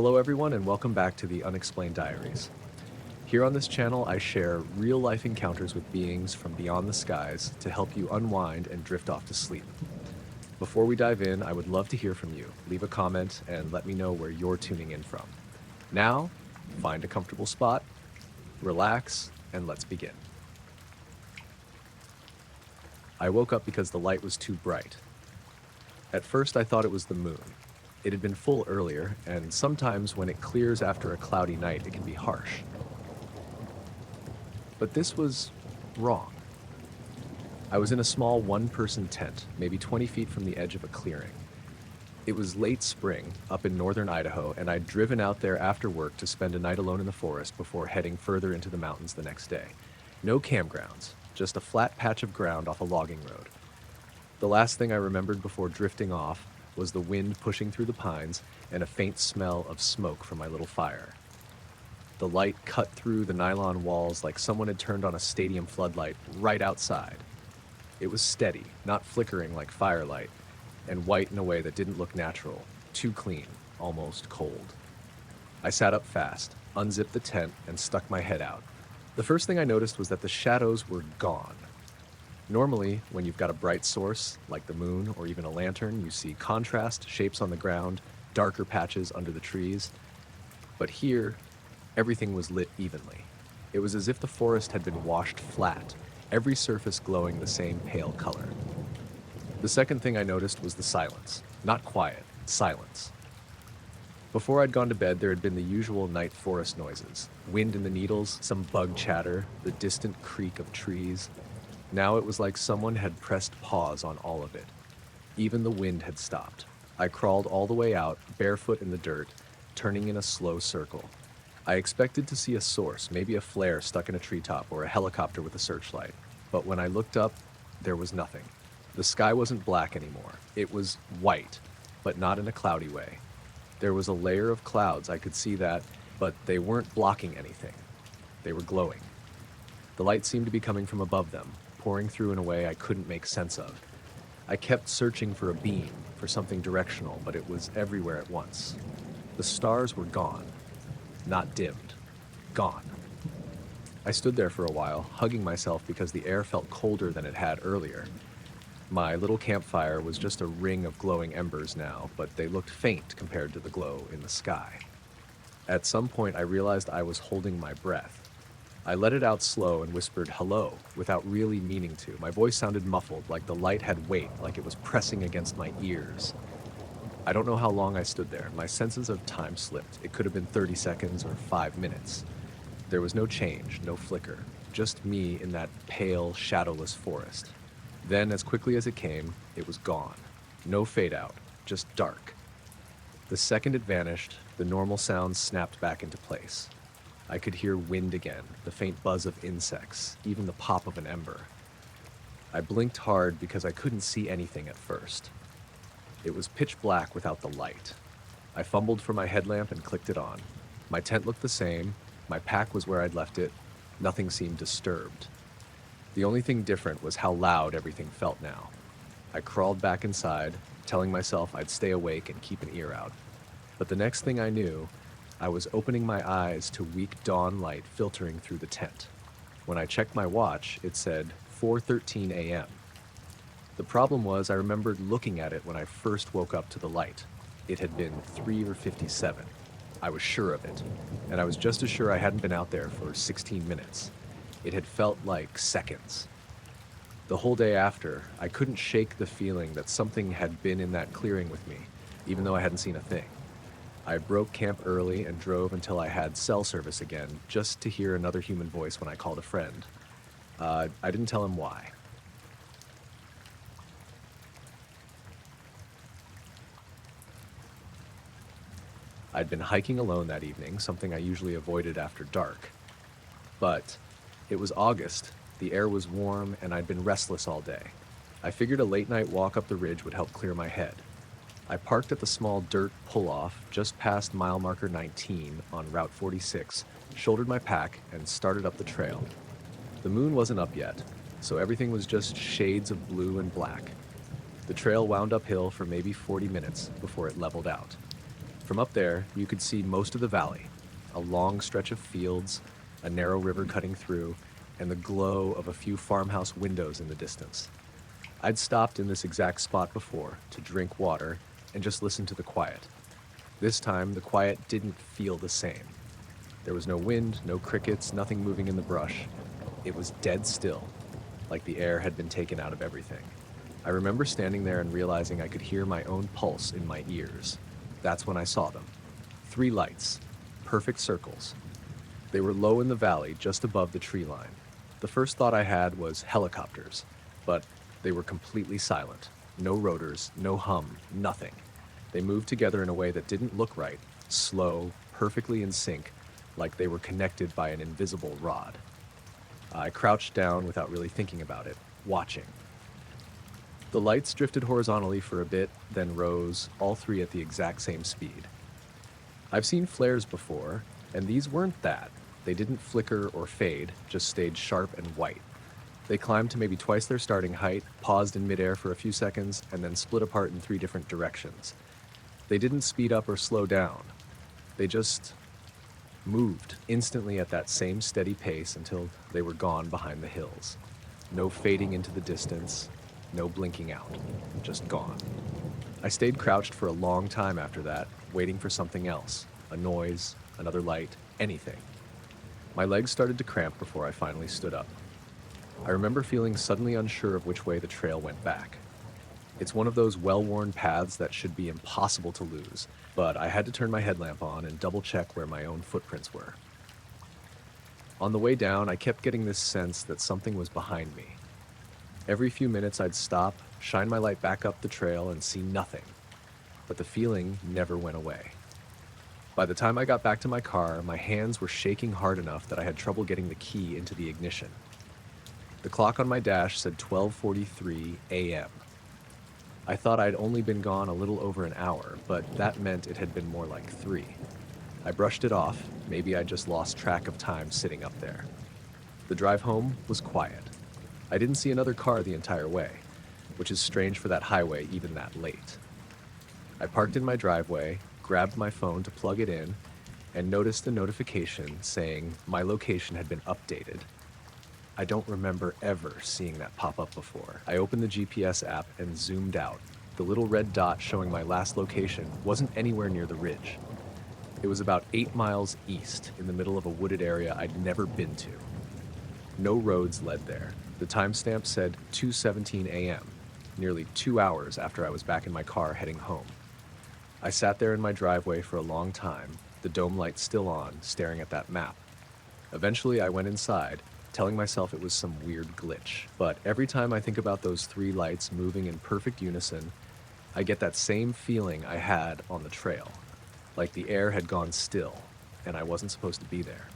Hello everyone and welcome back to the Unexplained Diaries. Here on this channel I share real-life encounters with beings from beyond the skies to help you unwind and drift off to sleep. Before we dive in, I would love to hear from you. Leave a comment and let me know where you're tuning in from. Now, find a comfortable spot, relax, and let's begin. I woke up because the light was too bright. At first I thought it was the moon. It had been full earlier, and sometimes when it clears after a cloudy night, it can be harsh. But this was wrong. I was in a small one-person tent, maybe 20 feet from the edge of a clearing. It was late spring, up in northern Idaho, and I'd driven out there after work to spend a night alone in the forest before heading further into the mountains the next day. No campgrounds, just a flat patch of ground off a logging road. The last thing I remembered before drifting off was the wind pushing through the pines and a faint smell of smoke from my little fire. The light cut through the nylon walls like someone had turned on a stadium floodlight right outside. It was steady, not flickering like firelight, and white in a way that didn't look natural, too clean, almost cold. I sat up fast, unzipped the tent, and stuck my head out. The first thing I noticed was that the shadows were gone. Normally, when you've got a bright source, like the moon or even a lantern, you see contrast, shapes on the ground, darker patches under the trees. But here, everything was lit evenly. It was as if the forest had been washed flat, every surface glowing the same pale color. The second thing I noticed was the silence. Not quiet, silence. Before I'd gone to bed, there had been the usual night forest noises. Wind in the needles, some bug chatter, the distant creak of trees. Now it was like someone had pressed pause on all of it. Even the wind had stopped. I crawled all the way out, barefoot in the dirt, turning in a slow circle. I expected to see a source, maybe a flare stuck in a treetop or a helicopter with a searchlight. But when I looked up, there was nothing. The sky wasn't black anymore. It was white, but not in a cloudy way. There was a layer of clouds, I could see that, but they weren't blocking anything. They were glowing. The light seemed to be coming from above them, pouring through in a way I couldn't make sense of. I kept searching for a beam, for something directional, but it was everywhere at once. The stars were gone. Not dimmed. Gone. I stood there for a while, hugging myself because the air felt colder than it had earlier. My little campfire was just a ring of glowing embers now, but they looked faint compared to the glow in the sky. At some point, I realized I was holding my breath. I let it out slow and whispered hello, without really meaning to. My voice sounded muffled, like the light had weight, like it was pressing against my ears. I don't know how long I stood there. My senses of time slipped. It could have been 30 seconds or 5 minutes. There was no change, no flicker, just me in that pale, shadowless forest. Then, as quickly as it came, it was gone. No fade out, just dark. The second it vanished, the normal sounds snapped back into place. I could hear wind again, the faint buzz of insects, even the pop of an ember. I blinked hard because I couldn't see anything at first. It was pitch black without the light. I fumbled for my headlamp and clicked it on. My tent looked the same, my pack was where I'd left it, nothing seemed disturbed. The only thing different was how loud everything felt now. I crawled back inside, telling myself I'd stay awake and keep an ear out. But the next thing I knew, I was opening my eyes to weak dawn light filtering through the tent. When I checked my watch, it said 4:13 a.m. The problem was I remembered looking at it when I first woke up to the light. It had been 3:57. I was sure of it, and I was just as sure I hadn't been out there for 16 minutes. It had felt like seconds. The whole day after, I couldn't shake the feeling that something had been in that clearing with me, even though I hadn't seen a thing. I broke camp early and drove until I had cell service again, just to hear another human voice when I called a friend. I didn't tell him why. I'd been hiking alone that evening, something I usually avoided after dark. But it was August, the air was warm, and I'd been restless all day. I figured a late-night walk up the ridge would help clear my head. I parked at the small dirt pull-off just past mile marker 19 on Route 46, shouldered my pack, and started up the trail. The moon wasn't up yet, so everything was just shades of blue and black. The trail wound uphill for maybe 40 minutes before it leveled out. From up there, you could see most of the valley, a long stretch of fields, a narrow river cutting through, and the glow of a few farmhouse windows in the distance. I'd stopped in this exact spot before to drink water and just listen to the quiet. This time, the quiet didn't feel the same. There was no wind, no crickets, nothing moving in the brush. It was dead still, like the air had been taken out of everything. I remember standing there and realizing I could hear my own pulse in my ears. That's when I saw them. 3 lights, perfect circles. They were low in the valley, just above the tree line. The first thought I had was helicopters, but they were completely silent. No rotors, no hum, nothing. They moved together in a way that didn't look right, slow, perfectly in sync, like they were connected by an invisible rod. I crouched down without really thinking about it, watching. The lights drifted horizontally for a bit, then rose, all 3 at the exact same speed. I've seen flares before, and these weren't that. They didn't flicker or fade, just stayed sharp and white. They climbed to maybe twice their starting height, paused in midair for a few seconds, and then split apart in 3 different directions. They didn't speed up or slow down. They just moved instantly at that same steady pace until they were gone behind the hills. No fading into the distance, no blinking out, just gone. I stayed crouched for a long time after that, waiting for something else, a noise, another light, anything. My legs started to cramp before I finally stood up. I remember feeling suddenly unsure of which way the trail went back. It's one of those well-worn paths that should be impossible to lose, but I had to turn my headlamp on and double-check where my own footprints were. On the way down, I kept getting this sense that something was behind me. Every few minutes I'd stop, shine my light back up the trail, and see nothing. But the feeling never went away. By the time I got back to my car, my hands were shaking hard enough that I had trouble getting the key into the ignition. The clock on my dash said 12:43 a.m. I thought I'd only been gone a little over an hour, but that meant it had been more like 3. I brushed it off. Maybe I just lost track of time sitting up there. The drive home was quiet. I didn't see another car the entire way, which is strange for that highway even that late. I parked in my driveway, grabbed my phone to plug it in, and noticed a notification saying my location had been updated. I don't remember ever seeing that pop up before. I opened the GPS app and zoomed out. The little red dot showing my last location wasn't anywhere near the ridge. It was about 8 miles east, in the middle of a wooded area I'd never been to. No roads led there. The timestamp said 2:17 a.m., nearly 2 hours after I was back in my car heading home. I sat there in my driveway for a long time, the dome light still on, staring at that map. Eventually, I went inside, telling myself it was some weird glitch. But every time I think about those 3 lights moving in perfect unison, I get that same feeling I had on the trail, like the air had gone still, and I wasn't supposed to be there.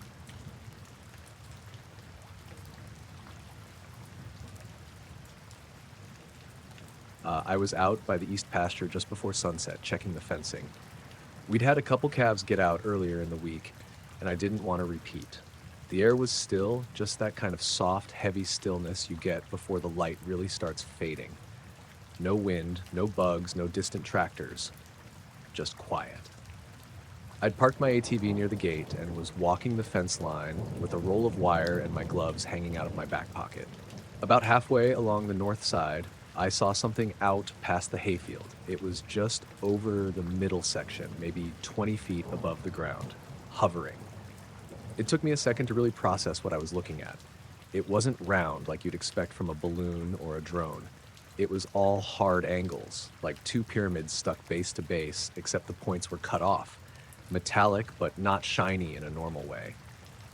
I was out by the east pasture just before sunset, checking the fencing. We'd had a couple calves get out earlier in the week, and I didn't want to repeat. The air was still, just that kind of soft, heavy stillness you get before the light really starts fading. No wind, no bugs, no distant tractors. Just quiet. I'd parked my ATV near the gate and was walking the fence line with a roll of wire and my gloves hanging out of my back pocket. About halfway along the north side, I saw something out past the hayfield. It was just over the middle section, maybe 20 feet above the ground, hovering. It took me a second to really process what I was looking at. It wasn't round like you'd expect from a balloon or a drone. It was all hard angles, like 2 pyramids stuck base to base, except the points were cut off. Metallic, but not shiny in a normal way.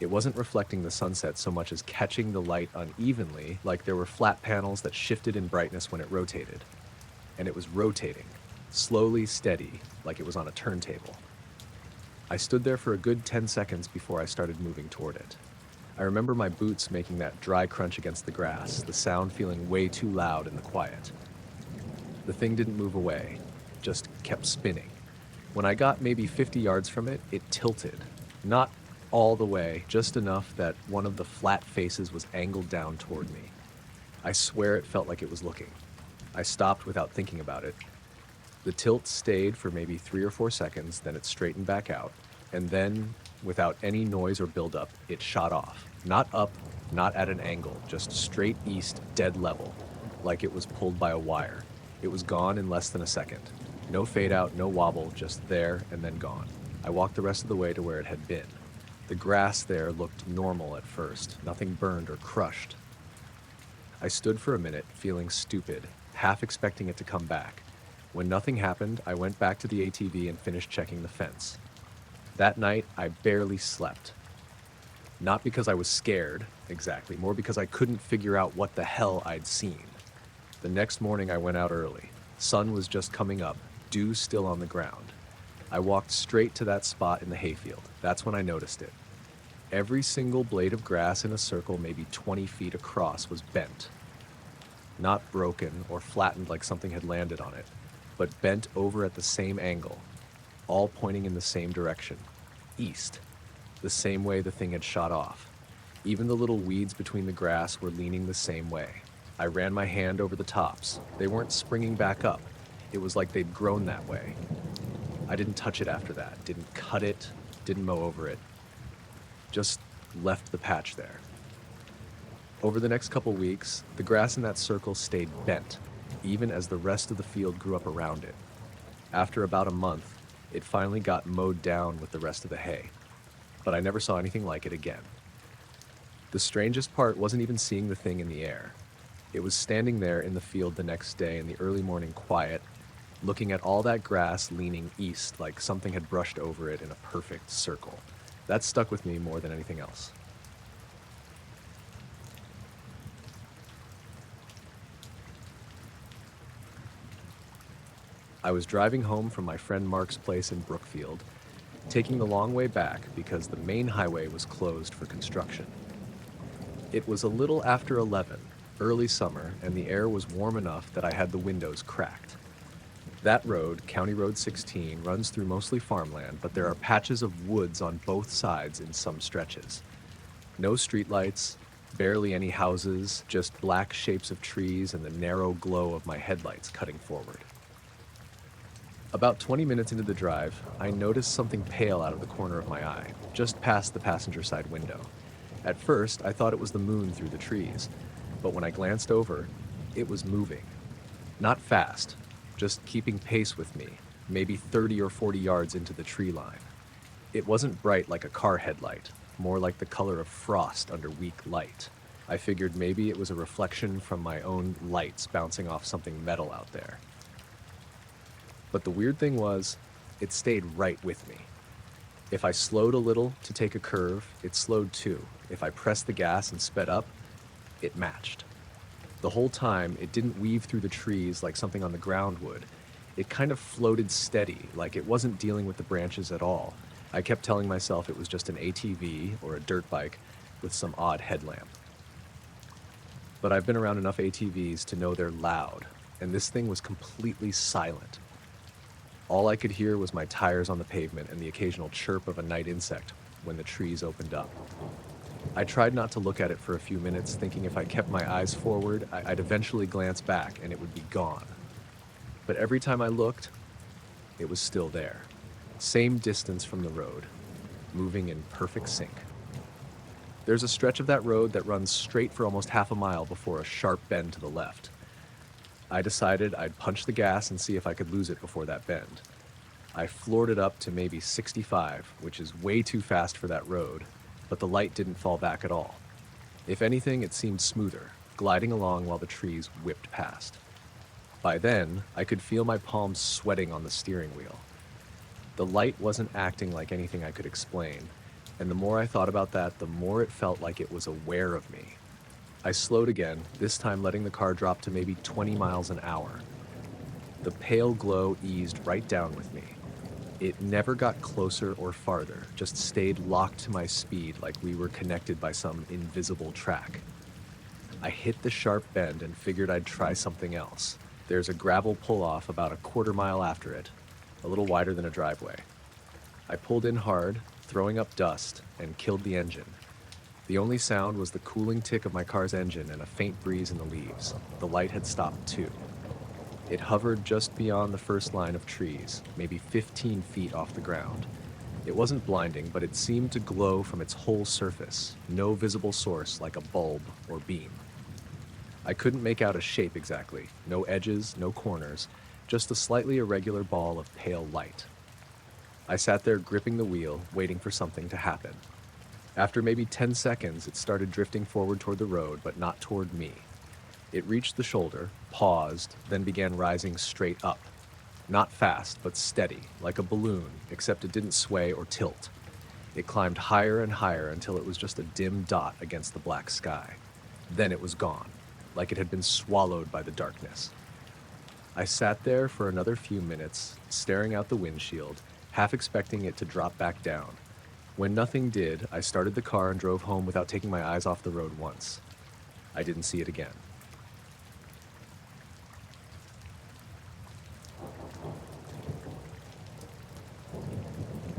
It wasn't reflecting the sunset so much as catching the light unevenly, like there were flat panels that shifted in brightness when it rotated. And it was rotating, slowly steady, like it was on a turntable. I stood there for a good 10 seconds before I started moving toward it. I remember my boots making that dry crunch against the grass, the sound feeling way too loud in the quiet. The thing didn't move away, just kept spinning. When I got maybe 50 yards from it, it tilted. Not all the way, just enough that one of the flat faces was angled down toward me. I swear it felt like it was looking. I stopped without thinking about it. The tilt stayed for maybe 3 or 4 seconds, then it straightened back out, and then, without any noise or buildup, it shot off. Not up, not at an angle, just straight east, dead level, like it was pulled by a wire. It was gone in less than a second. No fade out, no wobble, just there and then gone. I walked the rest of the way to where it had been. The grass there looked normal at first, nothing burned or crushed. I stood for a minute, feeling stupid, half expecting it to come back. When nothing happened, I went back to the ATV and finished checking the fence. That night, I barely slept. Not because I was scared, exactly, more because I couldn't figure out what the hell I'd seen. The next morning, I went out early. Sun was just coming up, dew still on the ground. I walked straight to that spot in the hayfield. That's when I noticed it. Every single blade of grass in a circle maybe 20 feet across was bent. Not broken or flattened like something had landed on it, but bent over at the same angle, all pointing in the same direction, east, the same way the thing had shot off. Even the little weeds between the grass were leaning the same way. I ran my hand over the tops. They weren't springing back up. It was like they'd grown that way. I didn't touch it after that, didn't cut it, didn't mow over it. Just left the patch there. Over the next couple weeks, the grass in that circle stayed bent, even as the rest of the field grew up around it. After about a month, it finally got mowed down with the rest of the hay, but I never saw anything like it again. The strangest part wasn't even seeing the thing in the air. It was standing there in the field the next day in the early morning quiet, looking at all that grass leaning east like something had brushed over it in a perfect circle. That stuck with me more than anything else. I was driving home from my friend Mark's place in Brookfield, taking the long way back because the main highway was closed for construction. It was a little after 11, early summer, and the air was warm enough that I had the windows cracked. That road, County Road 16, runs through mostly farmland, but there are patches of woods on both sides in some stretches. No streetlights, barely any houses, just black shapes of trees and the narrow glow of my headlights cutting forward. About 20 minutes into the drive, I noticed something pale out of the corner of my eye, just past the passenger side window. At first, I thought it was the moon through the trees, but when I glanced over, it was moving. Not fast, just keeping pace with me, maybe 30 or 40 yards into the tree line. It wasn't bright like a car headlight, more like the color of frost under weak light. I figured maybe it was a reflection from my own lights bouncing off something metal out there. But the weird thing was, it stayed right with me. If I slowed a little to take a curve, it slowed too. If I pressed the gas and sped up, it matched. The whole time, it didn't weave through the trees like something on the ground would. It kind of floated steady, like it wasn't dealing with the branches at all. I kept telling myself it was just an ATV or a dirt bike with some odd headlamp. But I've been around enough ATVs to know they're loud, and this thing was completely silent. All I could hear was my tires on the pavement and the occasional chirp of a night insect when the trees opened up. I tried not to look at it for a few minutes, thinking if I kept my eyes forward, I'd eventually glance back and it would be gone. But every time I looked, it was still there. Same distance from the road, moving in perfect sync. There's a stretch of that road that runs straight for almost half a mile before a sharp bend to the left. I decided I'd punch the gas and see if I could lose it before that bend. I floored it up to maybe 65, which is way too fast for that road, but the light didn't fall back at all. If anything, it seemed smoother, gliding along while the trees whipped past. By then, I could feel my palms sweating on the steering wheel. The light wasn't acting like anything I could explain, and the more I thought about that, the more it felt like it was aware of me. I slowed again, this time letting the car drop to maybe 20 miles an hour. The pale glow eased right down with me. It never got closer or farther, just stayed locked to my speed like we were connected by some invisible track. I hit the sharp bend and figured I'd try something else. There's a gravel pull-off about a quarter mile after it, a little wider than a driveway. I pulled in hard, throwing up dust, and killed the engine. The only sound was the cooling tick of my car's engine and a faint breeze in the leaves. The light had stopped too. It hovered just beyond the first line of trees, maybe 15 feet off the ground. It wasn't blinding, but it seemed to glow from its whole surface, no visible source like a bulb or beam. I couldn't make out a shape exactly, no edges, no corners, just a slightly irregular ball of pale light. I sat there gripping the wheel, waiting for something to happen. After maybe 10 seconds, it started drifting forward toward the road, but not toward me. It reached the shoulder, paused, then began rising straight up. Not fast, but steady, like a balloon, except it didn't sway or tilt. It climbed higher and higher until it was just a dim dot against the black sky. Then it was gone, like it had been swallowed by the darkness. I sat there for another few minutes, staring out the windshield, half expecting it to drop back down. When nothing did, I started the car and drove home without taking my eyes off the road once. I didn't see it again.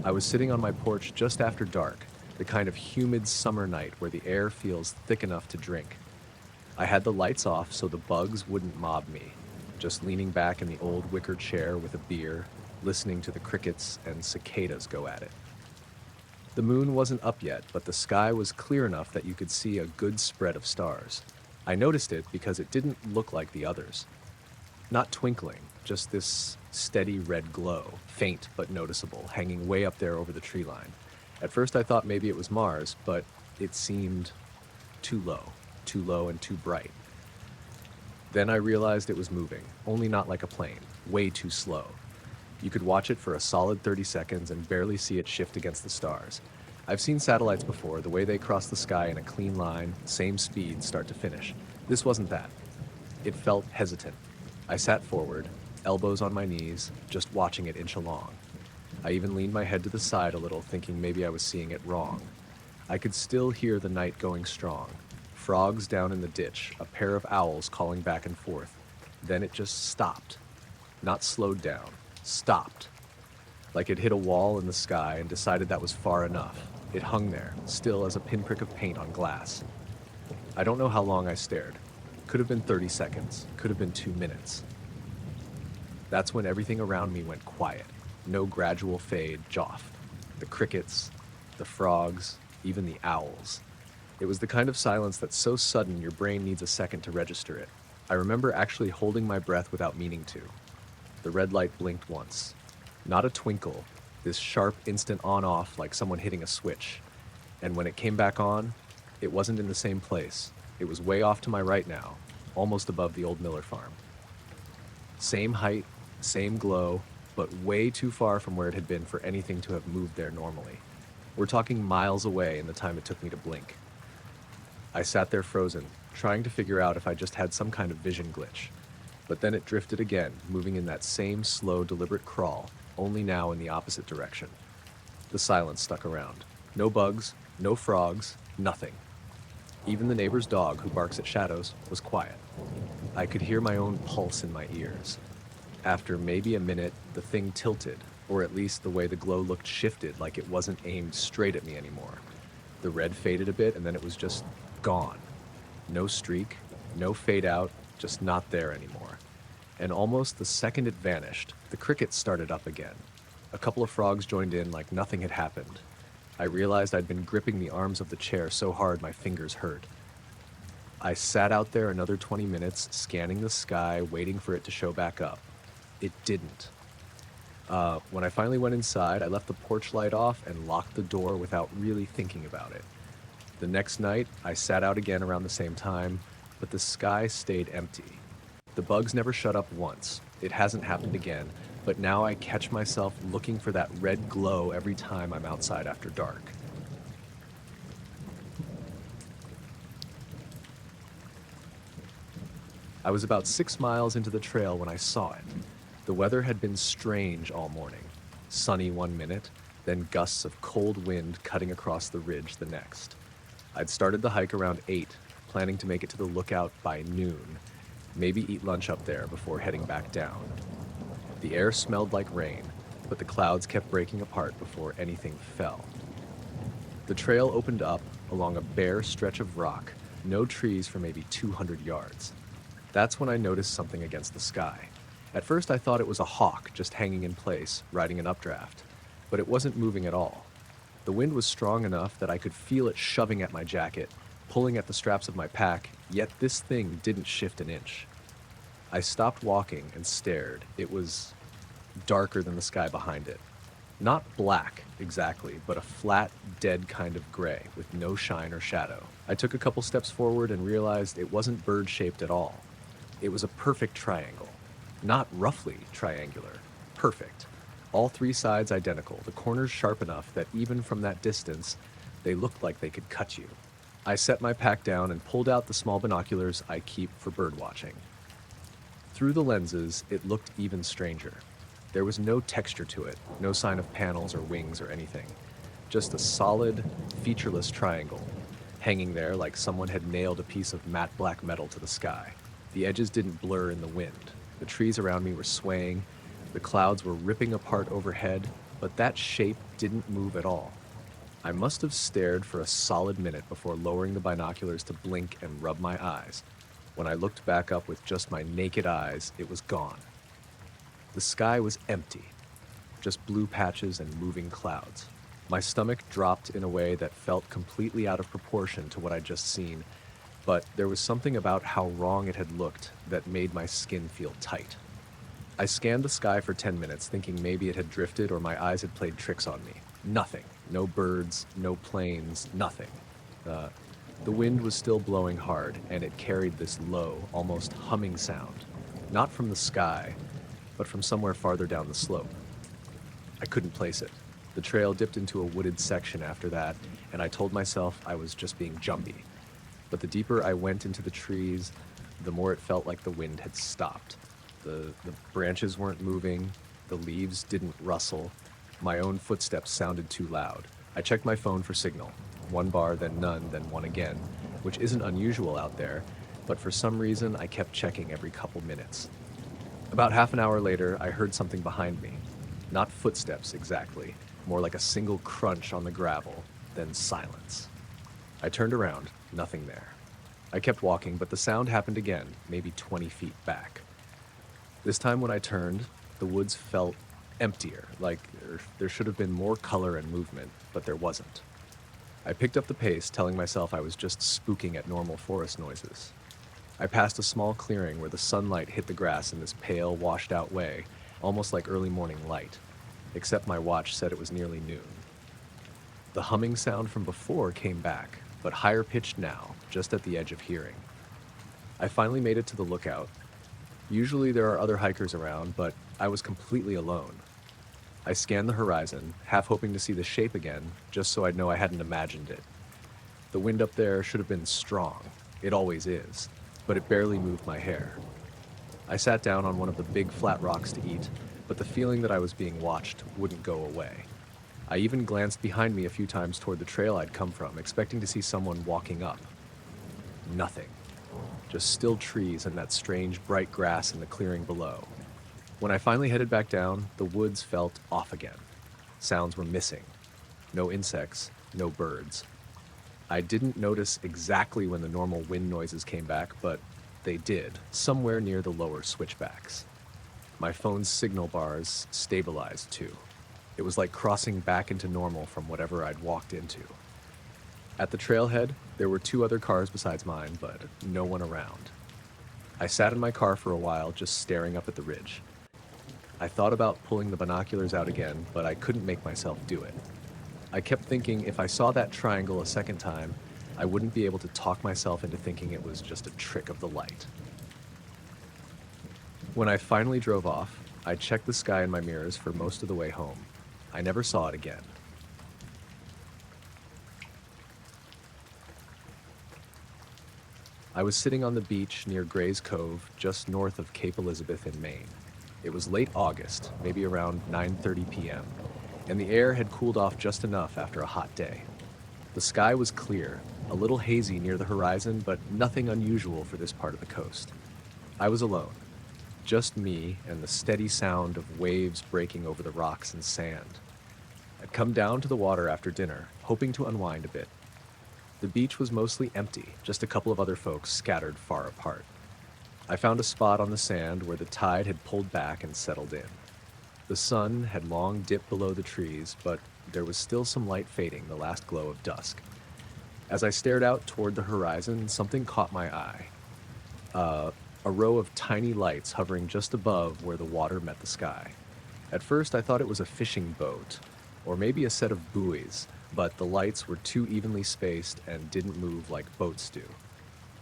I was sitting on my porch just after dark, the kind of humid summer night where the air feels thick enough to drink. I had the lights off so the bugs wouldn't mob me, just leaning back in the old wicker chair with a beer, listening to the crickets and cicadas go at it. The moon wasn't up yet, but the sky was clear enough that you could see a good spread of stars. I noticed it because it didn't look like the others. Not twinkling, just this steady red glow, faint but noticeable, hanging way up there over the tree line. At first I thought maybe it was Mars, but it seemed too low and too bright. Then I realized it was moving, only not like a plane, way too slow. You could watch it for a solid 30 seconds and barely see it shift against the stars. I've seen satellites before, the way they cross the sky in a clean line, same speed, start to finish. This wasn't that. It felt hesitant. I sat forward, elbows on my knees, just watching it inch along. I even leaned my head to the side a little, thinking maybe I was seeing it wrong. I could still hear the night going strong. Frogs down in the ditch, a pair of owls calling back and forth. Then it just stopped. Not slowed down. Stopped. Like it hit a wall in the sky and decided that was far enough. It hung there, still as a pinprick of paint on glass. I don't know how long I stared. Could have been 30 seconds. Could have been 2 minutes. That's when everything around me went quiet. No gradual fade, joff. The crickets, the frogs, even the owls. It was the kind of silence that's so sudden your brain needs a second to register it. I remember actually holding my breath without meaning to. The red light blinked once. Not a twinkle, this sharp instant on-off like someone hitting a switch. And when it came back on, it wasn't in the same place. It was way off to my right now, almost above the old Miller farm. Same height, same glow, but way too far from where it had been for anything to have moved there normally. We're talking miles away in the time it took me to blink. I sat there frozen, trying to figure out if I just had some kind of vision glitch. But then it drifted again, moving in that same slow, deliberate crawl, only now in the opposite direction. The silence stuck around. No bugs, no frogs, nothing. Even the neighbor's dog, who barks at shadows, was quiet. I could hear my own pulse in my ears. After maybe a minute, the thing tilted, or at least the way the glow looked shifted, like it wasn't aimed straight at me anymore. The red faded a bit, and then it was just gone. No streak, no fade out, just not there anymore. And almost the second it vanished, the crickets started up again. A couple of frogs joined in like nothing had happened. I realized I'd been gripping the arms of the chair so hard my fingers hurt. I sat out there another 20 minutes, scanning the sky, waiting for it to show back up. It didn't. When I finally went inside, I left the porch light off and locked the door without really thinking about it. The next night, I sat out again around the same time, but the sky stayed empty. The bugs never shut up once. It hasn't happened again, but now I catch myself looking for that red glow every time I'm outside after dark. I was about 6 miles into the trail when I saw it. The weather had been strange all morning. Sunny one minute, then gusts of cold wind cutting across the ridge the next. I'd started the hike around 8, planning to make it to the lookout by noon, maybe eat lunch up there before heading back down. The air smelled like rain, but the clouds kept breaking apart before anything fell. The trail opened up along a bare stretch of rock, no trees for maybe 200 yards. That's when I noticed something against the sky. At first I thought it was a hawk just hanging in place, riding an updraft, but it wasn't moving at all. The wind was strong enough that I could feel it shoving at my jacket, pulling at the straps of my pack, yet this thing didn't shift an inch. I stopped walking and stared. It was darker than the sky behind it. Not black, exactly, but a flat, dead kind of gray, with no shine or shadow. I took a couple steps forward and realized it wasn't bird-shaped at all. It was a perfect triangle. Not roughly triangular. Perfect. All three sides identical, the corners sharp enough that even from that distance, they looked like they could cut you. I set my pack down and pulled out the small binoculars I keep for bird watching. Through the lenses, it looked even stranger. There was no texture to it, no sign of panels or wings or anything. Just a solid, featureless triangle, hanging there like someone had nailed a piece of matte black metal to the sky. The edges didn't blur in the wind. The trees around me were swaying, the clouds were ripping apart overhead, but that shape didn't move at all. I must have stared for a solid minute before lowering the binoculars to blink and rub my eyes. When I looked back up with just my naked eyes, it was gone. The sky was empty, just blue patches and moving clouds. My stomach dropped in a way that felt completely out of proportion to what I'd just seen, but there was something about how wrong it had looked that made my skin feel tight. I scanned the sky for 10 minutes, thinking maybe it had drifted or my eyes had played tricks on me. Nothing. No birds, no planes, nothing. The wind was still blowing hard, and it carried this low, almost humming sound. Not from the sky, but from somewhere farther down the slope. I couldn't place it. The trail dipped into a wooded section after that, and I told myself I was just being jumpy. But the deeper I went into the trees, the more it felt like the wind had stopped. The branches weren't moving, the leaves didn't rustle. My own footsteps sounded too loud. I checked my phone for signal. 1 bar, then none, then one again, which isn't unusual out there, but for some reason I kept checking every couple minutes. About half an hour later, I heard something behind me. Not footsteps exactly, more like a single crunch on the gravel, then silence. I turned around, nothing there. I kept walking, but the sound happened again, maybe 20 feet back. This time when I turned, the woods felt emptier, like there should have been more color and movement, but there wasn't. I picked up the pace, telling myself I was just spooking at normal forest noises. I passed a small clearing where the sunlight hit the grass in this pale, washed-out way, almost like early morning light, except my watch said it was nearly noon. The humming sound from before came back, but higher pitched now, just at the edge of hearing. I finally made it to the lookout. Usually there are other hikers around, but I was completely alone. I scanned the horizon, half hoping to see the shape again, just so I'd know I hadn't imagined it. The wind up there should have been strong. It always is, but it barely moved my hair. I sat down on one of the big flat rocks to eat, but the feeling that I was being watched wouldn't go away. I even glanced behind me a few times toward the trail I'd come from, expecting to see someone walking up. Nothing. Just still trees and that strange bright grass in the clearing below. When I finally headed back down, the woods felt off again. Sounds were missing. No insects, no birds. I didn't notice exactly when the normal wind noises came back, but they did, somewhere near the lower switchbacks. My phone's signal bars stabilized too. It was like crossing back into normal from whatever I'd walked into. At the trailhead, there were 2 other cars besides mine, but no one around. I sat in my car for a while, just staring up at the ridge. I thought about pulling the binoculars out again, but I couldn't make myself do it. I kept thinking if I saw that triangle a second time, I wouldn't be able to talk myself into thinking it was just a trick of the light. When I finally drove off, I checked the sky in my mirrors for most of the way home. I never saw it again. I was sitting on the beach near Gray's Cove, just north of Cape Elizabeth in Maine. It was late August, maybe around 9:30 p.m., and the air had cooled off just enough after a hot day. The sky was clear, a little hazy near the horizon, but nothing unusual for this part of the coast. I was alone, just me and the steady sound of waves breaking over the rocks and sand. I'd come down to the water after dinner, hoping to unwind a bit. The beach was mostly empty, just a couple of other folks scattered far apart. I found a spot on the sand where the tide had pulled back and settled in. The sun had long dipped below the trees, but there was still some light fading, the last glow of dusk. As I stared out toward the horizon, something caught my eye. Uh, a row of tiny lights hovering just above where the water met the sky. At first, I thought it was a fishing boat, or maybe a set of buoys, but the lights were too evenly spaced and didn't move like boats do.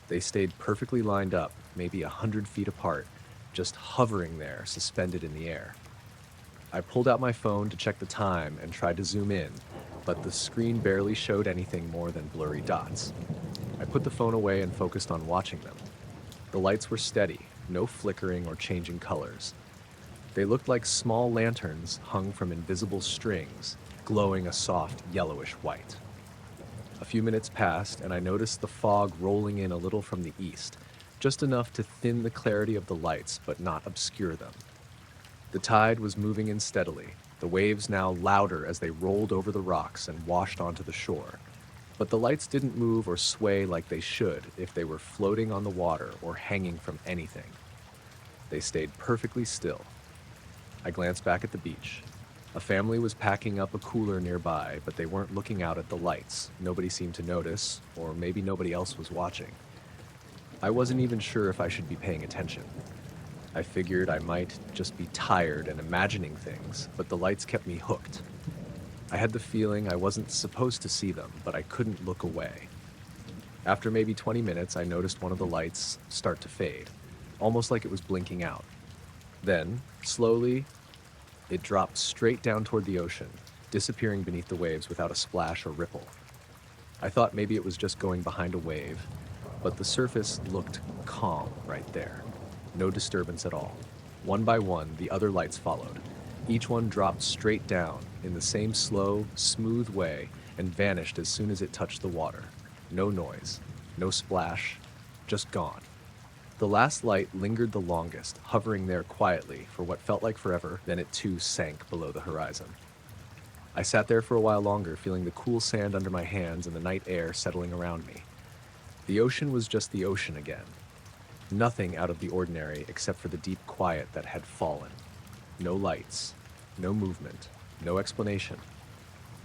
They stayed perfectly lined up, maybe 100 feet apart, just hovering there, suspended in the air. I pulled out my phone to check the time and tried to zoom in, but the screen barely showed anything more than blurry dots. I put the phone away and focused on watching them. The lights were steady, no flickering or changing colors. They looked like small lanterns hung from invisible strings, glowing a soft yellowish white. A few minutes passed, and I noticed the fog rolling in a little from the east, just enough to thin the clarity of the lights but not obscure them. The tide was moving in steadily, the waves now louder as they rolled over the rocks and washed onto the shore. But the lights didn't move or sway like they should if they were floating on the water or hanging from anything. They stayed perfectly still. I glanced back at the beach. A family was packing up a cooler nearby, but they weren't looking out at the lights. Nobody seemed to notice, or maybe nobody else was watching. I wasn't even sure if I should be paying attention. I figured I might just be tired and imagining things, but the lights kept me hooked. I had the feeling I wasn't supposed to see them, but I couldn't look away. After maybe 20 minutes, I noticed one of the lights start to fade, almost like it was blinking out. Then, slowly, it dropped straight down toward the ocean, disappearing beneath the waves without a splash or ripple. I thought maybe it was just going behind a wave, but the surface looked calm right there. No disturbance at all. One by one, the other lights followed. Each one dropped straight down in the same slow, smooth way and vanished as soon as it touched the water. No noise, no splash, just gone. The last light lingered the longest, hovering there quietly for what felt like forever, then it too sank below the horizon. I sat there for a while longer, feeling the cool sand under my hands and the night air settling around me. The ocean was just the ocean again. Nothing out of the ordinary except for the deep quiet that had fallen. No lights, no movement, no explanation.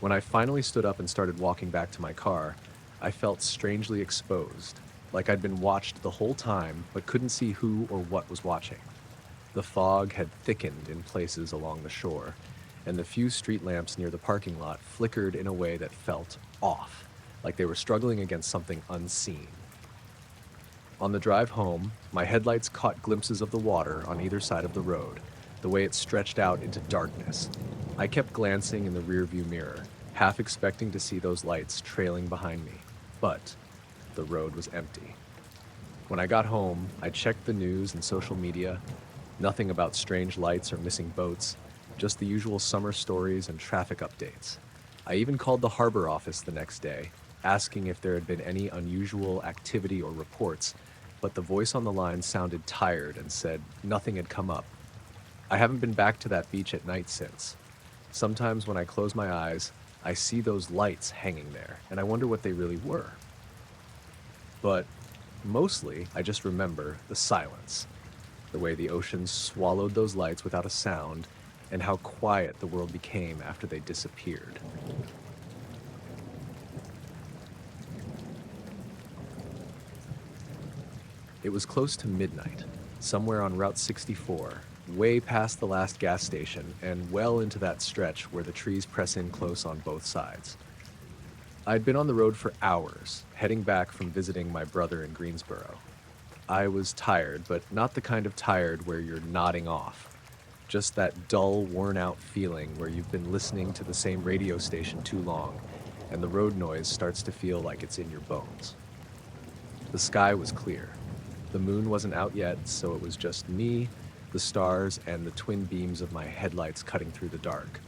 When I finally stood up and started walking back to my car, I felt strangely exposed, like I'd been watched the whole time but couldn't see who or what was watching. The fog had thickened in places along the shore, and the few street lamps near the parking lot flickered in a way that felt off, like they were struggling against something unseen. On the drive home, my headlights caught glimpses of the water on either side of the road, the way it stretched out into darkness. I kept glancing in the rearview mirror, half expecting to see those lights trailing behind me, but the road was empty. When I got home, I checked the news and social media. Nothing about strange lights or missing boats, just the usual summer stories and traffic updates. I even called the harbor office the next day, asking if there had been any unusual activity or reports, but the voice on the line sounded tired and said nothing had come up. I haven't been back to that beach at night since. Sometimes when I close my eyes, I see those lights hanging there, and I wonder what they really were. But mostly, I just remember the silence, the way the ocean swallowed those lights without a sound, and how quiet the world became after they disappeared. It was close to midnight, somewhere on Route 64, way past the last gas station and well into that stretch where the trees press in close on both sides. I'd been on the road for hours, heading back from visiting my brother in Greensboro. I was tired, but not the kind of tired where you're nodding off. Just that dull, worn-out feeling where you've been listening to the same radio station too long, and the road noise starts to feel like it's in your bones. The sky was clear. The moon wasn't out yet, so it was just me, the stars, and the twin beams of my headlights cutting through the dark.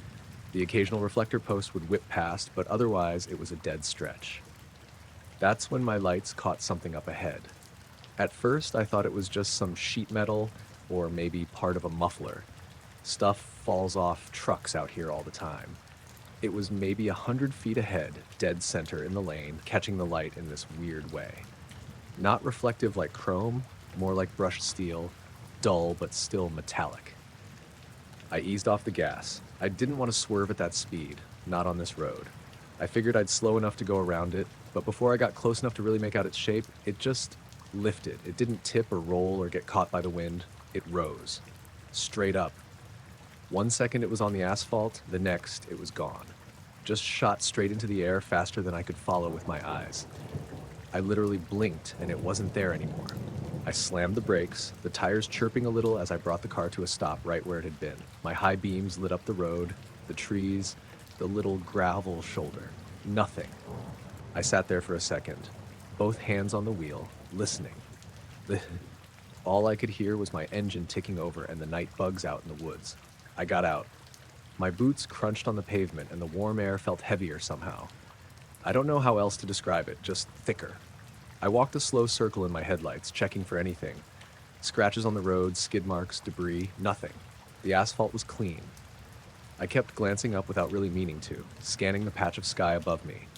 The occasional reflector post would whip past, but otherwise it was a dead stretch. That's when my lights caught something up ahead. At first, I thought it was just some sheet metal or maybe part of a muffler. Stuff falls off trucks out here all the time. It was maybe 100 feet ahead, dead center in the lane, catching the light in this weird way. Not reflective like chrome, more like brushed steel, dull but still metallic. I eased off the gas. I didn't want to swerve at that speed, not on this road. I figured I'd slow enough to go around it, but before I got close enough to really make out its shape, it just lifted. It didn't tip or roll or get caught by the wind. It rose. Straight up. 1 second it was on the asphalt, the next it was gone. Just shot straight into the air faster than I could follow with my eyes. I literally blinked and it wasn't there anymore. I slammed the brakes, the tires chirping a little as I brought the car to a stop right where it had been. My high beams lit up the road, the trees, the little gravel shoulder. Nothing. I sat there for a second, both hands on the wheel, listening. All I could hear was my engine ticking over and the night bugs out in the woods. I got out. My boots crunched on the pavement and the warm air felt heavier somehow. I don't know how else to describe it, just thicker. I walked a slow circle in my headlights, checking for anything. Scratches on the road, skid marks, debris, nothing. The asphalt was clean. I kept glancing up without really meaning to, scanning the patch of sky above me.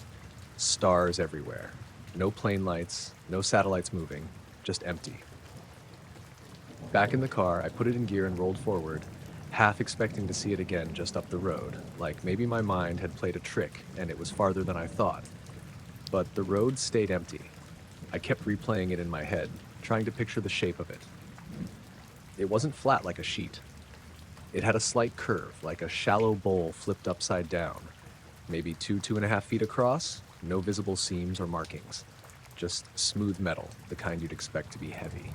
Stars everywhere. No plane lights, no satellites moving, just empty. Back in the car, I put it in gear and rolled forward, half expecting to see it again just up the road, like maybe my mind had played a trick and it was farther than I thought. But the road stayed empty. I kept replaying it in my head, trying to picture the shape of it. It wasn't flat like a sheet. It had a slight curve, like a shallow bowl flipped upside down. Maybe 2.5 feet across, no visible seams or markings. Just smooth metal, the kind you'd expect to be heavy.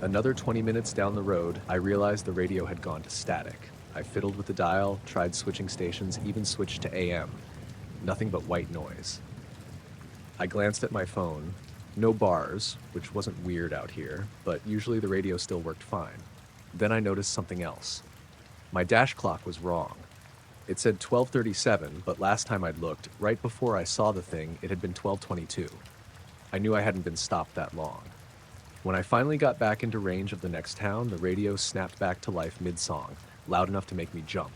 Another 20 minutes down the road, I realized the radio had gone to static. I fiddled with the dial, tried switching stations, even switched to AM. Nothing but white noise. I glanced at my phone. No bars, which wasn't weird out here, but usually the radio still worked fine. Then I noticed something else. My dash clock was wrong. It said 12:37, but last time I'd looked, right before I saw the thing, it had been 12:22. I knew I hadn't been stopped that long. When I finally got back into range of the next town, the radio snapped back to life mid-song, loud enough to make me jump.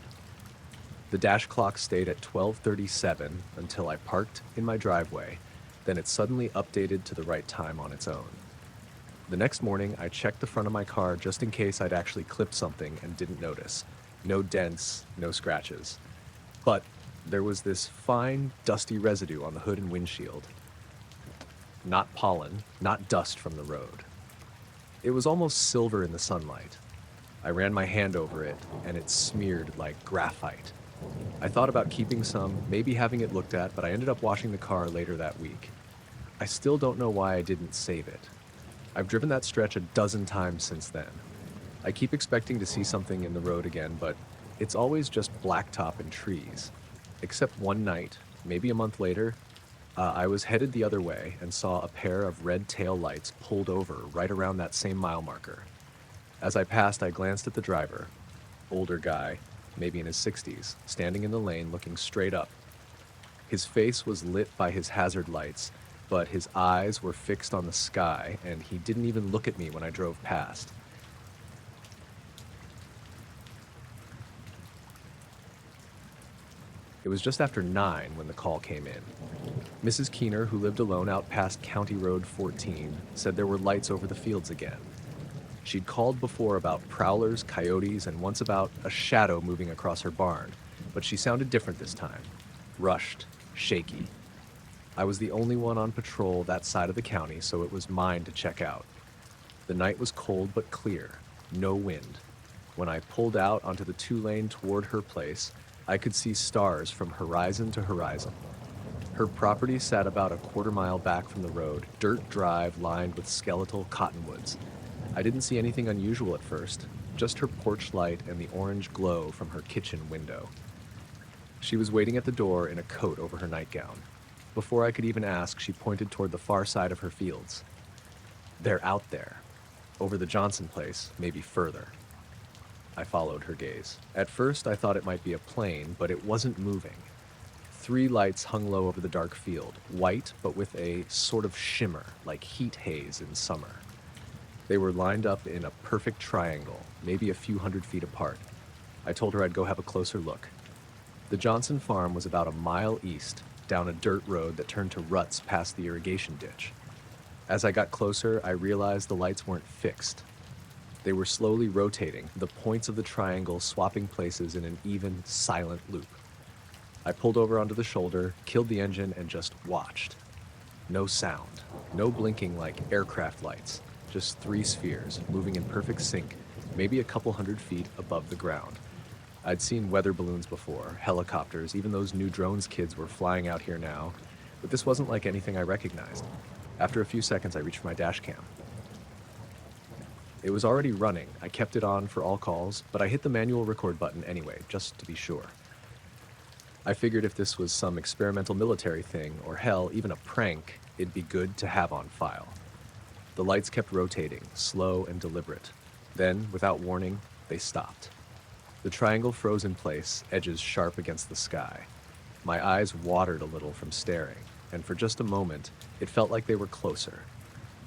The dash clock stayed at 12:37 until I parked in my driveway, then it suddenly updated to the right time on its own. The next morning, I checked the front of my car just in case I'd actually clipped something and didn't notice. No dents, no scratches. But there was this fine, dusty residue on the hood and windshield. Not pollen, not dust from the road. It was almost silver in the sunlight. I ran my hand over it, and it smeared like graphite. I thought about keeping some, maybe having it looked at, but I ended up washing the car later that week. I still don't know why I didn't save it. I've driven that stretch a dozen times since then. I keep expecting to see something in the road again, but it's always just blacktop and trees. Except one night, maybe a month later, I was headed the other way and saw a pair of red tail lights pulled over right around that same mile marker. As I passed, I glanced at the driver. Older guy, maybe in his 60s, standing in the lane looking straight up. His face was lit by his hazard lights, but his eyes were fixed on the sky, and he didn't even look at me when I drove past. It was just after 9 when the call came in. Mrs. Keener, who lived alone out past County Road 14, said there were lights over the fields again. She'd called before about prowlers, coyotes, and once about a shadow moving across her barn, but she sounded different this time. Rushed, shaky. I was the only one on patrol that side of the county, so it was mine to check out. The night was cold but clear, no wind. When I pulled out onto the 2-lane toward her place, I could see stars from horizon to horizon. Her property sat about a quarter-mile back from the road, dirt drive lined with skeletal cottonwoods. I didn't see anything unusual at first, just her porch light and the orange glow from her kitchen window. She was waiting at the door in a coat over her nightgown. Before I could even ask, she pointed toward the far side of her fields. They're out there. Over the Johnson place, maybe further. I followed her gaze. At first, I thought it might be a plane, but it wasn't moving. 3 lights hung low over the dark field, white but with a sort of shimmer, like heat haze in summer. They were lined up in a perfect triangle, maybe a few hundred feet apart. I told her I'd go have a closer look. The Johnson farm was about a mile east, down a dirt road that turned to ruts past the irrigation ditch. As I got closer, I realized the lights weren't fixed. They were slowly rotating, the points of the triangle swapping places in an even, silent loop. I pulled over onto the shoulder, killed the engine, and just watched. No sound, no blinking like aircraft lights, just three spheres moving in perfect sync, maybe a couple 100 feet above the ground. I'd seen weather balloons before, helicopters, even those new drones kids were flying out here now, but this wasn't like anything I recognized. After a few seconds, I reached for my dash cam. It was already running. I kept it on for all calls, but I hit the manual record button anyway, just to be sure. I figured if this was some experimental military thing, or hell, even a prank, it'd be good to have on file. The lights kept rotating, slow and deliberate. Then, without warning, they stopped. The triangle froze in place, edges sharp against the sky. My eyes watered a little from staring, and for just a moment, it felt like they were closer,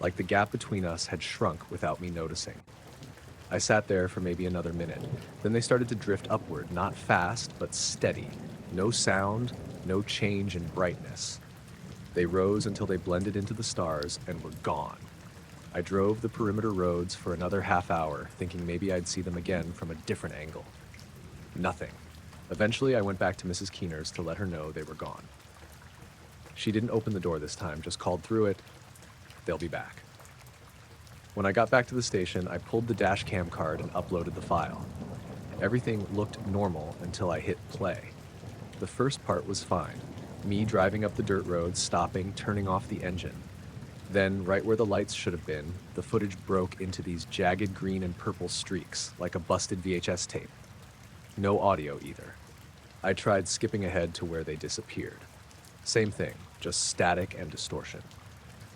like the gap between us had shrunk without me noticing. I sat there for maybe another minute. Then they started to drift upward, not fast, but steady. No sound, no change in brightness. They rose until they blended into the stars and were gone. I drove the perimeter roads for another half hour, thinking maybe I'd see them again from a different angle. Nothing. Eventually, I went back to Mrs. Keener's to let her know they were gone. She didn't open the door this time, just called through it, "They'll be back." When I got back to the station, I pulled the dash cam card and uploaded the file. Everything looked normal until I hit play. The first part was fine. Me driving up the dirt road, stopping, turning off the engine. Then, right where the lights should have been, the footage broke into these jagged green and purple streaks, like a busted VHS tape. No audio either. I tried skipping ahead to where they disappeared. Same thing, just static and distortion.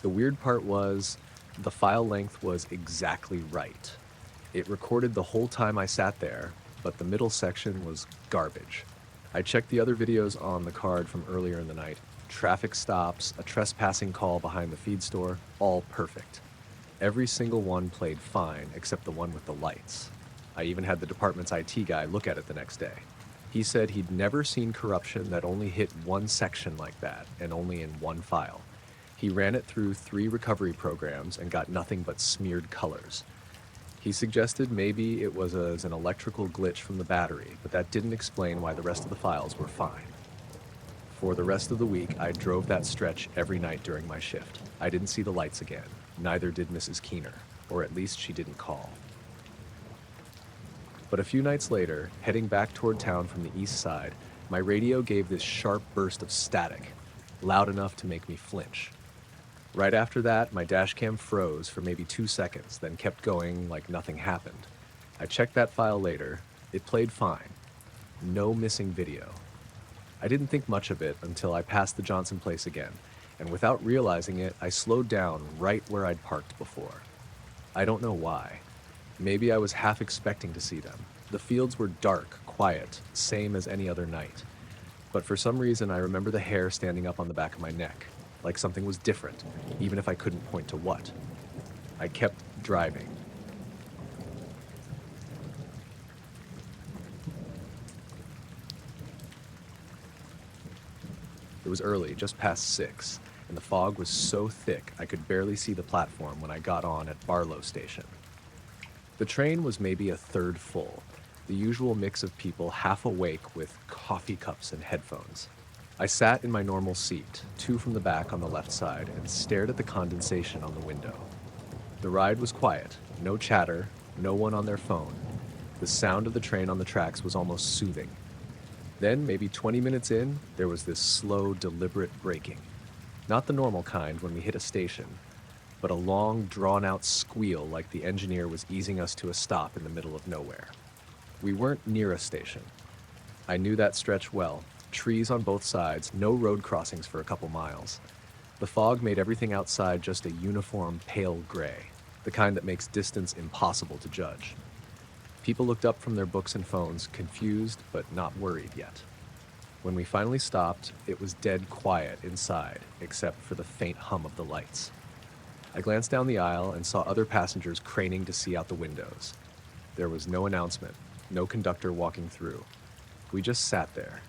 The weird part was, the file length was exactly right. It recorded the whole time I sat there, but the middle section was garbage. I checked the other videos on the card from earlier in the night. Traffic stops, a trespassing call behind the feed store, all perfect. Every single one played fine, except the one with the lights. I even had the department's IT guy look at it the next day. He said he'd never seen corruption that only hit one section like that, and only in one file. He ran it through 3 recovery programs and got nothing but smeared colors. He suggested maybe it was an electrical glitch from the battery, but that didn't explain why the rest of the files were fine. For the rest of the week, I drove that stretch every night during my shift. I didn't see the lights again. Neither did Mrs. Keener, or at least she didn't call. But a few nights later, heading back toward town from the east side, my radio gave this sharp burst of static, loud enough to make me flinch. Right after that, my dashcam froze for maybe 2 seconds, then kept going like nothing happened. I checked that file later. It played fine. No missing video. I didn't think much of it until I passed the Johnson place again, and without realizing it, I slowed down right where I'd parked before. I don't know why. Maybe I was half expecting to see them. The fields were dark, quiet, same as any other night. But for some reason, I remember the hair standing up on the back of my neck, like something was different, even if I couldn't point to what. I kept driving. It was early, just past 6, and the fog was so thick I could barely see the platform when I got on at Barlow Station. The train was maybe a third full, the usual mix of people half awake with coffee cups and headphones. I sat in my normal seat, 2 from the back on the left side, and stared at the condensation on the window. The ride was quiet, no chatter, no one on their phone. The sound of the train on the tracks was almost soothing. Then, maybe 20 minutes in, there was this slow, deliberate braking. Not the normal kind when we hit a station, but a long, drawn-out squeal like the engineer was easing us to a stop in the middle of nowhere. We weren't near a station. I knew that stretch well. Trees on both sides, no road crossings for a couple miles. The fog made everything outside just a uniform pale gray, the kind that makes distance impossible to judge. People looked up from their books and phones, confused but not worried yet. When we finally stopped, it was dead quiet inside, except for the faint hum of the lights. I glanced down the aisle and saw other passengers craning to see out the windows. There was no announcement, no conductor walking through. We just sat there.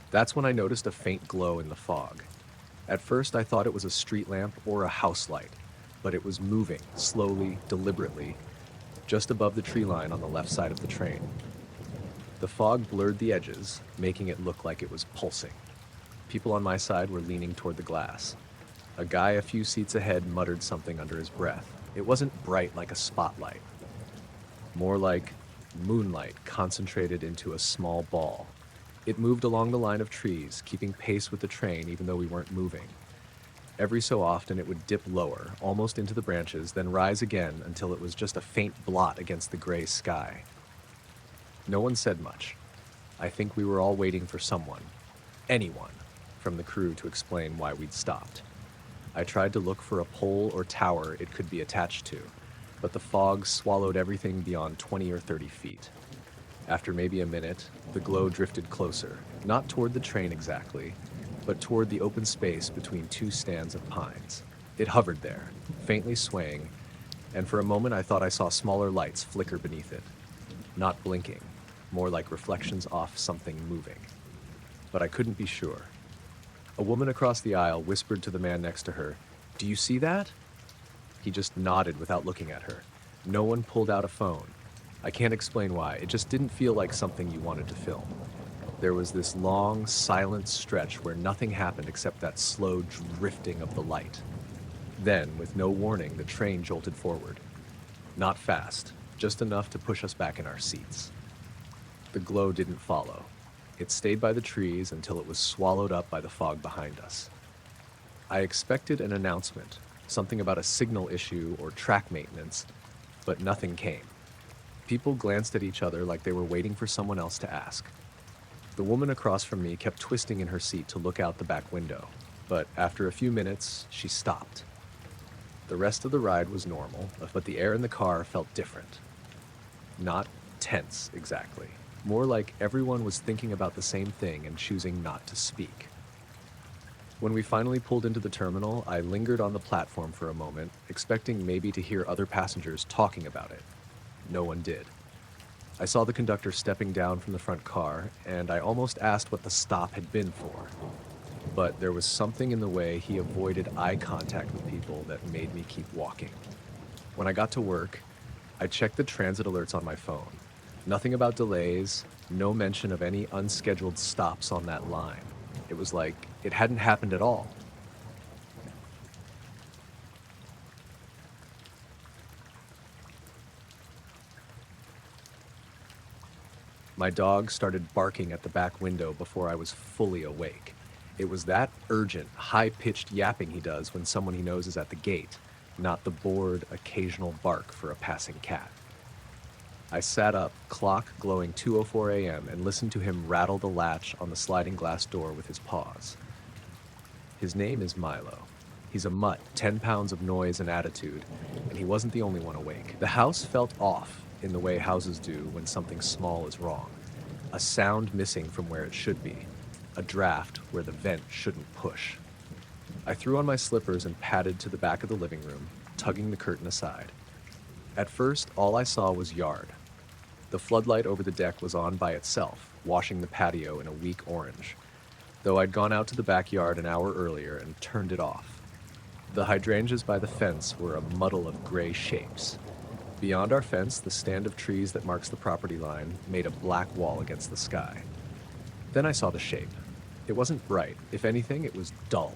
That's when I noticed a faint glow in the fog. At first, I thought it was a street lamp or a house light, but it was moving, slowly, deliberately, just above the tree line on the left side of the train. The fog blurred the edges, making it look like it was pulsing. People on my side were leaning toward the glass. A guy a few seats ahead muttered something under his breath. It wasn't bright like a spotlight, more like moonlight concentrated into a small ball. It moved along the line of trees, keeping pace with the train even though we weren't moving. Every so often it would dip lower, almost into the branches, then rise again until it was just a faint blot against the gray sky. No one said much. I think we were all waiting for someone, anyone, from the crew to explain why we'd stopped. I tried to look for a pole or tower it could be attached to, but the fog swallowed everything beyond 20 or 30 feet. After maybe a minute, the glow drifted closer, not toward the train exactly, but toward the open space between two stands of pines. It hovered there, faintly swaying, and for a moment I thought I saw smaller lights flicker beneath it. Not blinking, more like reflections off something moving. But I couldn't be sure. A woman across the aisle whispered to the man next to her, "Do you see that?" He just nodded without looking at her. No one pulled out a phone. I can't explain why, it just didn't feel like something you wanted to film. There was this long, silent stretch where nothing happened except that slow drifting of the light. Then, with no warning, the train jolted forward. Not fast, just enough to push us back in our seats. The glow didn't follow. It stayed by the trees until it was swallowed up by the fog behind us. I expected an announcement, something about a signal issue or track maintenance, but nothing came. People glanced at each other like they were waiting for someone else to ask. The woman across from me kept twisting in her seat to look out the back window, but after a few minutes, she stopped. The rest of the ride was normal, but the air in the car felt different. Not tense, exactly. More like everyone was thinking about the same thing and choosing not to speak. When we finally pulled into the terminal, I lingered on the platform for a moment, expecting maybe to hear other passengers talking about it. No one did. I saw the conductor stepping down from the front car, and I almost asked what the stop had been for. But there was something in the way he avoided eye contact with people that made me keep walking. When I got to work, I checked the transit alerts on my phone. Nothing about delays, no mention of any unscheduled stops on that line. It was like it hadn't happened at all. My dog started barking at the back window before I was fully awake. It was that urgent, high-pitched yapping he does when someone he knows is at the gate, not the bored, occasional bark for a passing cat. I sat up, clock glowing 2:04 a.m., and listened to him rattle the latch on the sliding glass door with his paws. His name is Milo. He's a mutt, 10 pounds of noise and attitude, and he wasn't the only one awake. The house felt off in the way houses do when something small is wrong. A sound missing from where it should be. A draft where the vent shouldn't push. I threw on my slippers and padded to the back of the living room, tugging the curtain aside. At first, all I saw was yard. The floodlight over the deck was on by itself, washing the patio in a weak orange, though I'd gone out to the backyard an hour earlier and turned it off. The hydrangeas by the fence were a muddle of gray shapes. Beyond our fence, the stand of trees that marks the property line made a black wall against the sky. Then I saw the shape. It wasn't bright. If anything, it was dull,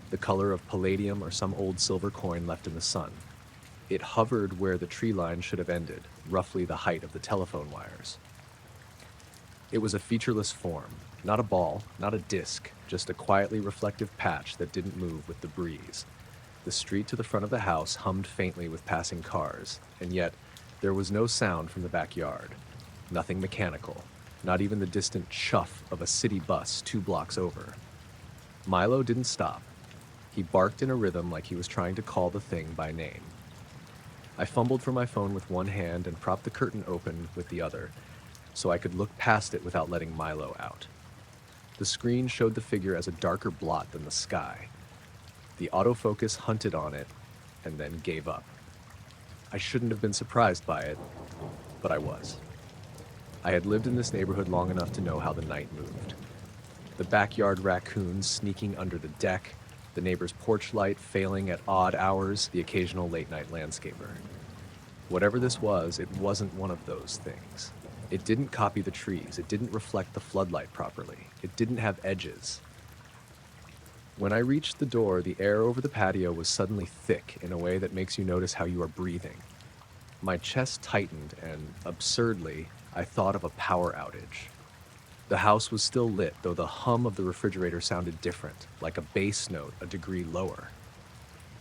the color of palladium or some old silver coin left in the sun. It hovered where the tree line should have ended, roughly the height of the telephone wires. It was a featureless form, not a ball, not a disc, just a quietly reflective patch that didn't move with the breeze. The street to the front of the house hummed faintly with passing cars, and yet there was no sound from the backyard. Nothing mechanical, not even the distant chuff of a city bus 2 blocks over. Milo didn't stop. He barked in a rhythm like he was trying to call the thing by name. I fumbled for my phone with one hand and propped the curtain open with the other, so I could look past it without letting Milo out. The screen showed the figure as a darker blot than the sky. The autofocus hunted on it, and then gave up. I shouldn't have been surprised by it, but I was. I had lived in this neighborhood long enough to know how the night moved. The backyard raccoons sneaking under the deck, the neighbor's porch light failing at odd hours, the occasional late-night landscaper. Whatever this was, it wasn't one of those things. It didn't copy the trees, it didn't reflect the floodlight properly, it didn't have edges. When I reached the door, the air over the patio was suddenly thick in a way that makes you notice how you are breathing. My chest tightened, and, absurdly, I thought of a power outage. The house was still lit, though the hum of the refrigerator sounded different, like a bass note a degree lower.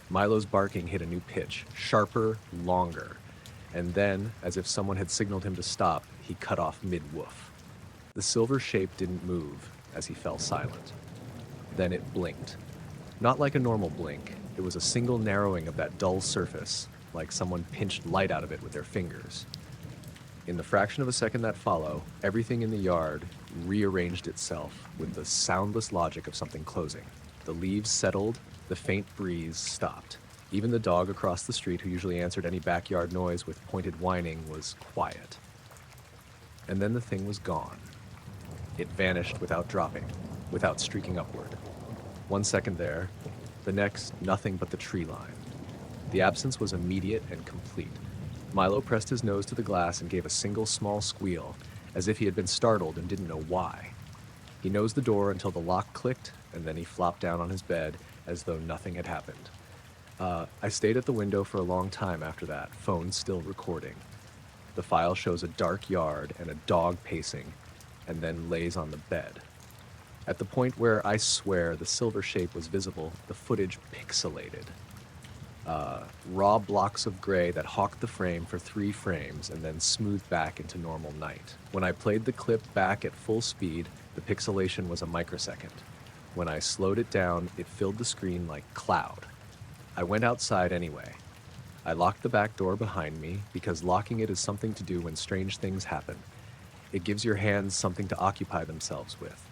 Milo's barking hit a new pitch, sharper, longer, and then, as if someone had signaled him to stop, he cut off mid-woof. The silver shape didn't move as he fell silent. Then it blinked. Not like a normal blink, it was a single narrowing of that dull surface, like someone pinched light out of it with their fingers. In the fraction of a second that followed, everything in the yard rearranged itself with the soundless logic of something closing. The leaves settled, the faint breeze stopped. Even the dog across the street, who usually answered any backyard noise with pointed whining, was quiet. And then the thing was gone. It vanished without dropping, without streaking upward. 1 second there, the next, nothing but the tree line. The absence was immediate and complete. Milo pressed his nose to the glass and gave a single small squeal, as if he had been startled and didn't know why. He nosed the door until the lock clicked, and then he flopped down on his bed as though nothing had happened. I stayed at the window for a long time after that, phone still recording. The file shows a dark yard and a dog pacing, and then lays on the bed. At the point where I swear the silver shape was visible, the footage pixelated. Raw blocks of gray that hawked the frame for 3 frames and then smoothed back into normal night. When I played the clip back at full speed, the pixelation was a microsecond. When I slowed it down, it filled the screen like cloud. I went outside anyway. I locked the back door behind me because locking it is something to do when strange things happen. It gives your hands something to occupy themselves with.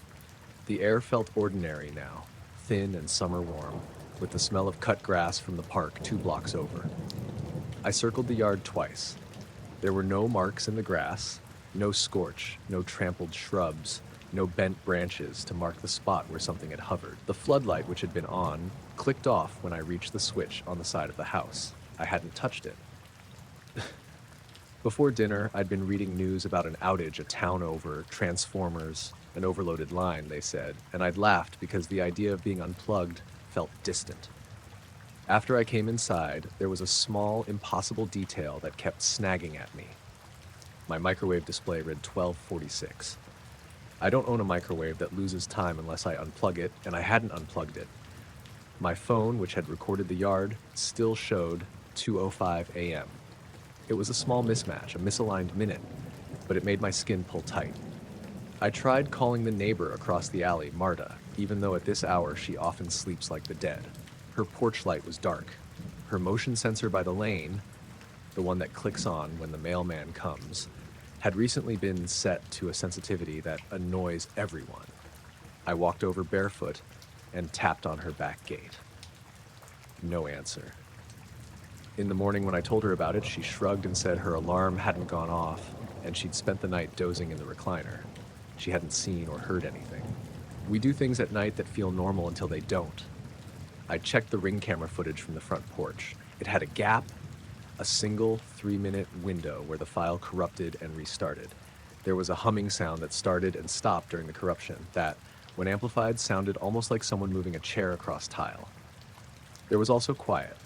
The air felt ordinary now, thin and summer warm, with the smell of cut grass from the park 2 blocks over. I circled the yard twice. There were no marks in the grass, no scorch, no trampled shrubs, no bent branches to mark the spot where something had hovered. The floodlight, which had been on, clicked off when I reached the switch on the side of the house. I hadn't touched it. Before dinner, I'd been reading news about an outage a town over, transformers, an overloaded line, they said, and I'd laughed because the idea of being unplugged felt distant. After I came inside, there was a small, impossible detail that kept snagging at me. My microwave display read 12:46. I don't own a microwave that loses time unless I unplug it, and I hadn't unplugged it. My phone, which had recorded the yard, still showed 2:05 a.m. It was a small mismatch, a misaligned minute, but it made my skin pull tight. I tried calling the neighbor across the alley, Marta, even though at this hour she often sleeps like the dead. Her porch light was dark. Her motion sensor by the lane, the one that clicks on when the mailman comes, had recently been set to a sensitivity that annoys everyone. I walked over barefoot and tapped on her back gate. No answer. In the morning when I told her about it, she shrugged and said her alarm hadn't gone off and she'd spent the night dozing in the recliner. She hadn't seen or heard anything. We do things at night that feel normal until they don't. I checked the Ring camera footage from the front porch. It had a gap, a single 3-minute window where the file corrupted and restarted. There was a humming sound that started and stopped during the corruption that, when amplified, sounded almost like someone moving a chair across tile. There was also quiet.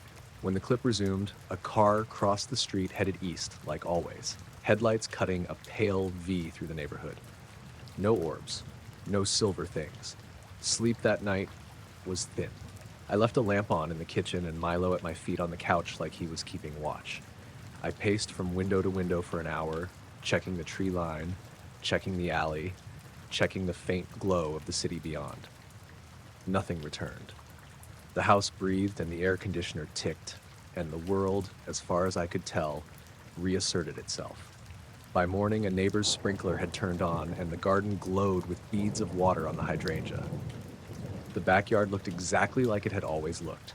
When the clip resumed, a car crossed the street headed east, like always, headlights cutting a pale V through the neighborhood. No orbs, no silver things. Sleep that night was thin. I left a lamp on in the kitchen and Milo at my feet on the couch like he was keeping watch. I paced from window to window for an hour, checking the tree line, checking the alley, checking the faint glow of the city beyond. Nothing returned. The house breathed and the air conditioner ticked, and the world, as far as I could tell, reasserted itself. By morning, a neighbor's sprinkler had turned on, and the garden glowed with beads of water on the hydrangea. The backyard looked exactly like it had always looked.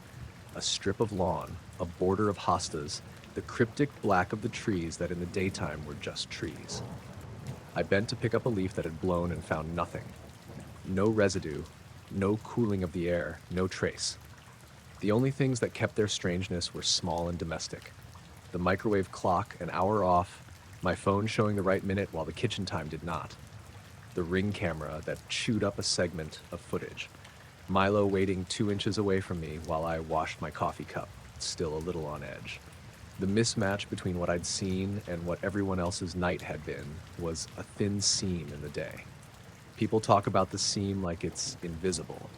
A strip of lawn, a border of hostas, the cryptic black of the trees that in the daytime were just trees. I bent to pick up a leaf that had blown and found nothing. No residue, no cooling of the air, no trace. The only things that kept their strangeness were small and domestic. The microwave clock an hour off, my phone showing the right minute while the kitchen time did not. The Ring camera that chewed up a segment of footage. Milo waiting 2 inches away from me while I washed my coffee cup, still a little on edge. The mismatch between what I'd seen and what everyone else's night had been was a thin seam in the day. People talk about the seam like it's invisible,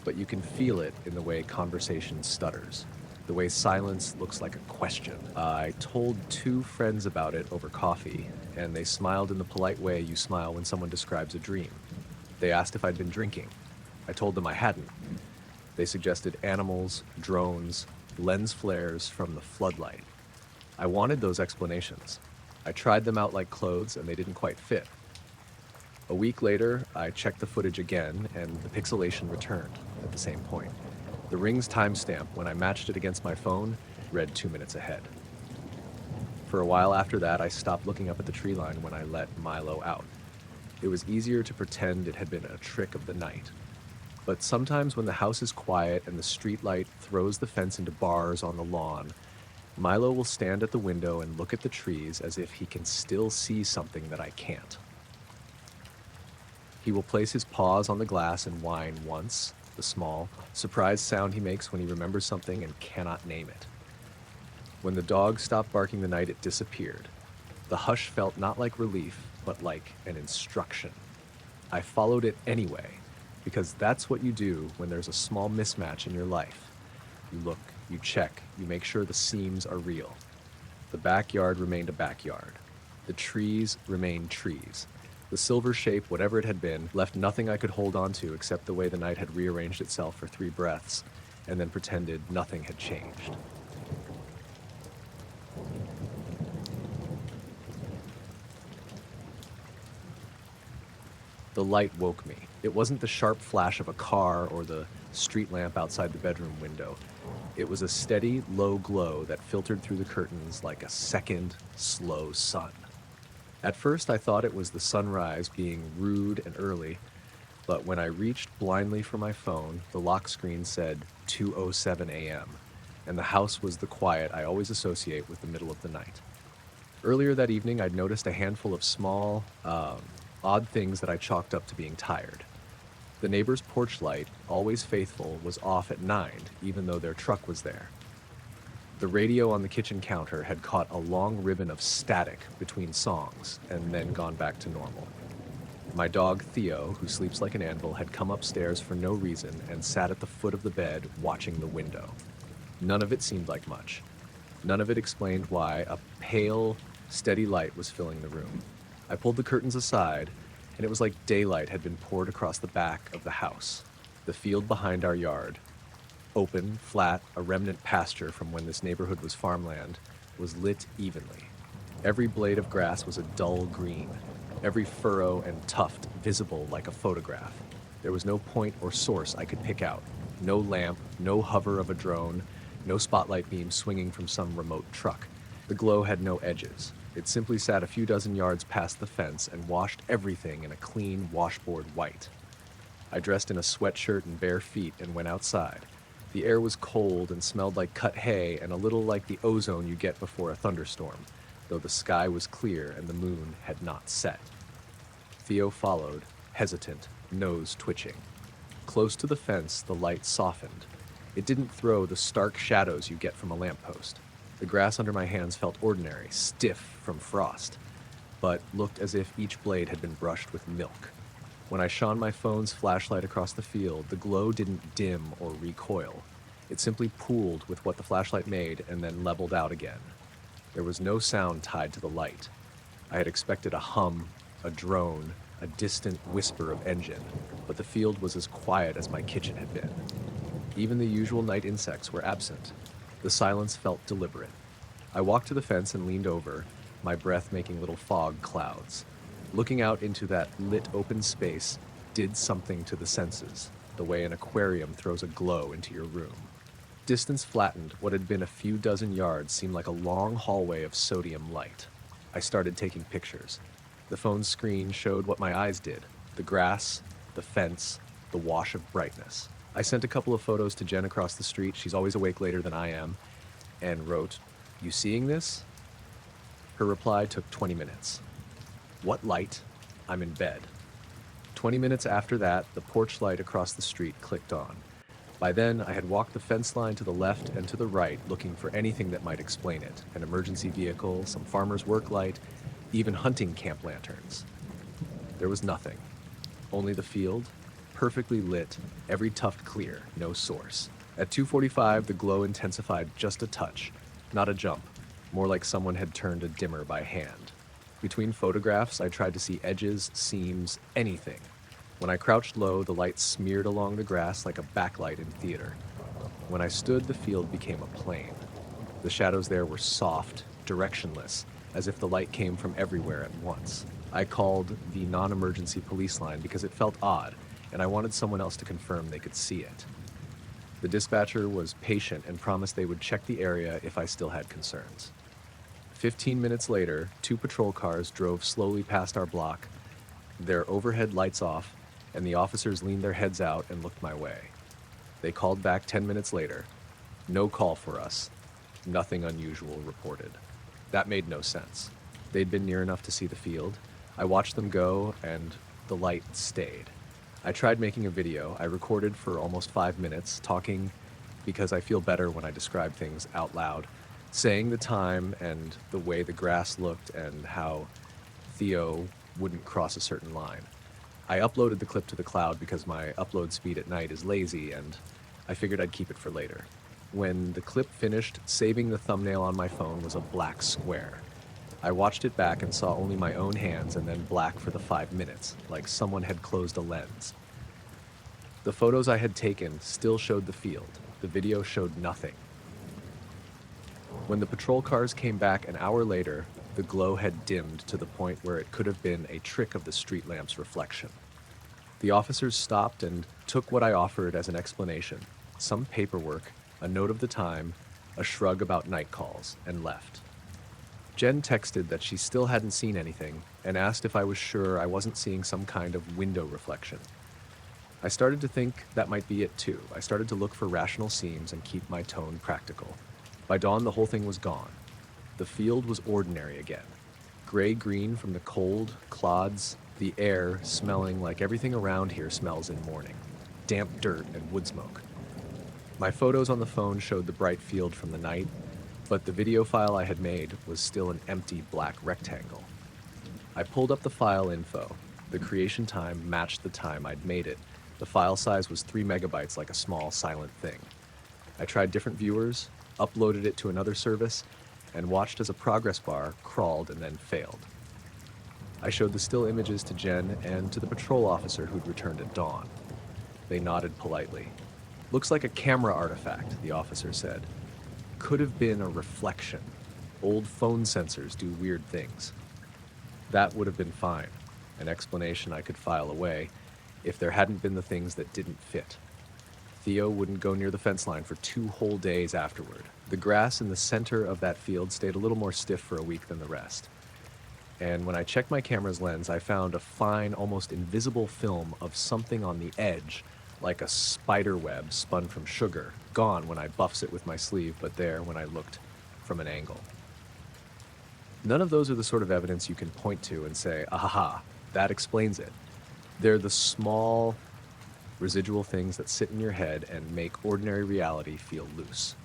but you can feel it in the way conversation stutters, the way silence looks like a question. I told 2 friends about it over coffee, and they smiled in the polite way you smile when someone describes a dream. They asked if I'd been drinking. I told them I hadn't. They suggested animals, drones, lens flares from the floodlight. I wanted those explanations. I tried them out like clothes, and they didn't quite fit. A week later, I checked the footage again, and the pixelation returned at the same point. The Ring's timestamp, when I matched it against my phone, read 2 minutes ahead. For a while after that, I stopped looking up at the tree line when I let Milo out. It was easier to pretend it had been a trick of the night. But sometimes when the house is quiet and the streetlight throws the fence into bars on the lawn, Milo will stand at the window and look at the trees as if he can still see something that I can't. He will place his paws on the glass and whine once, the small, surprised sound he makes when he remembers something and cannot name it. When the dog stopped barking the night it disappeared, the hush felt not like relief, but like an instruction. I followed it anyway, because that's what you do when there's a small mismatch in your life. You look, you check, you make sure the seams are real. The backyard remained a backyard. The trees remained trees. The silver shape, whatever it had been, left nothing I could hold on to except the way the night had rearranged itself for 3 breaths, and then pretended nothing had changed. The light woke me. It wasn't the sharp flash of a car or the street lamp outside the bedroom window. It was a steady, low glow that filtered through the curtains like a second, slow sun. At first, I thought it was the sunrise being rude and early, but when I reached blindly for my phone, the lock screen said 2:07 a.m., and the house was the quiet I always associate with the middle of the night. Earlier that evening, I'd noticed a handful of small, odd things that I chalked up to being tired. The neighbor's porch light, always faithful, was off at 9, even though their truck was there. The radio on the kitchen counter had caught a long ribbon of static between songs and then gone back to normal. My dog Theo, who sleeps like an anvil, had come upstairs for no reason and sat at the foot of the bed watching the window. None of it seemed like much. None of it explained why a pale, steady light was filling the room. I pulled the curtains aside, and it was like daylight had been poured across the back of the house. The field behind our yard, open, flat, a remnant pasture from when this neighborhood was farmland, was lit evenly. Every blade of grass was a dull green, every furrow and tuft visible like a photograph. There was no point or source I could pick out. No lamp, no hover of a drone, no spotlight beam swinging from some remote truck. The glow had no edges. It simply sat a few dozen yards past the fence and washed everything in a clean washboard white. I dressed in a sweatshirt and bare feet and went outside. The air was cold and smelled like cut hay and a little like the ozone you get before a thunderstorm, though the sky was clear and the moon had not set. Theo followed, hesitant, nose twitching. Close to the fence, the light softened. It didn't throw the stark shadows you get from a lamppost. The grass under my hands felt ordinary, stiff from frost, but looked as if each blade had been brushed with milk. When I shone my phone's flashlight across the field, the glow didn't dim or recoil. It simply pooled with what the flashlight made and then leveled out again. There was no sound tied to the light. I had expected a hum, a drone, a distant whisper of engine, but the field was as quiet as my kitchen had been. Even the usual night insects were absent. The silence felt deliberate. I walked to the fence and leaned over, my breath making little fog clouds. Looking out into that lit open space did something to the senses, the way an aquarium throws a glow into your room. Distance flattened. What had been a few dozen yards seemed like a long hallway of sodium light. I started taking pictures. The phone's screen showed what my eyes did: the grass, the fence, the wash of brightness. I sent a couple of photos to Jen across the street. She's always awake later than I am, and wrote, "You seeing this?" Her reply took 20 minutes. "What light? I'm in bed." 20 minutes after that, the porch light across the street clicked on. By then, I had walked the fence line to the left and to the right, looking for anything that might explain it. An emergency vehicle, some farmer's work light, even hunting camp lanterns. There was nothing. Only the field, perfectly lit, every tuft clear, no source. At 2:45, the glow intensified just a touch, not a jump, more like someone had turned a dimmer by hand. Between photographs, I tried to see edges, seams, anything. When I crouched low, the light smeared along the grass like a backlight in theater. When I stood, the field became a plain. The shadows there were soft, directionless, as if the light came from everywhere at once. I called the non-emergency police line because it felt odd, and I wanted someone else to confirm they could see it. The dispatcher was patient and promised they would check the area if I still had concerns. 15 minutes later, 2 patrol cars drove slowly past our block, their overhead lights off, and the officers leaned their heads out and looked my way. They called back 10 minutes later. No call for us. Nothing unusual reported. That made no sense. They'd been near enough to see the field. I watched them go, and the light stayed. I tried making a video. I recorded for almost 5 minutes, talking because I feel better when I describe things out loud, saying the time and the way the grass looked and how Theo wouldn't cross a certain line. I uploaded the clip to the cloud because my upload speed at night is lazy, and I figured I'd keep it for later. When the clip finished, saving the thumbnail on my phone was a black square. I watched it back and saw only my own hands and then black for the 5 minutes, like someone had closed a lens. The photos I had taken still showed the field. The video showed nothing. When the patrol cars came back an hour later, the glow had dimmed to the point where it could have been a trick of the street lamp's reflection. The officers stopped and took what I offered as an explanation, some paperwork, a note of the time, a shrug about night calls, and left. Jen texted that she still hadn't seen anything and asked if I was sure I wasn't seeing some kind of window reflection. I started to think that might be it too. I started to look for rational seams and keep my tone practical. By dawn, the whole thing was gone. The field was ordinary again. Gray-green from the cold, clods, the air smelling like everything around here smells in morning. Damp dirt and wood smoke. My photos on the phone showed the bright field from the night, but the video file I had made was still an empty black rectangle. I pulled up the file info. The creation time matched the time I'd made it. The file size was 3 megabytes, like a small silent thing. I tried different viewers, uploaded it to another service, and watched as a progress bar crawled and then failed. I showed the still images to Jen and to the patrol officer who'd returned at dawn. They nodded politely. "Looks like a camera artifact," the officer said. "Could have been a reflection. Old phone sensors do weird things." That would have been fine, an explanation I could file away, if there hadn't been the things that didn't fit. Theo wouldn't go near the fence line for 2 whole days afterward. The grass in the center of that field stayed a little more stiff for a week than the rest. And when I checked my camera's lens, I found a fine, almost invisible film of something on the edge, like a spider web spun from sugar, gone when I buffs it with my sleeve, but there when I looked from an angle. None of those are the sort of evidence you can point to and say, "Ahaha, that explains it." They're the small, residual things that sit in your head and make ordinary reality feel loose.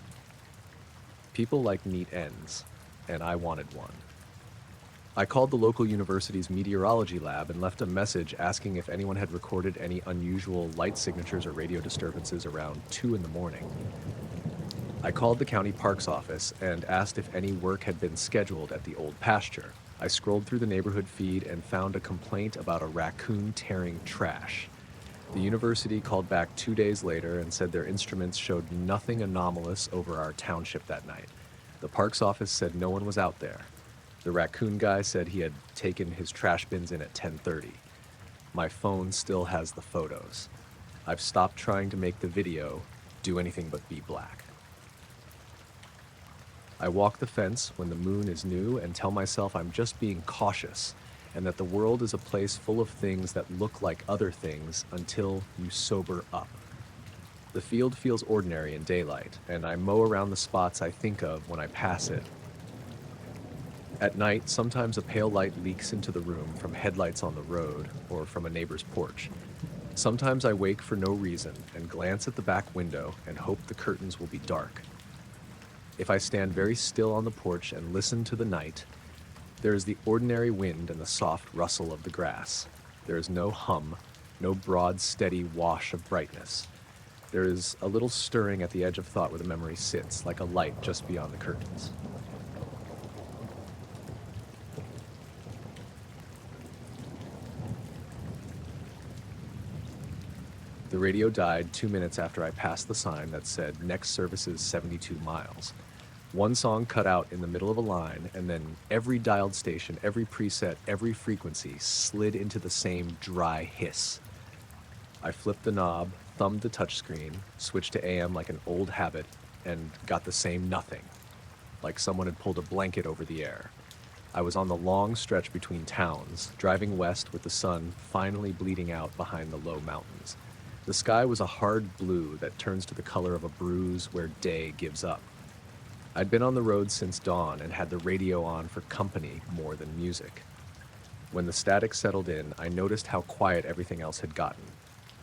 People like neat ends, and I wanted one. I called the local university's meteorology lab and left a message asking if anyone had recorded any unusual light signatures or radio disturbances around 2 in the morning. I called the county parks office and asked if any work had been scheduled at the old pasture. I scrolled through the neighborhood feed and found a complaint about a raccoon tearing trash. The university called back 2 days later and said their instruments showed nothing anomalous over our township that night. The parks office said no one was out there. The raccoon guy said he had taken his trash bins in at 10:30. My phone still has the photos. I've stopped trying to make the video do anything but be black. I walk the fence when the moon is new and tell myself I'm just being cautious and that the world is a place full of things that look like other things until you sober up. The field feels ordinary in daylight, and I mow around the spots I think of when I pass it. At night, sometimes a pale light leaks into the room from headlights on the road or from a neighbor's porch. Sometimes I wake for no reason and glance at the back window and hope the curtains will be dark. If I stand very still on the porch and listen to the night, there is the ordinary wind and the soft rustle of the grass. There is no hum, no broad, steady wash of brightness. There is a little stirring at the edge of thought where the memory sits, like a light just beyond the curtains. The radio died 2 minutes after I passed the sign that said next service is 72 miles. One song cut out in the middle of a line, and then every dialed station, every preset, every frequency slid into the same dry hiss. I flipped the knob, thumbed the touchscreen, switched to AM like an old habit, and got the same nothing, like someone had pulled a blanket over the air. I was on the long stretch between towns, driving west with the sun finally bleeding out behind the low mountains. The sky was a hard blue that turns to the color of a bruise where day gives up. I'd been on the road since dawn and had the radio on for company more than music. When the static settled in, I noticed how quiet everything else had gotten.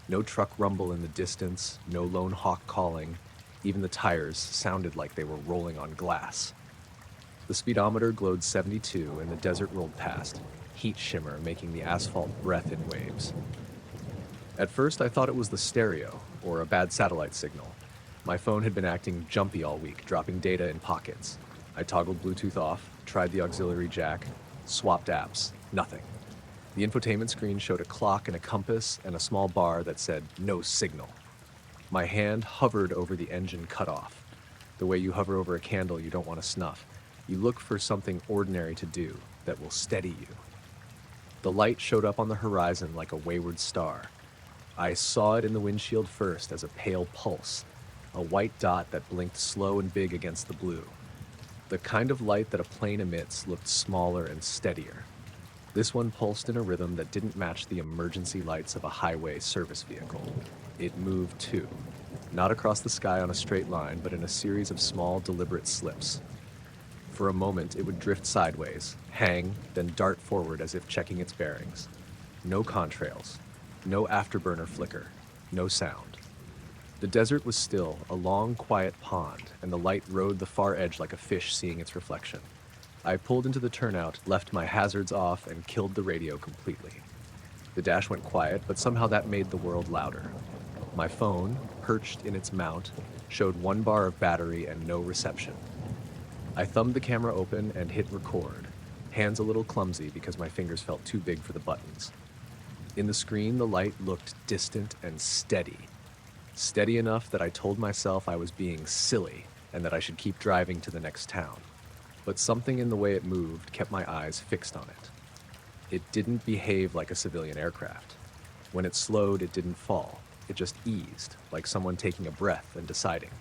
No truck rumble in the distance, no lone hawk calling. Even the tires sounded like they were rolling on glass. The speedometer glowed 72 and the desert rolled past, heat shimmer making the asphalt breath in waves. At first, I thought it was the stereo, or a bad satellite signal. My phone had been acting jumpy all week, dropping data in pockets. I toggled Bluetooth off, tried the auxiliary jack, swapped apps, nothing. The infotainment screen showed a clock and a compass and a small bar that said, no signal. My hand hovered over the engine cutoff. The way you hover over a candle you don't want to snuff. You look for something ordinary to do that will steady you. The light showed up on the horizon like a wayward star. I saw it in the windshield first as a pale pulse, a white dot that blinked slow and big against the blue. The kind of light that a plane emits looked smaller and steadier. This one pulsed in a rhythm that didn't match the emergency lights of a highway service vehicle. It moved too, not across the sky on a straight line, but in a series of small, deliberate slips. For a moment, it would drift sideways, hang, then dart forward as if checking its bearings. No contrails. No afterburner flicker, no sound. The desert was still, a long, quiet pond, and the light rode the far edge like a fish seeing its reflection. I pulled into the turnout, left my hazards off, and killed the radio completely. The dash went quiet, but somehow that made the world louder. My phone, perched in its mount, showed 1 bar of battery and no reception. I thumbed the camera open and hit record, hands a little clumsy because my fingers felt too big for the buttons. In the screen, the light looked distant and steady. Steady enough that I told myself I was being silly and that I should keep driving to the next town. But something in the way it moved kept my eyes fixed on it. It didn't behave like a civilian aircraft. When it slowed, it didn't fall. It just eased, like someone taking a breath and deciding.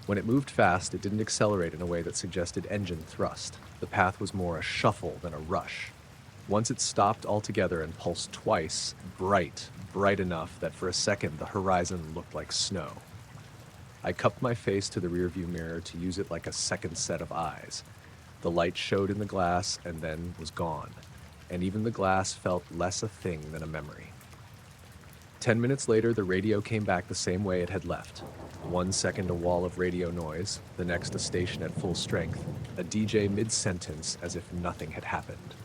When it moved fast, it didn't accelerate in a way that suggested engine thrust. The path was more a shuffle than a rush. Once it stopped altogether and pulsed twice, bright enough that for a second the horizon looked like snow. I cupped my face to the rearview mirror to use it like a second set of eyes. The light showed in the glass and then was gone, and even the glass felt less a thing than a memory. 10 minutes later, the radio came back the same way it had left. 1 second a wall of radio noise, the next a station at full strength, a DJ mid-sentence as if nothing had happened.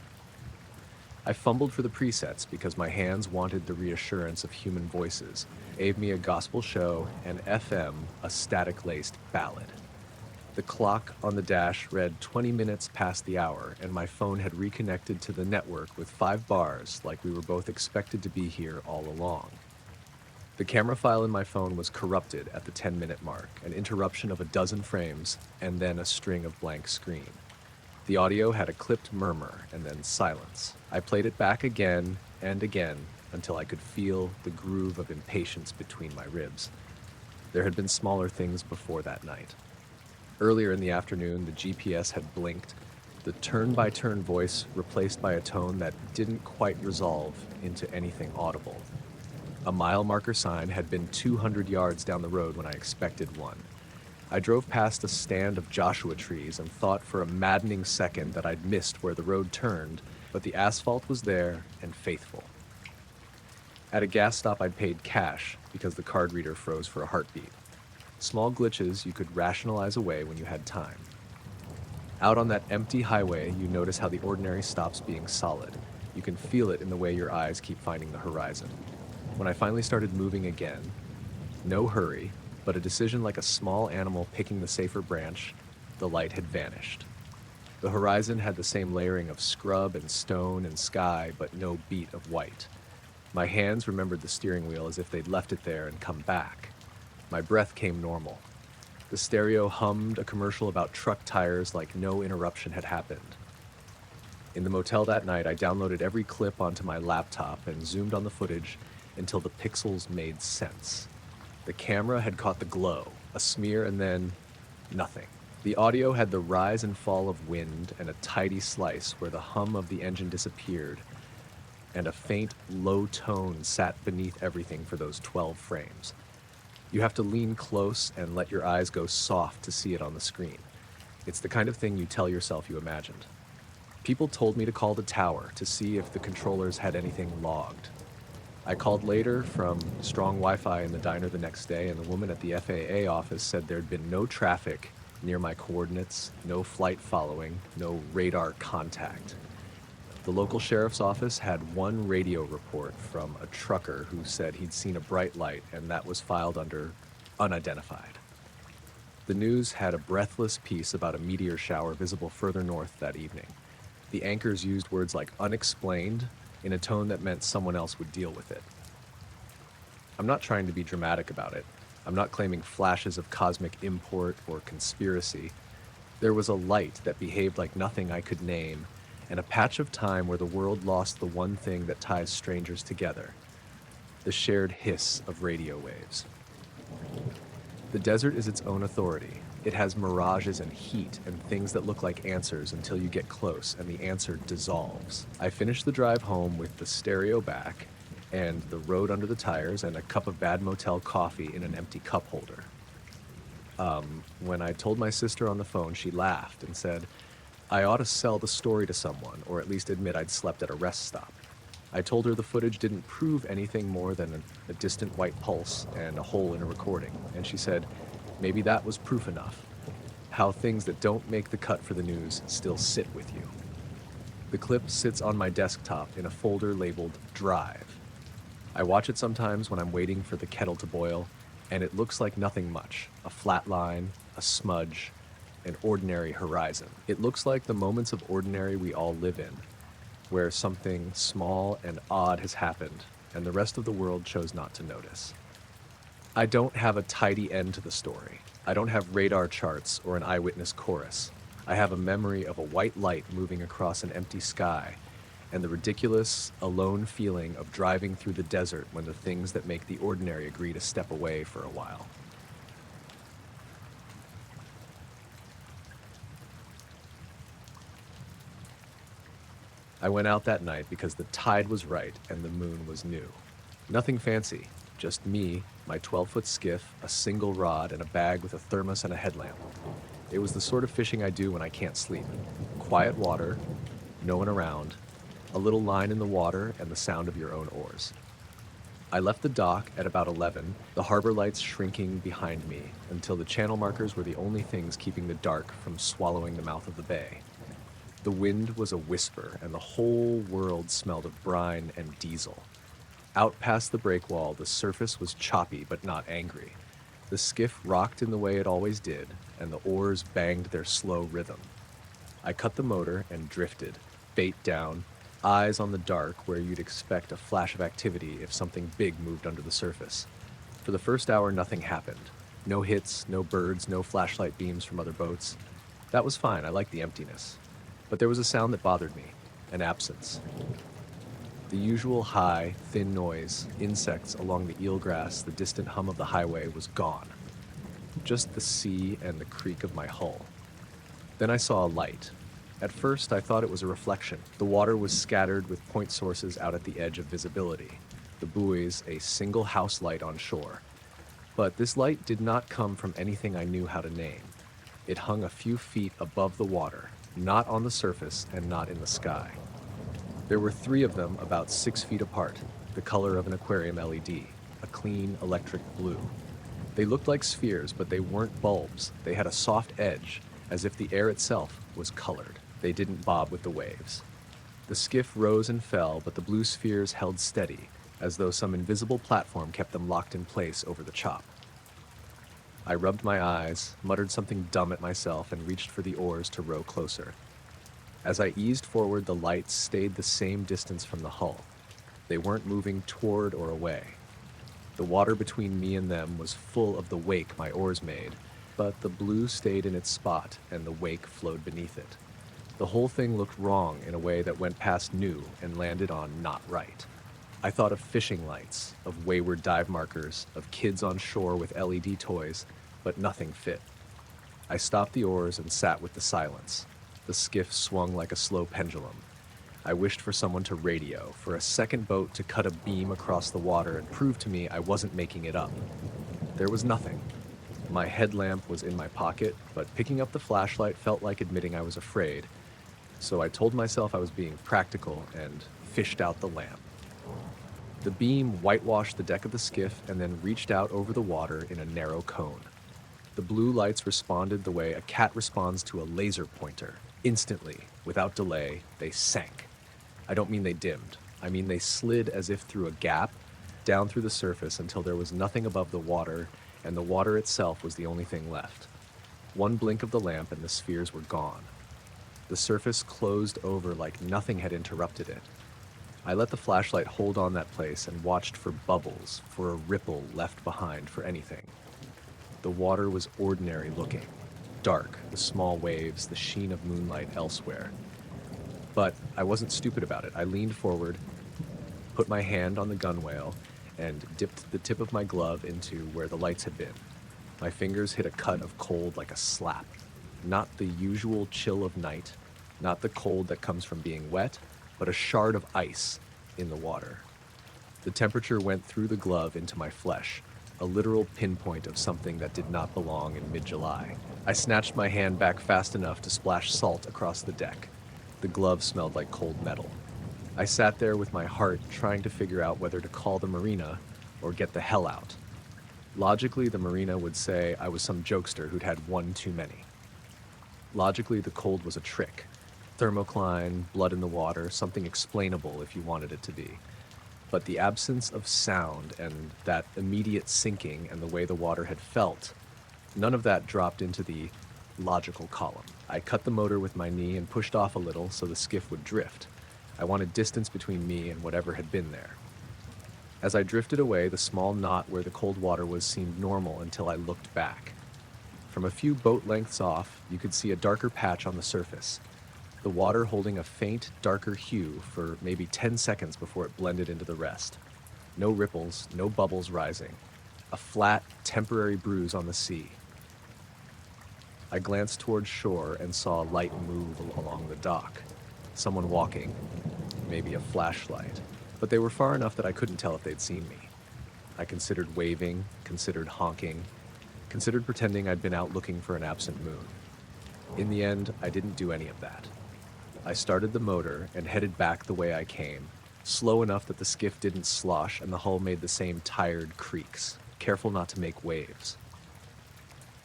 I fumbled for the presets because my hands wanted the reassurance of human voices, gave me a gospel show, and FM, a static-laced ballad. The clock on the dash read 20 minutes past the hour, and my phone had reconnected to the network with 5 bars like we were both expected to be here all along. The camera file in my phone was corrupted at the 10-minute mark, an interruption of a dozen frames, and then a string of blank screen. The audio had a clipped murmur and then silence. I played it back again and again until I could feel the groove of impatience between my ribs. There had been smaller things before that night. Earlier in the afternoon, the GPS had blinked, the turn-by-turn voice replaced by a tone that didn't quite resolve into anything audible. A mile marker sign had been 200 yards down the road when I expected one. I drove past a stand of Joshua trees and thought for a maddening second that I'd missed where the road turned, but the asphalt was there and faithful. At a gas stop, I'd paid cash because the card reader froze for a heartbeat. Small glitches you could rationalize away when you had time. Out on that empty highway, you notice how the ordinary stops being solid. You can feel it in the way your eyes keep finding the horizon. When I finally started moving again, no hurry, but a decision like a small animal picking the safer branch, the light had vanished. The horizon had the same layering of scrub and stone and sky, but no beat of white. My hands remembered the steering wheel as if they'd left it there and come back. My breath came normal. The stereo hummed a commercial about truck tires like no interruption had happened. In the motel that night, I downloaded every clip onto my laptop and zoomed on the footage until the pixels made sense. The camera had caught the glow, a smear, and then nothing. The audio had the rise and fall of wind and a tidy slice where the hum of the engine disappeared, and a faint, low tone sat beneath everything for those 12 frames. You have to lean close and let your eyes go soft to see it on the screen. It's the kind of thing you tell yourself you imagined. People told me to call the tower to see if the controllers had anything logged. I called later from strong Wi-Fi in the diner the next day, and the woman at the FAA office said there'd been no traffic near my coordinates, no flight following, no radar contact. The local sheriff's office had one radio report from a trucker who said he'd seen a bright light, and that was filed under unidentified. The news had a breathless piece about a meteor shower visible further north that evening. The anchors used words like unexplained in a tone that meant someone else would deal with it. I'm not trying to be dramatic about it. I'm not claiming flashes of cosmic import or conspiracy. There was a light that behaved like nothing I could name, and a patch of time where the world lost the one thing that ties strangers together, the shared hiss of radio waves. The desert is its own authority. It has mirages and heat and things that look like answers until you get close and the answer dissolves. I finished the drive home with the stereo back and the road under the tires and a cup of bad motel coffee in an empty cup holder. When I told my sister on the phone, she laughed and said, I ought to sell the story to someone, or at least admit I'd slept at a rest stop. I told her the footage didn't prove anything more than a distant white pulse and a hole in a recording, and she said, maybe that was proof enough. How things that don't make the cut for the news still sit with you. The clip sits on my desktop in a folder labeled Drive. I watch it sometimes when I'm waiting for the kettle to boil, and it looks like nothing much. A flat line, a smudge, an ordinary horizon. It looks like the moments of ordinary we all live in, where something small and odd has happened, and the rest of the world chose not to notice. I don't have a tidy end to the story. I don't have radar charts or an eyewitness chorus. I have a memory of a white light moving across an empty sky, and the ridiculous, alone feeling of driving through the desert when the things that make the ordinary agree to step away for a while. I went out that night because the tide was right and the moon was new. Nothing fancy, just me, my 12-foot skiff, a single rod, and a bag with a thermos and a headlamp. It was the sort of fishing I do when I can't sleep. Quiet water, no one around, a little line in the water, and the sound of your own oars. I left the dock at about 11, the harbor lights shrinking behind me, until the channel markers were the only things keeping the dark from swallowing the mouth of the bay. The wind was a whisper, and the whole world smelled of brine and diesel. Out past the breakwall, the surface was choppy but not angry. The skiff rocked in the way it always did, and the oars banged their slow rhythm. I cut the motor and drifted, bait down, eyes on the dark where you'd expect a flash of activity if something big moved under the surface. For the first hour, nothing happened. No hits, no birds, no flashlight beams from other boats. That was fine, I liked the emptiness. But there was a sound that bothered me, an absence. The usual high, thin noise, insects along the eelgrass, the distant hum of the highway was gone. Just the sea and the creak of my hull. Then I saw a light. At first, I thought it was a reflection. The water was scattered with point sources out at the edge of visibility. the buoys a single house light on shore. But this light did not come from anything I knew how to name. It hung a few feet above the water, not on the surface and not in the sky. There were three of them about 6 feet apart, the color of an aquarium LED, a clean electric blue. They looked like spheres, but they weren't bulbs. They had a soft edge, as if the air itself was colored. They didn't bob with the waves. The skiff rose and fell, but the blue spheres held steady, as though some invisible platform kept them locked in place over the chop. I rubbed my eyes, muttered something dumb at myself, and reached for the oars to row closer. As I eased forward, the lights stayed the same distance from the hull. They weren't moving toward or away. The water between me and them was full of the wake my oars made, but the blue stayed in its spot and the wake flowed beneath it. The whole thing looked wrong in a way that went past new and landed on not right. I thought of fishing lights, of wayward dive markers, of kids on shore with LED toys, but nothing fit. I stopped the oars and sat with the silence. The skiff swung like a slow pendulum. I wished for someone to radio, for a second boat to cut a beam across the water and prove to me I wasn't making it up. There was nothing. My headlamp was in my pocket, but picking up the flashlight felt like admitting I was afraid. So I told myself I was being practical and fished out the lamp. The beam whitewashed the deck of the skiff and then reached out over the water in a narrow cone. The blue lights responded the way a cat responds to a laser pointer. Instantly, without delay, they sank. I don't mean they dimmed. I mean they slid as if through a gap, down through the surface until there was nothing above the water, and the water itself was the only thing left. One blink of the lamp and the spheres were gone. The surface closed over like nothing had interrupted it. I let the flashlight hold on that place and watched for bubbles, for a ripple left behind for anything. The water was ordinary looking. Dark, the small waves, the sheen of moonlight elsewhere. But I wasn't stupid about it. I leaned forward, put my hand on the gunwale, and dipped the tip of my glove into where the lights had been. My fingers hit a cut of cold like a slap. Not the usual chill of night, not the cold that comes from being wet, but a shard of ice in the water. The temperature went through the glove into my flesh, a literal pinpoint of something that did not belong in mid-July. I snatched my hand back fast enough to splash salt across the deck. The glove smelled like cold metal. I sat there with my heart trying to figure out whether to call the marina or get the hell out. Logically, the marina would say I was some jokester who'd had one too many. Logically, the cold was a trick. Thermocline, blood in the water, something explainable if you wanted it to be. But the absence of sound and that immediate sinking and the way the water had felt, none of that dropped into the logical column. I cut the motor with my knee and pushed off a little so the skiff would drift. I wanted distance between me and whatever had been there. As I drifted away, the small knot where the cold water was seemed normal until I looked back. From a few boat lengths off, you could see a darker patch on the surface, the water holding a faint, darker hue for maybe 10 seconds before it blended into the rest. No ripples, no bubbles rising. A flat, temporary bruise on the sea. I glanced towards shore and saw a light move along the dock. Someone walking, maybe a flashlight, but they were far enough that I couldn't tell if they'd seen me. I considered waving, considered honking, considered pretending I'd been out looking for an absent moon. In the end, I didn't do any of that. I started the motor and headed back the way I came, slow enough that the skiff didn't slosh and the hull made the same tired creaks, careful not to make waves.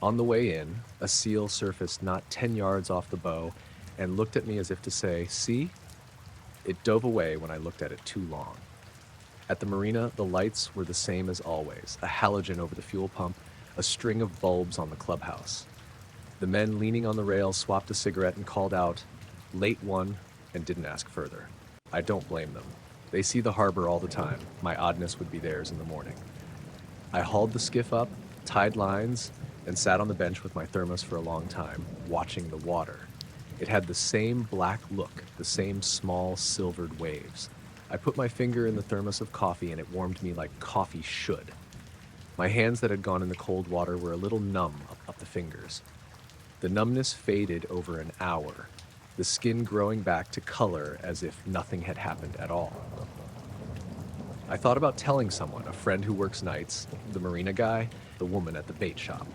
On the way in, a seal surfaced not 10 yards off the bow and looked at me as if to say, "See?" It dove away when I looked at it too long. At the marina, the lights were the same as always, a halogen over the fuel pump, a string of bulbs on the clubhouse. The men leaning on the rail swapped a cigarette and called out, "Late one," and didn't ask further. I don't blame them. They see the harbor all the time. My oddness would be theirs in the morning. I hauled the skiff up, tied lines, and sat on the bench with my thermos for a long time, watching the water. It had the same black look, the same small silvered waves. I put my finger in the thermos of coffee and it warmed me like coffee should. My hands that had gone in the cold water were a little numb up the fingers. The numbness faded over an hour, the skin growing back to color as if nothing had happened at all. I thought about telling someone, a friend who works nights, the marina guy, the woman at the bait shop.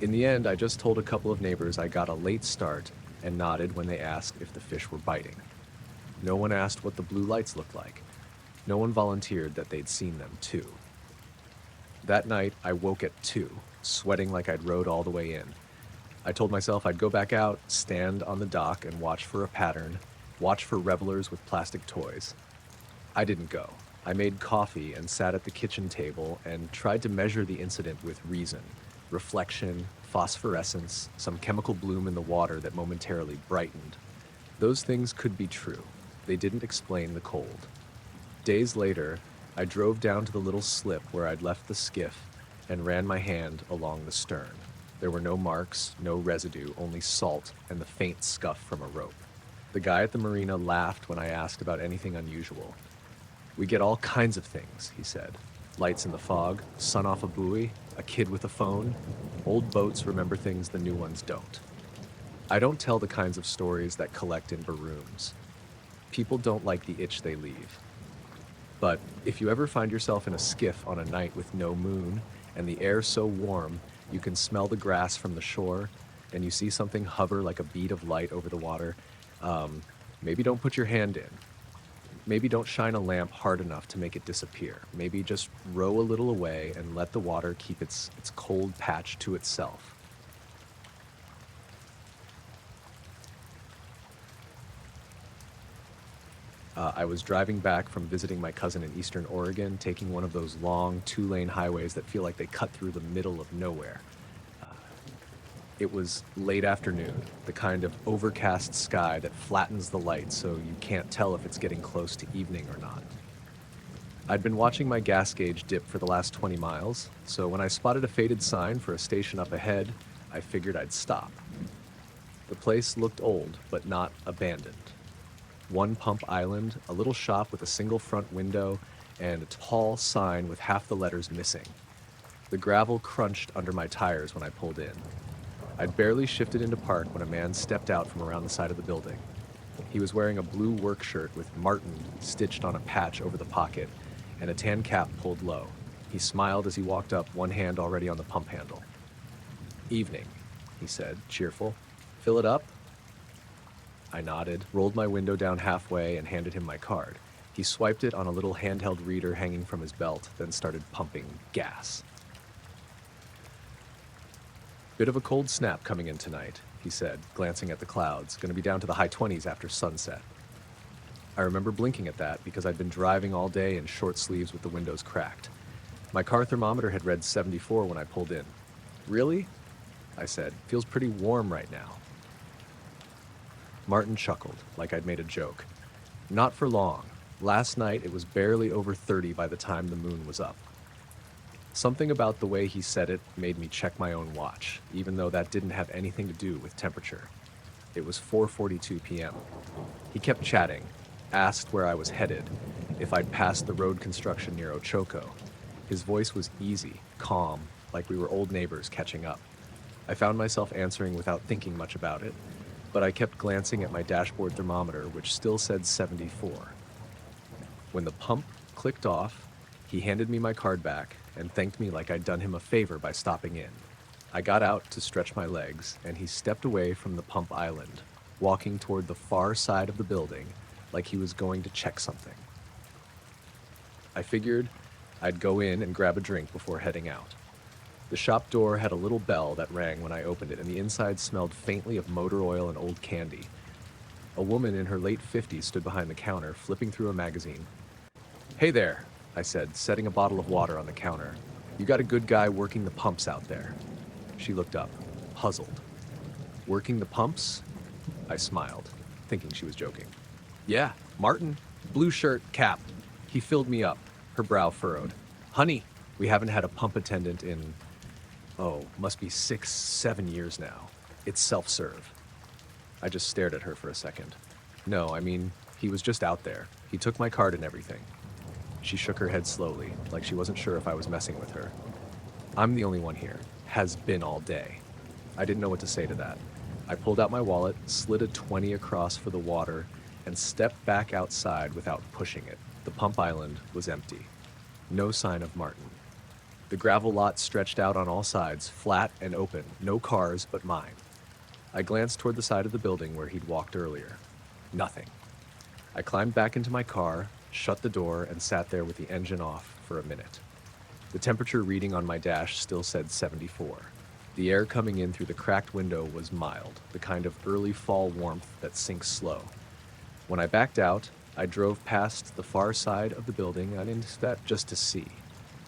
In the end, I just told a couple of neighbors I got a late start and nodded when they asked if the fish were biting. No one asked what the blue lights looked like. No one volunteered that they'd seen them too. That night, I woke at 2, sweating like I'd rowed all the way in. I told myself I'd go back out, stand on the dock and watch for a pattern, watch for revelers with plastic toys. I didn't go. I made coffee and sat at the kitchen table and tried to measure the incident with reason, reflection, phosphorescence, some chemical bloom in the water that momentarily brightened. Those things could be true. They didn't explain the cold. Days later, I drove down to the little slip where I'd left the skiff and ran my hand along the stern. There were no marks, no residue, only salt and the faint scuff from a rope. The guy at the marina laughed when I asked about anything unusual. "We get all kinds of things," he said. "Lights in the fog, sun off a buoy, a kid with a phone. Old boats remember things the new ones don't." I don't tell the kinds of stories that collect in barrooms. People don't like the itch they leave. But if you ever find yourself in a skiff on a night with no moon and the air so warm you can smell the grass from the shore and you see something hover like a bead of light over the water, maybe don't put your hand in. Maybe don't shine a lamp hard enough to make it disappear. Maybe just row a little away and let the water keep its cold patch to itself. I was driving back from visiting my cousin in Eastern Oregon, taking one of those long 2-lane highways that feel like they cut through the middle of nowhere. It was late afternoon, the kind of overcast sky that flattens the light so you can't tell if it's getting close to evening or not. I'd been watching my gas gauge dip for the last 20 miles, so when I spotted a faded sign for a station up ahead, I figured I'd stop. The place looked old, but not abandoned. One pump island, a little shop with a single front window, and a tall sign with half the letters missing. The gravel crunched under my tires when I pulled in. I'd barely shifted into park when a man stepped out from around the side of the building. He was wearing a blue work shirt with Martin stitched on a patch over the pocket and a tan cap pulled low. He smiled as he walked up, one hand already on the pump handle. "Evening," he said, cheerful. "Fill it up?" I nodded, rolled my window down halfway, and handed him my card. He swiped it on a little handheld reader hanging from his belt, then started pumping gas. "Bit of a cold snap coming in tonight," he said, glancing at the clouds. "Gonna be down to the high 20s after sunset." I remember blinking at that because I'd been driving all day in short sleeves with the windows cracked. My car thermometer had read 74 when I pulled in. "Really?" I said. "Feels pretty warm right now." Martin chuckled, like I'd made a joke. "Not for long. Last night it was barely over 30 by the time the moon was up." Something about the way he said it made me check my own watch, even though that didn't have anything to do with temperature. It was 4:42 p.m. He kept chatting, asked where I was headed, if I'd passed the road construction near Ochoco. His voice was easy, calm, like we were old neighbors catching up. I found myself answering without thinking much about it, but I kept glancing at my dashboard thermometer, which still said 74. When the pump clicked off, he handed me my card back and thanked me like I'd done him a favor by stopping in. I got out to stretch my legs, and he stepped away from the pump island, walking toward the far side of the building like he was going to check something. I figured I'd go in and grab a drink before heading out. The shop door had a little bell that rang when I opened it, and the inside smelled faintly of motor oil and old candy. A woman in her late 50s stood behind the counter, flipping through a magazine. "Hey there," I said, setting a bottle of water on the counter. "You got a good guy working the pumps out there." She looked up, puzzled. "Working the pumps?" I smiled, thinking she was joking. "Yeah, Martin. Blue shirt, cap. He filled me up." Her brow furrowed. "Honey, we haven't had a pump attendant in, must be 6, 7 years now. It's self-serve." I just stared at her for a second. "No, I mean, he was just out there. He took my card and everything." She shook her head slowly, like she wasn't sure if I was messing with her. "I'm the only one here. Has been all day." I didn't know what to say to that. I pulled out my wallet, slid a 20 across for the water, and stepped back outside without pushing it. The pump island was empty. No sign of Martin. The gravel lot stretched out on all sides, flat and open, no cars but mine. I glanced toward the side of the building where he'd walked earlier. Nothing. I climbed back into my car, shut the door, and sat there with the engine off for a minute. The temperature reading on my dash still said 74. The air coming in through the cracked window was mild, the kind of early fall warmth that sinks slow. When I backed out, I drove past the far side of the building and into that just to see.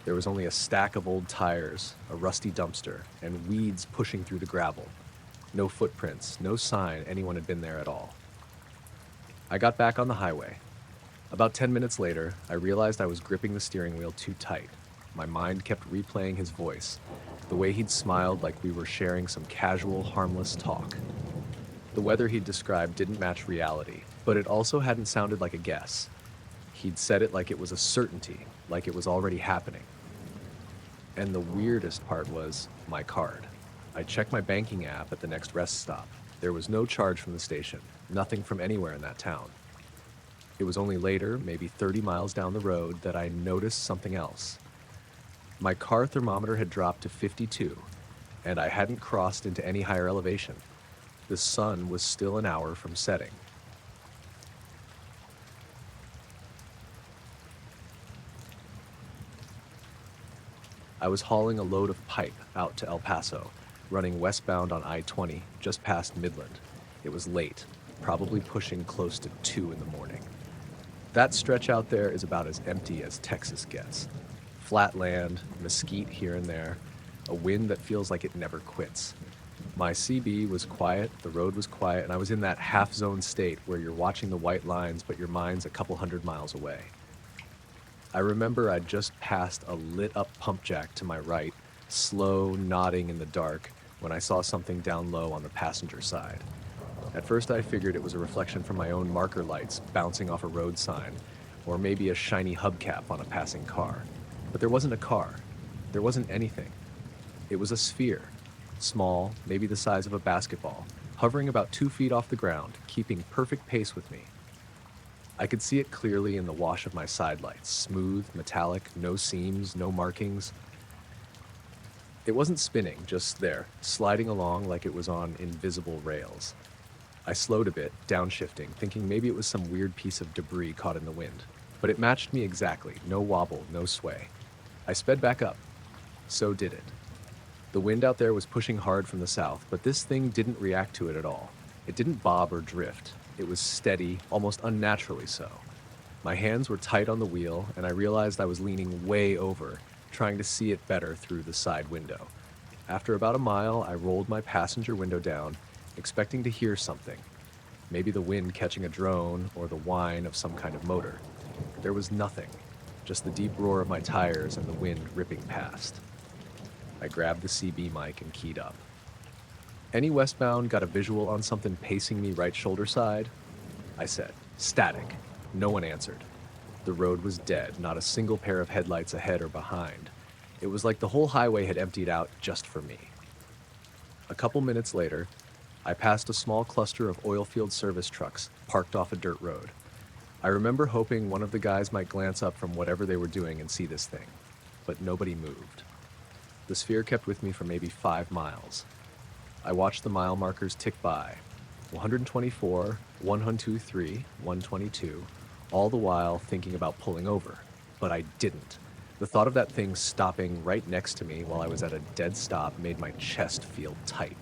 There was only a stack of old tires, a rusty dumpster, and weeds pushing through the gravel. No footprints, no sign anyone had been there at all. I got back on the highway. About 10 minutes later, I realized I was gripping the steering wheel too tight. My mind kept replaying his voice, the way he'd smiled like we were sharing some casual, harmless talk. The weather he'd described didn't match reality, but it also hadn't sounded like a guess. He'd said it like it was a certainty, like it was already happening. And the weirdest part was my card. I checked my banking app at the next rest stop. There was no charge from the station, nothing from anywhere in that town. It was only later, maybe 30 miles down the road, that I noticed something else. My car thermometer had dropped to 52, and I hadn't crossed into any higher elevation. The sun was still an hour from setting. I was hauling a load of pipe out to El Paso, running westbound on I-20, just past Midland. It was late, probably pushing close to 2 in the morning. That stretch out there is about as empty as Texas gets. Flat land, mesquite here and there, a wind that feels like it never quits. My CB was quiet, the road was quiet, and I was in that half-zone state where you're watching the white lines, but your mind's a couple hundred miles away. I remember I'd just passed a lit-up pump jack to my right, slow, nodding in the dark, when I saw something down low on the passenger side. At first I figured it was a reflection from my own marker lights bouncing off a road sign, or maybe a shiny hubcap on a passing car. But there wasn't a car. There wasn't anything. It was a sphere, small, maybe the size of a basketball, hovering about 2 feet off the ground, keeping perfect pace with me. I could see it clearly in the wash of my side lights, smooth, metallic, no seams, no markings. It wasn't spinning, just there, sliding along like it was on invisible rails. I slowed a bit, downshifting, thinking maybe it was some weird piece of debris caught in the wind. But it matched me exactly, no wobble, no sway. I sped back up. So did it. The wind out there was pushing hard from the south, but this thing didn't react to it at all. It didn't bob or drift. It was steady, almost unnaturally so. My hands were tight on the wheel, and I realized I was leaning way over, trying to see it better through the side window. After about a mile, I rolled my passenger window down, expecting to hear something. Maybe the wind catching a drone or the whine of some kind of motor. There was nothing, just the deep roar of my tires and the wind ripping past. I grabbed the CB mic and keyed up. Any westbound got a visual on something pacing me right shoulder side? I said, static. No one answered. The road was dead, not a single pair of headlights ahead or behind. It was like the whole highway had emptied out just for me. A couple minutes later, I passed a small cluster of oil field service trucks parked off a dirt road. I remember hoping one of the guys might glance up from whatever they were doing and see this thing, but nobody moved. The sphere kept with me for maybe 5 miles. I watched the mile markers tick by, 124, 123, 122, all the while thinking about pulling over, but I didn't. The thought of that thing stopping right next to me while I was at a dead stop made my chest feel tight.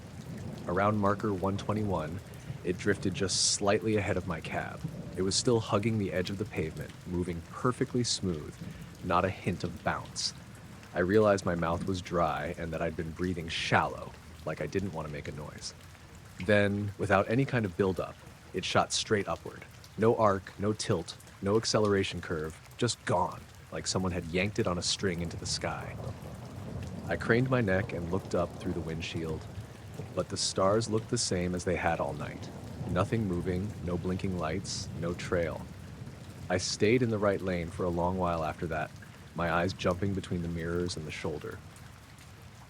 Around marker 121, it drifted just slightly ahead of my cab. It was still hugging the edge of the pavement, moving perfectly smooth, not a hint of bounce. I realized my mouth was dry and that I'd been breathing shallow, like I didn't want to make a noise. Then, without any kind of buildup, it shot straight upward. No arc, no tilt, no acceleration curve, just gone, like someone had yanked it on a string into the sky. I craned my neck and looked up through the windshield, but the stars looked the same as they had all night. Nothing moving, no blinking lights, no trail. I stayed in the right lane for a long while after that, my eyes jumping between the mirrors and the shoulder.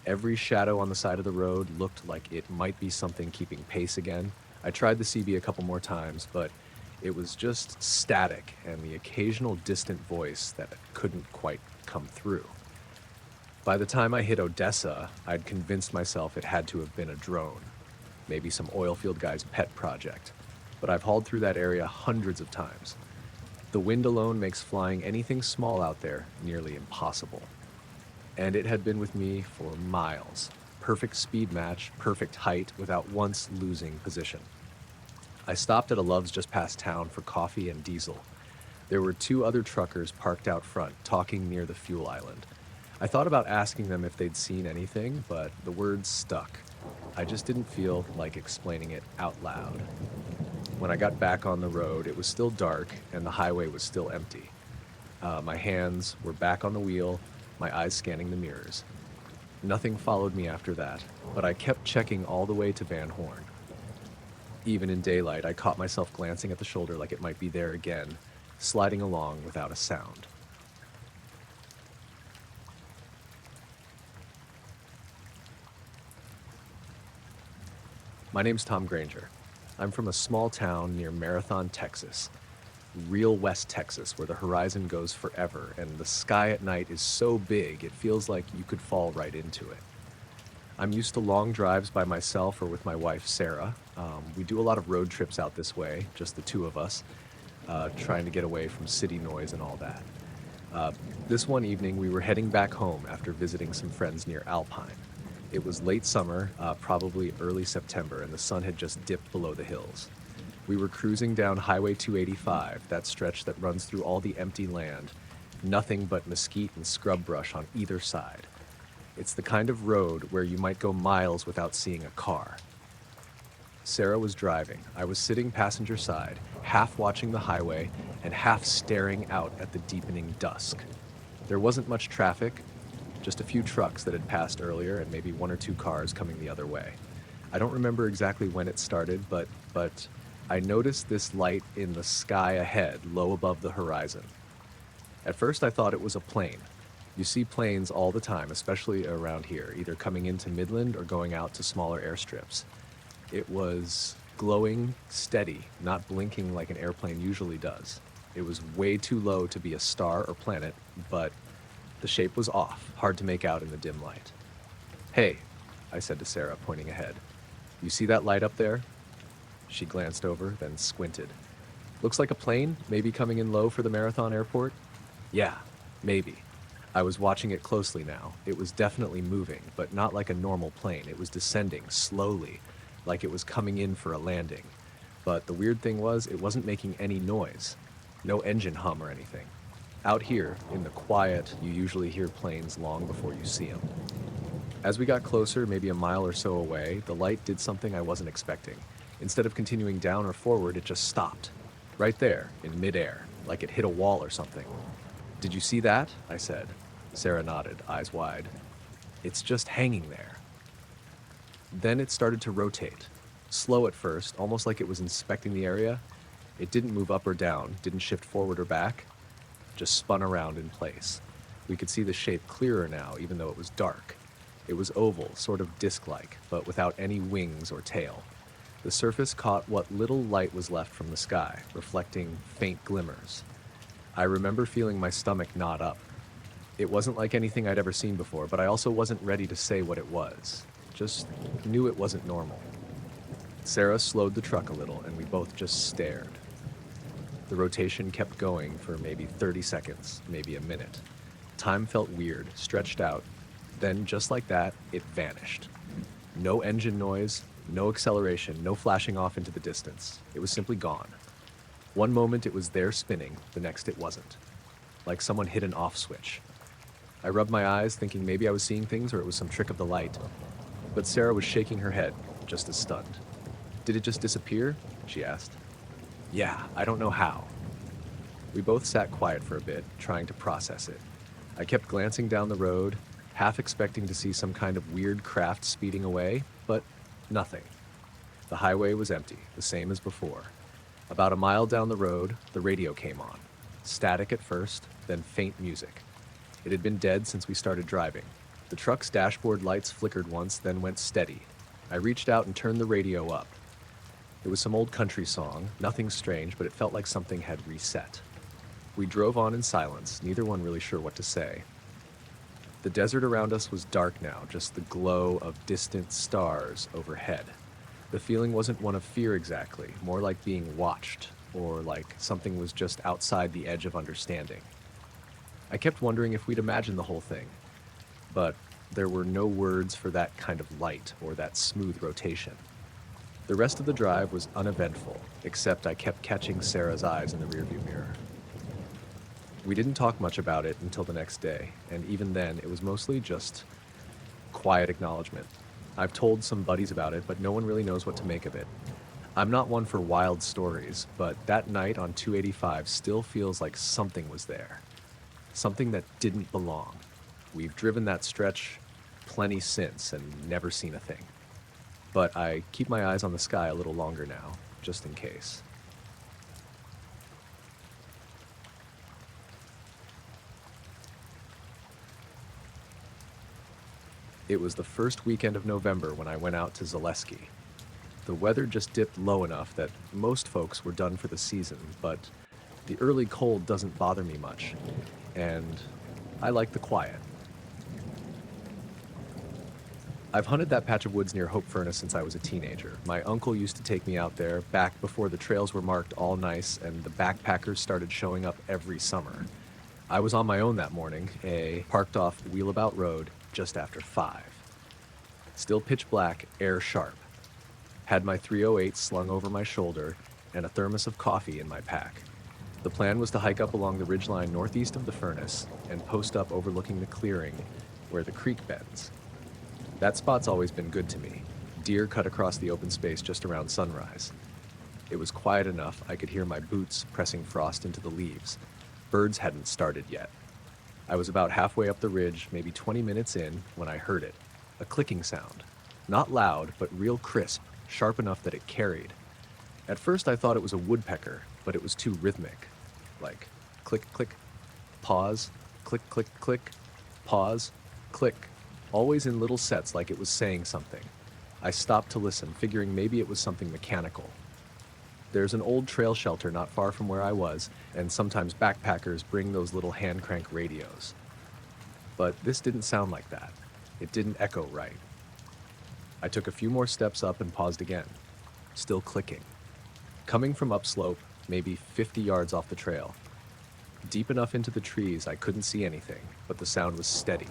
Every shadow on the side of the road looked like it might be something keeping pace again. I tried the CB a couple more times, but It was just static and the occasional distant voice that couldn't quite come through. By the time I hit Odessa, I'd convinced myself it had to have been a drone, maybe some oil field guy's pet project. But I've hauled through that area hundreds of times. The wind alone makes flying anything small out there nearly impossible. And it had been with me for miles. Perfect speed match, perfect height, without once losing position. I stopped at a Love's just past town for coffee and diesel. There were two other truckers parked out front, talking near the fuel island. I thought about asking them if they'd seen anything, but the words stuck. I just didn't feel like explaining it out loud. When I got back on the road, it was still dark and the highway was still empty. My hands were back on the wheel, my eyes scanning the mirrors. Nothing followed me after that, but I kept checking all the way to Van Horn. Even in daylight, I caught myself glancing at the shoulder like it might be there again, sliding along without a sound. My name's Tom Granger. I'm from a small town near Marathon, Texas. Real West Texas, where the horizon goes forever, and the sky at night is so big it feels like you could fall right into it. I'm used to long drives by myself or with my wife, Sarah. We do a lot of road trips out this way, just the two of us, trying to get away from city noise and all that. This one evening, we were heading back home after visiting some friends near Alpine. It was late summer, probably early September, and the sun had just dipped below the hills. We were cruising down Highway 285, that stretch that runs through all the empty land, nothing but mesquite and scrub brush on either side. It's the kind of road where you might go miles without seeing a car. Sarah was driving. I was sitting passenger side, half watching the highway and half staring out at the deepening dusk. There wasn't much traffic, just a few trucks that had passed earlier and maybe one or two cars coming the other way. I don't remember exactly when it started, but I noticed this light in the sky ahead, low above the horizon. At first I thought it was a plane. You see planes all the time, especially around here, either coming into Midland or going out to smaller airstrips. It was glowing steady, not blinking like an airplane usually does. It was way too low to be a star or planet, but the shape was off, hard to make out in the dim light. "Hey," I said to Sarah, pointing ahead. "You see that light up there?" She glanced over, then squinted. "Looks like a plane, maybe coming in low for the Marathon airport?" "Yeah, maybe." I was watching it closely now. It was definitely moving, but not like a normal plane. It was descending slowly, like it was coming in for a landing. But the weird thing was, it wasn't making any noise. No engine hum or anything. Out here, in the quiet, you usually hear planes long before you see them. As we got closer, maybe a mile or so away, the light did something I wasn't expecting. Instead of continuing down or forward, it just stopped. Right there, in midair, like it hit a wall or something. "Did you see that?" I said. Sarah nodded, eyes wide. "It's just hanging there." Then it started to rotate. Slow at first, almost like it was inspecting the area. It didn't move up or down, didn't shift forward or back, just spun around in place. We could see the shape clearer now, even though it was dark. It was oval, sort of disc-like, but without any wings or tail. The surface caught what little light was left from the sky, reflecting faint glimmers. I remember feeling my stomach knot up. It wasn't like anything I'd ever seen before, but I also wasn't ready to say what it was. Just knew it wasn't normal. Sarah slowed the truck a little, and we both just stared. The rotation kept going for maybe 30 seconds, maybe a minute. Time felt weird, stretched out. Then, just like that, it vanished. No engine noise, no acceleration, no flashing off into the distance. It was simply gone. One moment it was there spinning, the next it wasn't. Like someone hit an off switch. I rubbed my eyes, thinking maybe I was seeing things or it was some trick of the light. But Sarah was shaking her head, just as stunned. "Did it just disappear?" she asked. "Yeah, I don't know how." We both sat quiet for a bit, trying to process it. I kept glancing down the road, half expecting to see some kind of weird craft speeding away, but nothing. The highway was empty, the same as before. About a mile down the road, the radio came on. Static at first, then faint music. It had been dead since we started driving. The truck's dashboard lights flickered once, then went steady. I reached out and turned the radio up. It was some old country song, nothing strange, but it felt like something had reset. We drove on in silence, neither one really sure what to say. The desert around us was dark now, just the glow of distant stars overhead. The feeling wasn't one of fear exactly, more like being watched, or like something was just outside the edge of understanding. I kept wondering if we'd imagined the whole thing, but there were no words for that kind of light or that smooth rotation. The rest of the drive was uneventful, except I kept catching Sarah's eyes in the rearview mirror. We didn't talk much about it until the next day, and even then, it was mostly just quiet acknowledgement. I've told some buddies about it, but no one really knows what to make of it. I'm not one for wild stories, but that night on 285 still feels like something was there. Something that didn't belong. We've driven that stretch plenty since and never seen a thing. But I keep my eyes on the sky a little longer now, just in case. It was the first weekend of November when I went out to Zaleski. The weather just dipped low enough that most folks were done for the season, but the early cold doesn't bother me much, and I like the quiet. I've hunted that patch of woods near Hope Furnace since I was a teenager. My uncle used to take me out there back before the trails were marked all nice and the backpackers started showing up every summer. I was on my own that morning, parked off Wheelabout Road just after 5. Still pitch black, air sharp. Had my 308 slung over my shoulder and a thermos of coffee in my pack. The plan was to hike up along the ridgeline northeast of the furnace and post up overlooking the clearing where the creek bends. That spot's always been good to me. Deer cut across the open space just around sunrise. It was quiet enough I could hear my boots pressing frost into the leaves. Birds hadn't started yet. I was about halfway up the ridge, maybe 20 minutes in, when I heard it. A clicking sound. Not loud, but real crisp, sharp enough that it carried. At first I thought it was a woodpecker, but it was too rhythmic. Like click, click, pause, click, click, click, pause, click. Always in little sets like it was saying something. I stopped to listen, figuring maybe it was something mechanical. There's an old trail shelter not far from where I was, and sometimes backpackers bring those little hand crank radios. But this didn't sound like that. It didn't echo right. I took a few more steps up and paused again. Still clicking. Coming from upslope, maybe 50 yards off the trail. Deep enough into the trees I couldn't see anything, but the sound was steady.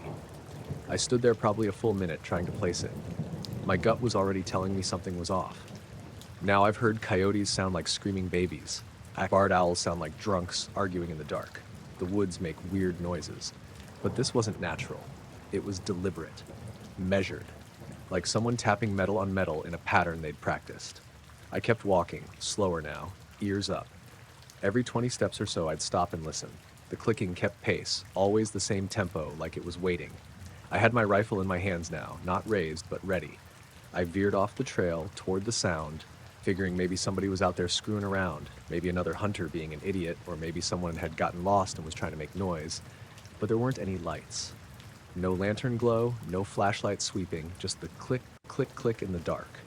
I stood there probably a full minute trying to place it. My gut was already telling me something was off. Now I've heard coyotes sound like screaming babies. Barred owls sound like drunks arguing in the dark. The woods make weird noises. But this wasn't natural. It was deliberate, measured, like someone tapping metal on metal in a pattern they'd practiced. I kept walking, slower now, ears up. Every 20 steps or so I'd stop and listen. The clicking kept pace, always the same tempo, like it was waiting. I had my rifle in my hands now, not raised, but ready. I veered off the trail toward the sound, figuring maybe somebody was out there screwing around, maybe another hunter being an idiot, or maybe someone had gotten lost and was trying to make noise. But there weren't any lights. No lantern glow, no flashlight sweeping, just the click, click, click in the dark.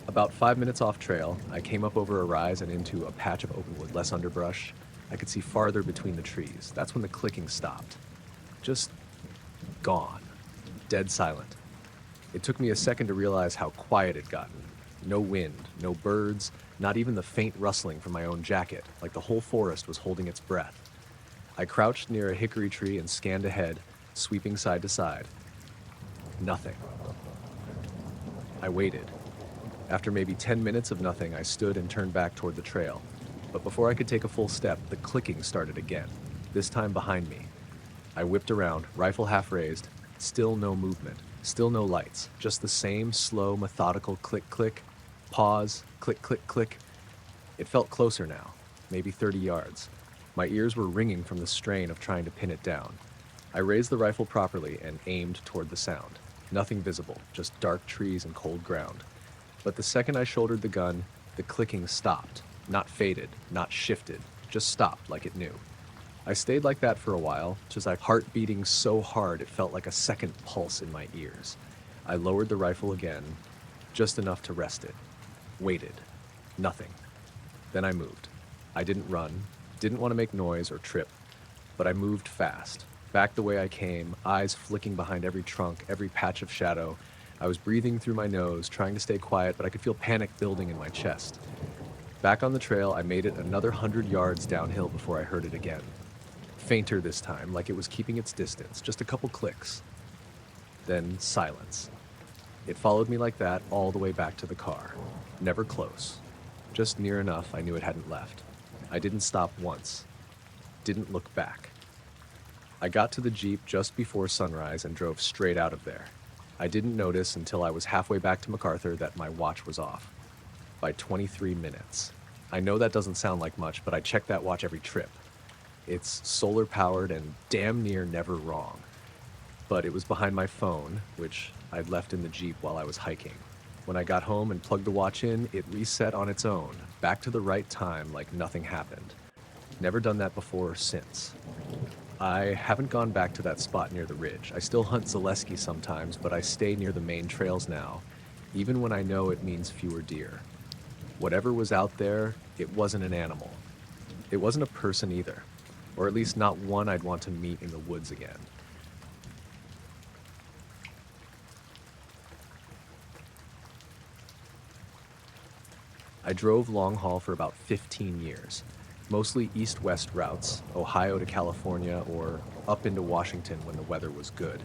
About 5 minutes off trail, I came up over a rise and into a patch of open wood, less underbrush. I could see farther between the trees. That's when the clicking stopped. Just gone. Dead silent. It took me a second to realize how quiet it'd gotten. No wind, no birds, not even the faint rustling from my own jacket, like the whole forest was holding its breath. I crouched near a hickory tree and scanned ahead, sweeping side to side. Nothing. I waited. After maybe 10 minutes of nothing, I stood and turned back toward the trail. But before I could take a full step, the clicking started again, this time behind me. I whipped around, rifle half raised, still no movement, still no lights, just the same slow, methodical click-click, pause, click-click-click. It felt closer now, maybe 30 yards. My ears were ringing from the strain of trying to pin it down. I raised the rifle properly and aimed toward the sound. Nothing visible, just dark trees and cold ground. But the second I shouldered the gun, the clicking stopped. Not faded, not shifted, just stopped like it knew. I stayed like that for a while, just like heart beating so hard it felt like a second pulse in my ears. I lowered the rifle again, just enough to rest it. Waited. Nothing. Then I moved. I didn't run, didn't want to make noise or trip, but I moved fast, back the way I came, eyes flicking behind every trunk, every patch of shadow. I was breathing through my nose, trying to stay quiet, but I could feel panic building in my chest. Back on the trail, I made it another 100 yards downhill before I heard it again. Fainter this time, like it was keeping its distance, just a couple clicks. Then silence. It followed me like that all the way back to the car. Never close. Just near enough I knew it hadn't left. I didn't stop once. Didn't look back. I got to the Jeep just before sunrise and drove straight out of there. I didn't notice until I was halfway back to MacArthur that my watch was off. By 23 minutes. I know that doesn't sound like much, but I check that watch every trip. It's solar powered and damn near never wrong. But it was behind my phone, which I'd left in the Jeep while I was hiking. When I got home and plugged the watch in, it reset on its own, back to the right time like nothing happened. Never done that before or since. I haven't gone back to that spot near the ridge. I still hunt Zaleski sometimes, but I stay near the main trails now, even when I know it means fewer deer. Whatever was out there, it wasn't an animal. It wasn't a person either, or at least not one I'd want to meet in the woods again. I drove long haul for about 15 years, mostly east-west routes, Ohio to California or up into Washington when the weather was good.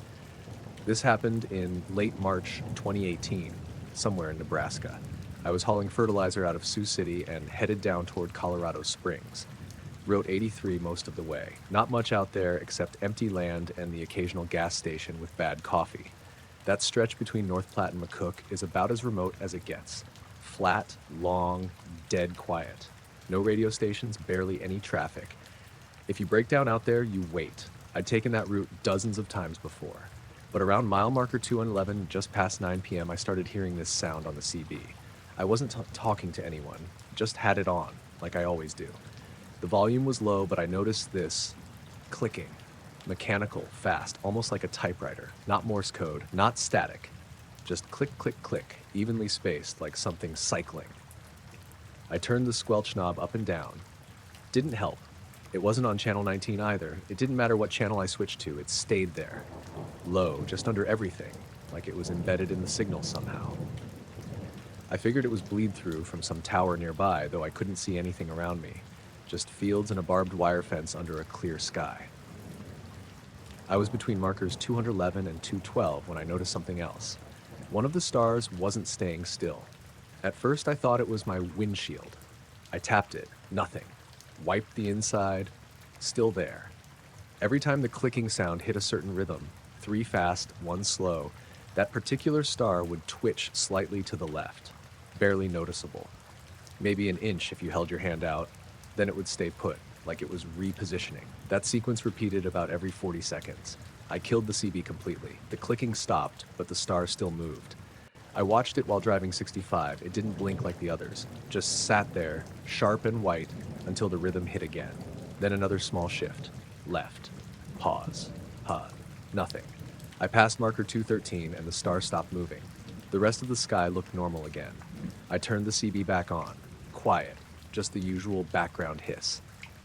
This happened in late March 2018, somewhere in Nebraska. I was hauling fertilizer out of Sioux City and headed down toward Colorado Springs. Route 83 most of the way. Not much out there except empty land and the occasional gas station with bad coffee. That stretch between North Platte and McCook is about as remote as it gets. Flat, long, dead quiet. No radio stations, barely any traffic. If you break down out there, you wait. I'd taken that route dozens of times before. But around mile marker 211, just past 9 p.m., I started hearing this sound on the CB. I wasn't talking to anyone, just had it on, like I always do. The volume was low, but I noticed this clicking. Mechanical, fast, almost like a typewriter. Not Morse code, not static. Just click, click, click, evenly spaced, like something cycling. I turned the squelch knob up and down. Didn't help. It wasn't on channel 19 either. It didn't matter what channel I switched to, it stayed there. Low, just under everything, like it was embedded in the signal somehow. I figured it was bleed-through from some tower nearby, though I couldn't see anything around me. Just fields and a barbed wire fence under a clear sky. I was between markers 211 and 212 when I noticed something else. One of the stars wasn't staying still. At first I thought it was my windshield. I tapped it, nothing. Wiped the inside, still there. Every time the clicking sound hit a certain rhythm, 3 fast, 1 slow, that particular star would twitch slightly to the left, barely noticeable. Maybe an inch if you held your hand out, then it would stay put, like it was repositioning. That sequence repeated about every 40 seconds. I killed the CB completely. The clicking stopped, but the star still moved. I watched it while driving 65. It didn't blink like the others, just sat there, sharp and white, until the rhythm hit again. Then another small shift. Left. Pause. Nothing. I passed marker 213 and the star stopped moving. The rest of the sky looked normal again. I turned the CB back on. Quiet. Just the usual background hiss.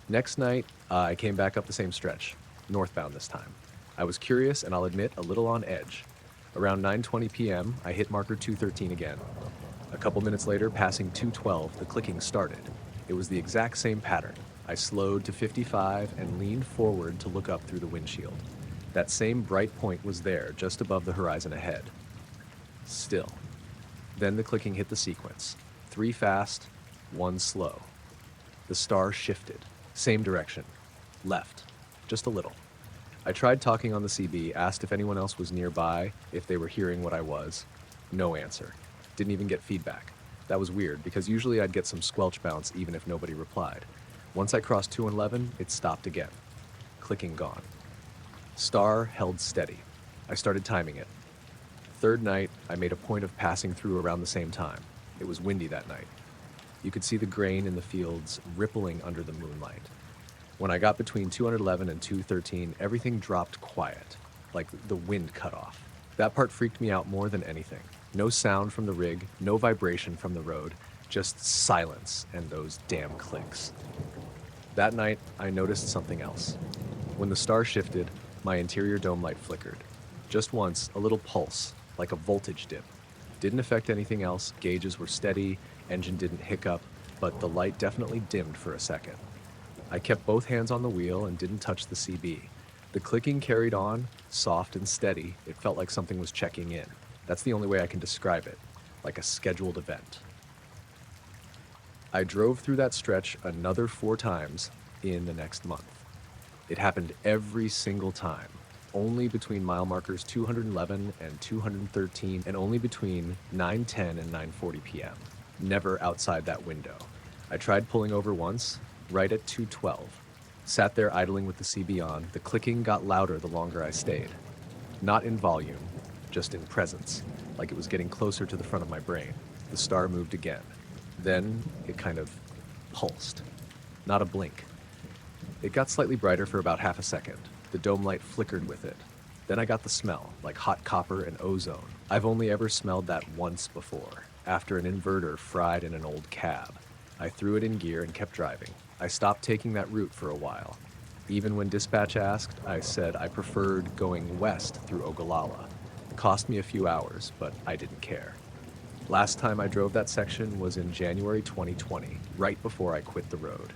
Next night, I came back up the same stretch. Northbound this time. I was curious and I'll admit a little on edge. Around 9:20 p.m., I hit marker 213 again. A couple minutes later, passing 212, the clicking started. It was the exact same pattern. I slowed to 55 and leaned forward to look up through the windshield. That same bright point was there, just above the horizon ahead. Still. Then the clicking hit the sequence. 3 fast, 1 slow. The star shifted. Same direction. Left. Just a little. I tried talking on the CB, asked if anyone else was nearby, if they were hearing what I was. No answer. Didn't even get feedback. That was weird, because usually I'd get some squelch bounce even if nobody replied. Once I crossed 211, it stopped again. Clicking gone. Star held steady. I started timing it. Third night, I made a point of passing through around the same time. It was windy that night. You could see the grain in the fields rippling under the moonlight. When I got between 211 and 213, everything dropped quiet, like the wind cut off. That part freaked me out more than anything. No sound from the rig, no vibration from the road, just silence and those damn clicks. That night, I noticed something else. When the star shifted, my interior dome light flickered. Just once, a little pulse, like a voltage dip. Didn't affect anything else, gauges were steady, engine didn't hiccup, but the light definitely dimmed for a second. I kept both hands on the wheel and didn't touch the CB. The clicking carried on, soft and steady. It felt like something was checking in. That's the only way I can describe it, like a scheduled event. I drove through that stretch another 4 times in the next month. It happened every single time, only between mile markers 211 and 213, and only between 9:10 and 9:40 p.m. Never outside that window. I tried pulling over once, right at 2:12. Sat there idling with the CB on. The clicking got louder the longer I stayed. Not in volume, just in presence, like it was getting closer to the front of my brain. The star moved again. Then it kind of pulsed. Not a blink. It got slightly brighter for about half a second. The dome light flickered with it. Then I got the smell, like hot copper and ozone. I've only ever smelled that once before, after an inverter fried in an old cab. I threw it in gear and kept driving. I stopped taking that route for a while. Even when dispatch asked, I said I preferred going west through Ogallala. It cost me a few hours, but I didn't care. Last time I drove that section was in January 2020, right before I quit the road.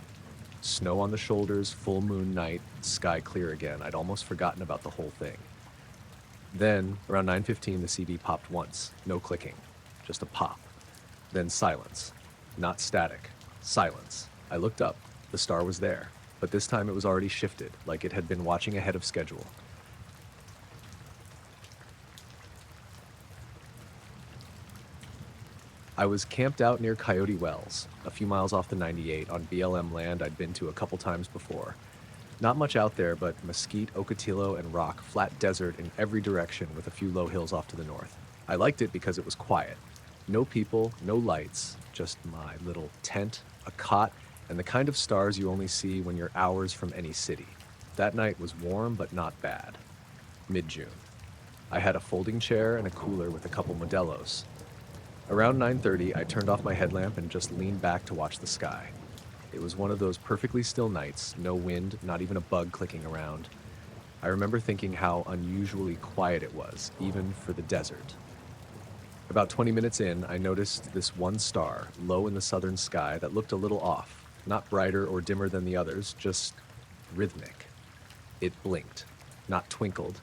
Snow on the shoulders, full moon night, sky clear again. I'd almost forgotten about the whole thing. Then, around 9:15, the CB popped once. No clicking, just a pop. Then silence. Not static. Silence. I looked up. The star was there, but this time it was already shifted, like it had been watching ahead of schedule. I was camped out near Coyote Wells, a few miles off the 98 on BLM land I'd been to a couple times before. Not much out there, but mesquite, ocotillo, and rock, flat desert in every direction with a few low hills off to the north. I liked it because it was quiet. No people, no lights, just my little tent, a cot, and the kind of stars you only see when you're hours from any city. That night was warm but not bad. Mid-June. I had a folding chair and a cooler with a couple Modelos. Around 9:30, I turned off my headlamp and just leaned back to watch the sky. It was one of those perfectly still nights, no wind, not even a bug clicking around. I remember thinking how unusually quiet it was, even for the desert. About 20 minutes in, I noticed this one star, low in the southern sky, that looked a little off. Not brighter or dimmer than the others, just rhythmic. It blinked. Not twinkled.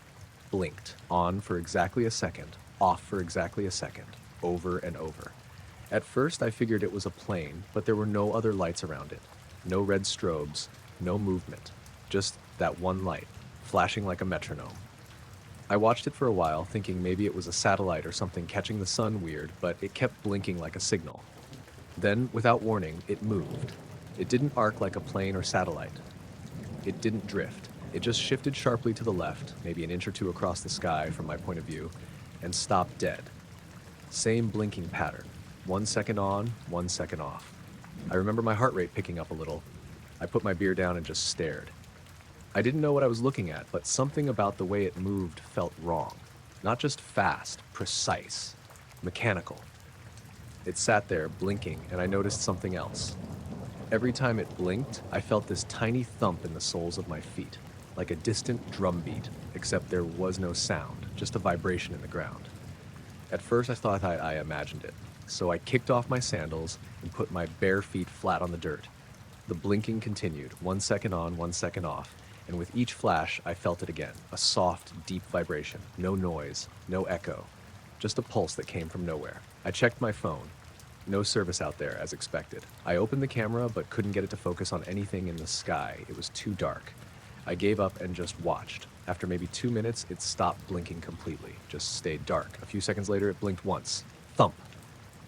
Blinked. On for exactly a second. Off for exactly a second. Over and over. At first, I figured it was a plane, but there were no other lights around it. No red strobes. No movement. Just that one light, flashing like a metronome. I watched it for a while, thinking maybe it was a satellite or something catching the sun weird, but it kept blinking like a signal. Then, without warning, it moved. It didn't arc like a plane or satellite. It didn't drift. It just shifted sharply to the left, maybe an inch or two across the sky from my point of view, and stopped dead. Same blinking pattern. 1 second on, 1 second off. I remember my heart rate picking up a little. I put my beer down and just stared. I didn't know what I was looking at, but something about the way it moved felt wrong. Not just fast, precise, mechanical. It sat there, blinking, and I noticed something else. Every time it blinked, I felt this tiny thump in the soles of my feet, like a distant drum beat, except there was no sound, just a vibration in the ground. At first, I thought I imagined it, so I kicked off my sandals and put my bare feet flat on the dirt. The blinking continued, 1 second on, 1 second off, and with each flash, I felt it again, a soft, deep vibration, no noise, no echo, just a pulse that came from nowhere. I checked my phone. No service out there, as expected. I opened the camera, but couldn't get it to focus on anything in the sky. It was too dark. I gave up and just watched. After maybe 2 minutes, it stopped blinking completely, just stayed dark. A few seconds later, it blinked once. Thump.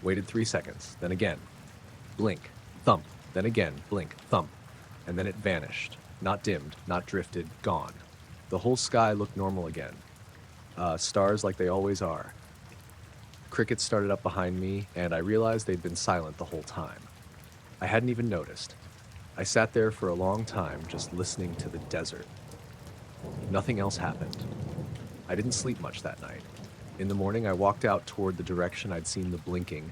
Waited 3 seconds, then again. Blink, thump, then again, blink, thump. And then it vanished. Not dimmed, not drifted, gone. The whole sky looked normal again. Stars like they always are. Crickets started up behind me, and I realized they'd been silent the whole time. I hadn't even noticed. I sat there for a long time, just listening to the desert. Nothing else happened. I didn't sleep much that night. In the morning, I walked out toward the direction I'd seen the blinking,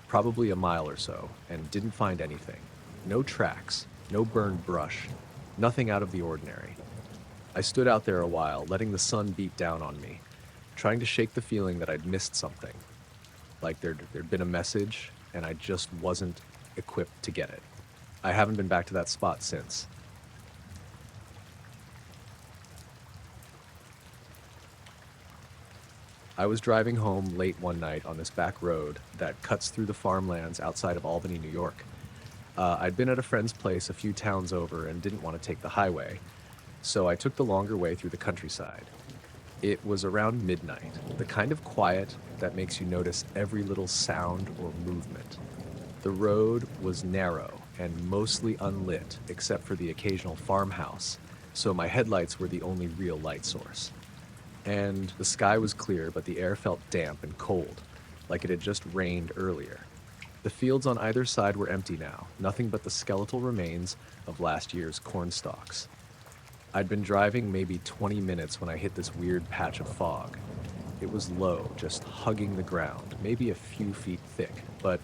probably a mile or so, and didn't find anything. No tracks, no burned brush, nothing out of the ordinary. I stood out there a while, letting the sun beat down on me, trying to shake the feeling that I'd missed something, like there'd been a message and I just wasn't equipped to get it. I haven't been back to that spot since. I was driving home late one night on this back road that cuts through the farmlands outside of Albany, New York. I'd been at a friend's place a few towns over and didn't want to take the highway, so I took the longer way through the countryside. It was around midnight, the kind of quiet that makes you notice every little sound or movement. The road was narrow and mostly unlit except for the occasional farmhouse, so my headlights were the only real light source. And the sky was clear, but the air felt damp and cold, like it had just rained earlier. The fields on either side were empty now, nothing but the skeletal remains of last year's corn stalks. I'd been driving maybe 20 minutes when I hit this weird patch of fog. It was low, just hugging the ground, maybe a few feet thick, but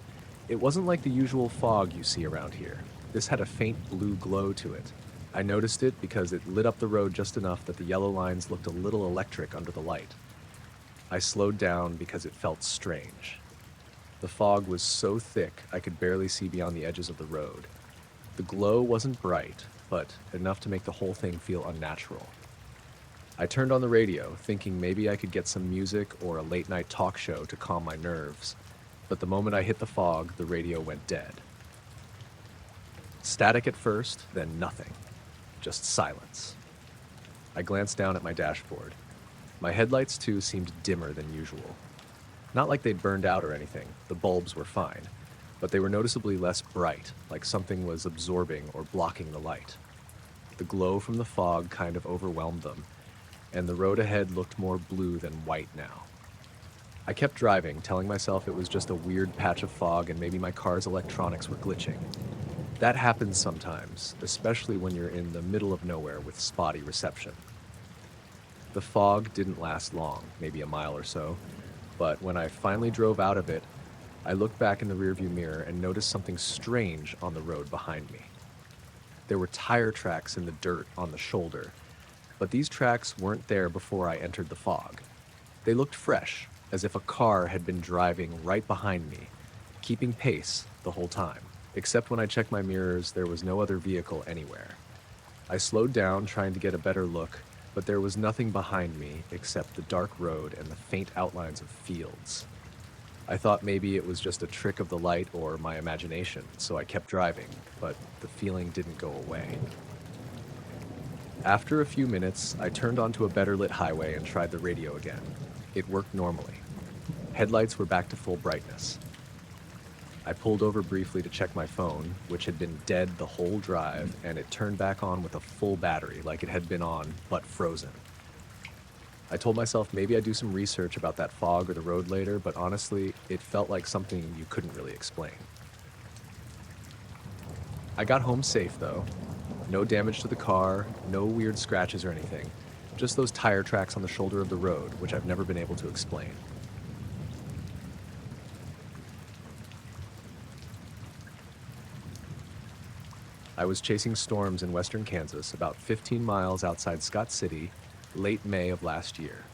it wasn't like the usual fog you see around here. This had a faint blue glow to it. I noticed it because it lit up the road just enough that the yellow lines looked a little electric under the light. I slowed down because it felt strange. The fog was so thick I could barely see beyond the edges of the road. The glow wasn't bright, but enough to make the whole thing feel unnatural. I turned on the radio, thinking maybe I could get some music or a late-night talk show to calm my nerves, but the moment I hit the fog, the radio went dead. Static at first, then nothing. Just silence. I glanced down at my dashboard. My headlights, too, seemed dimmer than usual. Not like they'd burned out or anything, the bulbs were fine, but they were noticeably less bright, like something was absorbing or blocking the light. The glow from the fog kind of overwhelmed them, and the road ahead looked more blue than white now. I kept driving, telling myself it was just a weird patch of fog and maybe my car's electronics were glitching. That happens sometimes, especially when you're in the middle of nowhere with spotty reception. The fog didn't last long, maybe a mile or so, but when I finally drove out of it, I looked back in the rearview mirror and noticed something strange on the road behind me. There were tire tracks in the dirt on the shoulder, but these tracks weren't there before I entered the fog. They looked fresh, as if a car had been driving right behind me, keeping pace the whole time. Except when I checked my mirrors, there was no other vehicle anywhere. I slowed down, trying to get a better look, but there was nothing behind me except the dark road and the faint outlines of fields. I thought maybe it was just a trick of the light or my imagination, so I kept driving, but the feeling didn't go away. After a few minutes, I turned onto a better lit highway and tried the radio again. It worked normally. Headlights were back to full brightness. I pulled over briefly to check my phone, which had been dead the whole drive, and it turned back on with a full battery, like it had been on, but frozen. I told myself maybe I'd do some research about that fog or the road later, but honestly, it felt like something you couldn't really explain. I got home safe, though. No damage to the car, no weird scratches or anything. Just those tire tracks on the shoulder of the road, which I've never been able to explain. I was chasing storms in western Kansas, about 15 miles outside Scott City, late May of last year.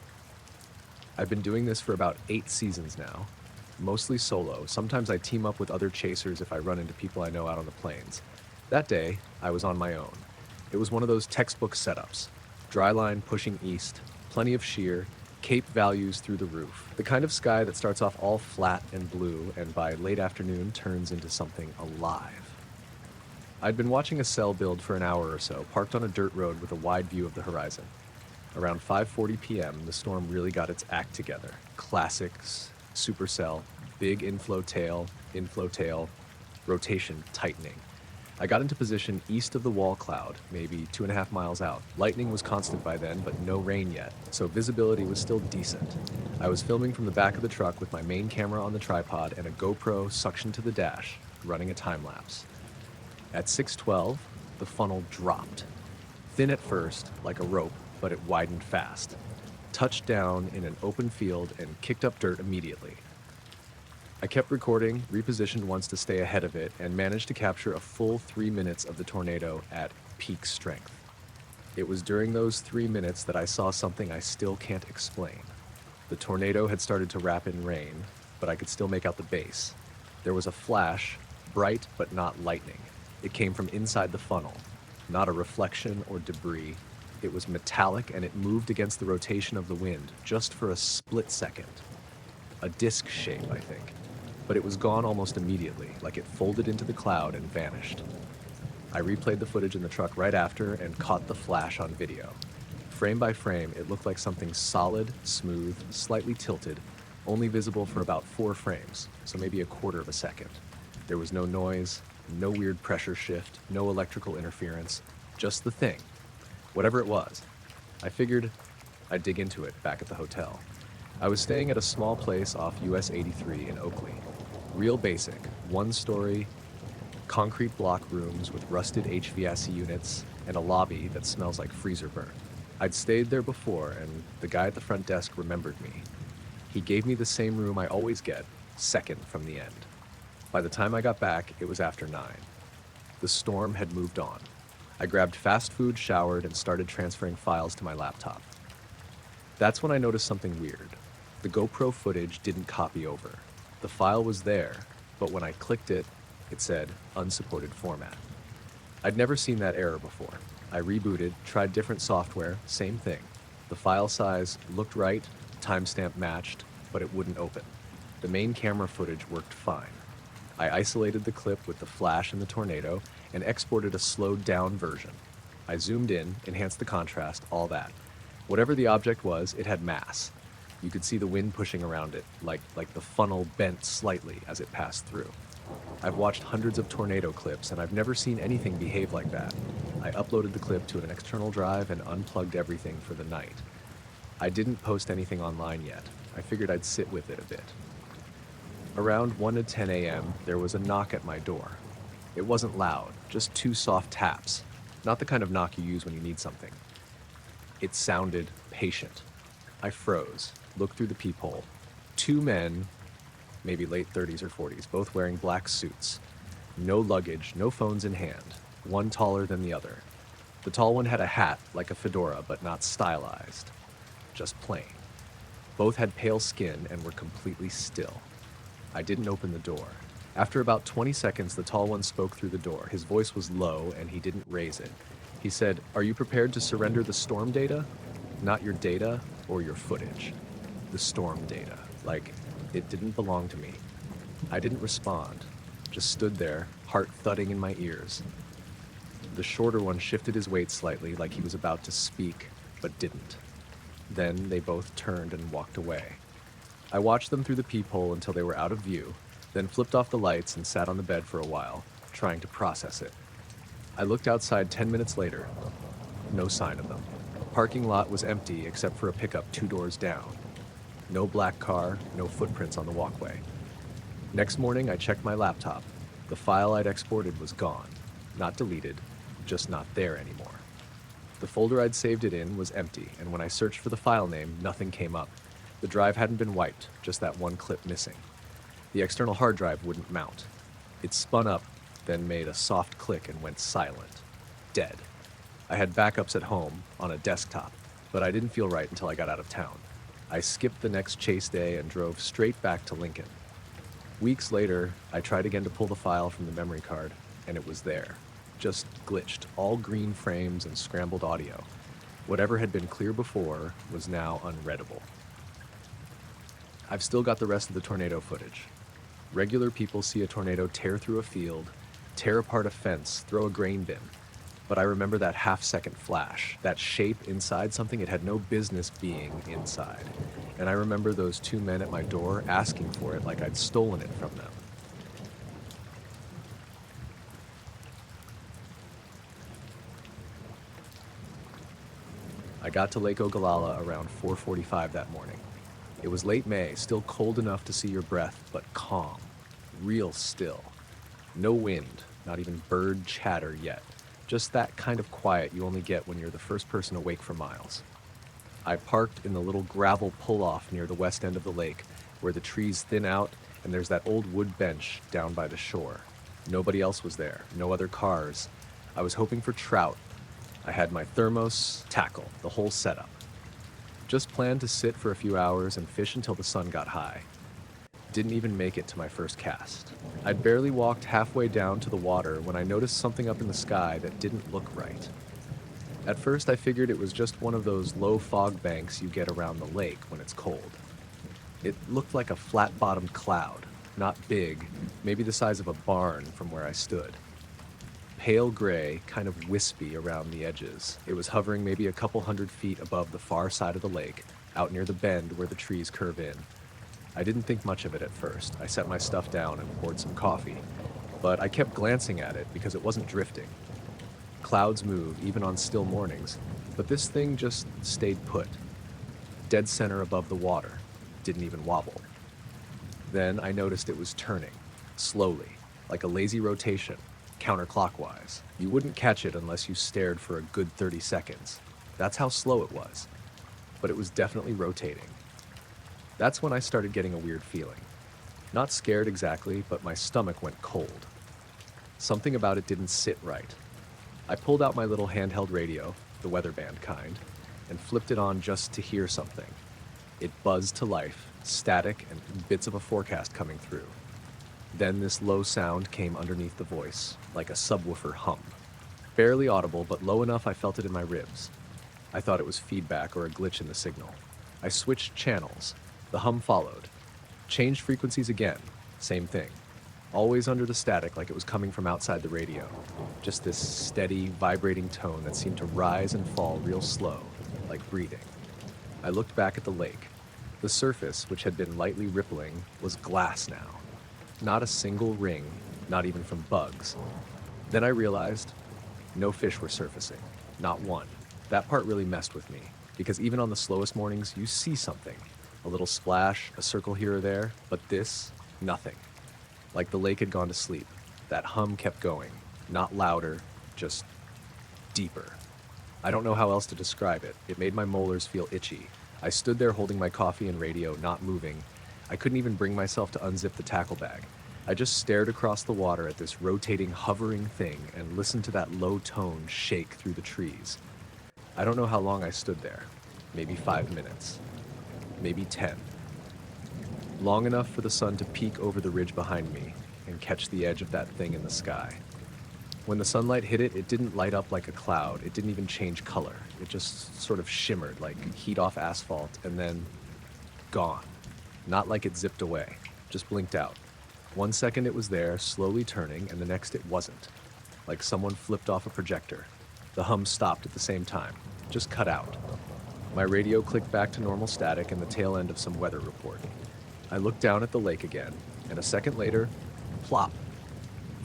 I've been doing this for about 8 seasons now, mostly solo. Sometimes I team up with other chasers if I run into people I know out on the plains. That day, I was on my own. It was one of those textbook setups. Dry line pushing east, plenty of sheer, cape values through the roof. The kind of sky that starts off all flat and blue and by late afternoon turns into something alive. I'd been watching a cell build for an hour or so, parked on a dirt road with a wide view of the horizon. Around 5:40 p.m., the storm really got its act together. Classics, supercell, big inflow tail, rotation tightening. I got into position east of the wall cloud, maybe 2.5 miles out. Lightning was constant by then, but no rain yet, so visibility was still decent. I was filming from the back of the truck with my main camera on the tripod and a GoPro suctioned to the dash, running a time lapse. At 6:12, the funnel dropped. Thin at first, like a rope, but it widened fast. touched down in an open field, and kicked up dirt immediately. I kept recording, repositioned once to stay ahead of it, and managed to capture a full 3 minutes of the tornado at peak strength. It was during those 3 minutes that I saw something I still can't explain. The tornado had started to wrap in rain, but I could still make out the base. There was a flash, bright but not lightning. It came from inside the funnel, not a reflection or debris. It was metallic and it moved against the rotation of the wind just for a split second. A disc shape, I think. But it was gone almost immediately, like it folded into the cloud and vanished. I replayed the footage in the truck right after and caught the flash on video. Frame by frame, it looked like something solid, smooth, slightly tilted, only visible for about 4 frames, so maybe a quarter of a second. There was no noise, no weird pressure shift, no electrical interference, just the thing. Whatever it was. I figured I'd dig into it back at the hotel. I was staying at a small place off US 83 in Oakley. Real basic, 1-story, concrete block rooms with rusted HVAC units and a lobby that smells like freezer burn. I'd stayed there before, and the guy at the front desk remembered me. He gave me the same room I always get, second from the end. By the time I got back, it was after 9. The storm had moved on. I grabbed fast food, showered, and started transferring files to my laptop. That's when I noticed something weird. The GoPro footage didn't copy over. The file was there, but when I clicked it, it said unsupported format. I'd never seen that error before. I rebooted, tried different software, same thing. The file size looked right, timestamp matched, but it wouldn't open. The main camera footage worked fine. I isolated the clip with the flash and the tornado and exported a slowed down version. I zoomed in, enhanced the contrast, all that. Whatever the object was, it had mass. You could see the wind pushing around it, like the funnel bent slightly as it passed through. I've watched hundreds of tornado clips, and I've never seen anything behave like that. I uploaded the clip to an external drive and unplugged everything for the night. I didn't post anything online yet. I figured I'd sit with it a bit. Around 1 to 10 a.m., there was a knock at my door. It wasn't loud, just 2 soft taps. Not the kind of knock you use when you need something. It sounded patient. I froze, looked through the peephole. 2 men, maybe late 30s or 40s, both wearing black suits. No luggage, no phones in hand. One taller than the other. The tall one had a hat, like a fedora, but not stylized. Just plain. Both had pale skin and were completely still. I didn't open the door. After about 20 seconds, the tall one spoke through the door. His voice was low, and he didn't raise it. He said, "Are you prepared to surrender the storm data? Not your data or your footage. The storm data. Like, it didn't belong to me." I didn't respond. Just stood there, heart thudding in my ears. The shorter one shifted his weight slightly, like he was about to speak, but didn't. Then they both turned and walked away. I watched them through the peephole until they were out of view, then flipped off the lights and sat on the bed for a while, trying to process it. I looked outside 10 minutes later. No sign of them. Parking lot was empty except for a pickup 2 doors down. No black car, no footprints on the walkway. Next morning, I checked my laptop. The file I'd exported was gone. Not deleted, just not there anymore. The folder I'd saved it in was empty, and when I searched for the file name, nothing came up. The drive hadn't been wiped, just that one clip missing. The external hard drive wouldn't mount. It spun up, then made a soft click and went silent. Dead. I had backups at home, on a desktop, but I didn't feel right until I got out of town. I skipped the next chase day and drove straight back to Lincoln. Weeks later, I tried again to pull the file from the memory card, and it was there. Just glitched, all green frames and scrambled audio. Whatever had been clear before was now unreadable. I've still got the rest of the tornado footage. Regular people see a tornado tear through a field, tear apart a fence, throw a grain bin. But I remember that half-second flash, that shape inside something it had no business being inside. And I remember those 2 men at my door asking for it like I'd stolen it from them. I got to Lake Ogallala around 4:45 that morning. It was late May, still cold enough to see your breath, but calm, real still. No wind, not even bird chatter yet. Just that kind of quiet you only get when you're the first person awake for miles. I parked in the little gravel pull-off near the west end of the lake, where the trees thin out and there's that old wood bench down by the shore. Nobody else was there, no other cars. I was hoping for trout. I had my thermos, tackle, the whole setup. Just planned to sit for a few hours and fish until the sun got high. Didn't even make it to my first cast. I'd barely walked halfway down to the water when I noticed something up in the sky that didn't look right. At first I figured it was just one of those low fog banks you get around the lake when it's cold. It looked like a flat-bottomed cloud, not big, maybe the size of a barn from where I stood. Pale gray, kind of wispy around the edges. It was hovering maybe a couple 100 feet above the far side of the lake, out near the bend where the trees curve in. I didn't think much of it at first. I set my stuff down and poured some coffee, but I kept glancing at it because it wasn't drifting. Clouds move, even on still mornings, but this thing just stayed put. Dead center above the water. Didn't even wobble. Then I noticed it was turning, slowly, like a lazy rotation, counterclockwise. You wouldn't catch it unless you stared for a good 30 seconds. That's how slow it was. But it was definitely rotating. That's when I started getting a weird feeling. Not scared exactly, but my stomach went cold. Something about it didn't sit right. I pulled out my little handheld radio, the weather band kind, and flipped it on just to hear something. It buzzed to life, static and bits of a forecast coming through. Then this low sound came underneath the voice, like a subwoofer hum. Barely audible, but low enough I felt it in my ribs. I thought it was feedback or a glitch in the signal. I switched channels. The hum followed. Changed frequencies again. Same thing. Always under the static like it was coming from outside the radio. Just this steady, vibrating tone that seemed to rise and fall real slow, like breathing. I looked back at the lake. The surface, which had been lightly rippling, was glass now. Not a single ring, not even from bugs. Then I realized no fish were surfacing. Not one. That part really messed with me, because even on the slowest mornings, you see something. A little splash, a circle here or there, but this, nothing. Like the lake had gone to sleep. That hum kept going, not louder, just deeper. I don't know how else to describe it. It made my molars feel itchy. I stood there holding my coffee and radio, not moving. I couldn't even bring myself to unzip the tackle bag. I just stared across the water at this rotating, hovering thing and listened to that low tone shake through the trees. I don't know how long I stood there. Maybe 5 minutes. Maybe 10. Long enough for the sun to peek over the ridge behind me and catch the edge of that thing in the sky. When the sunlight hit it, it didn't light up like a cloud. It didn't even change color. It just sort of shimmered like heat off asphalt and then gone. Not like it zipped away, just blinked out. 1 second it was there, slowly turning, and the next it wasn't. Like someone flipped off a projector. The hum stopped at the same time, just cut out. My radio clicked back to normal static and the tail end of some weather report. I looked down at the lake again, and a second later, plop,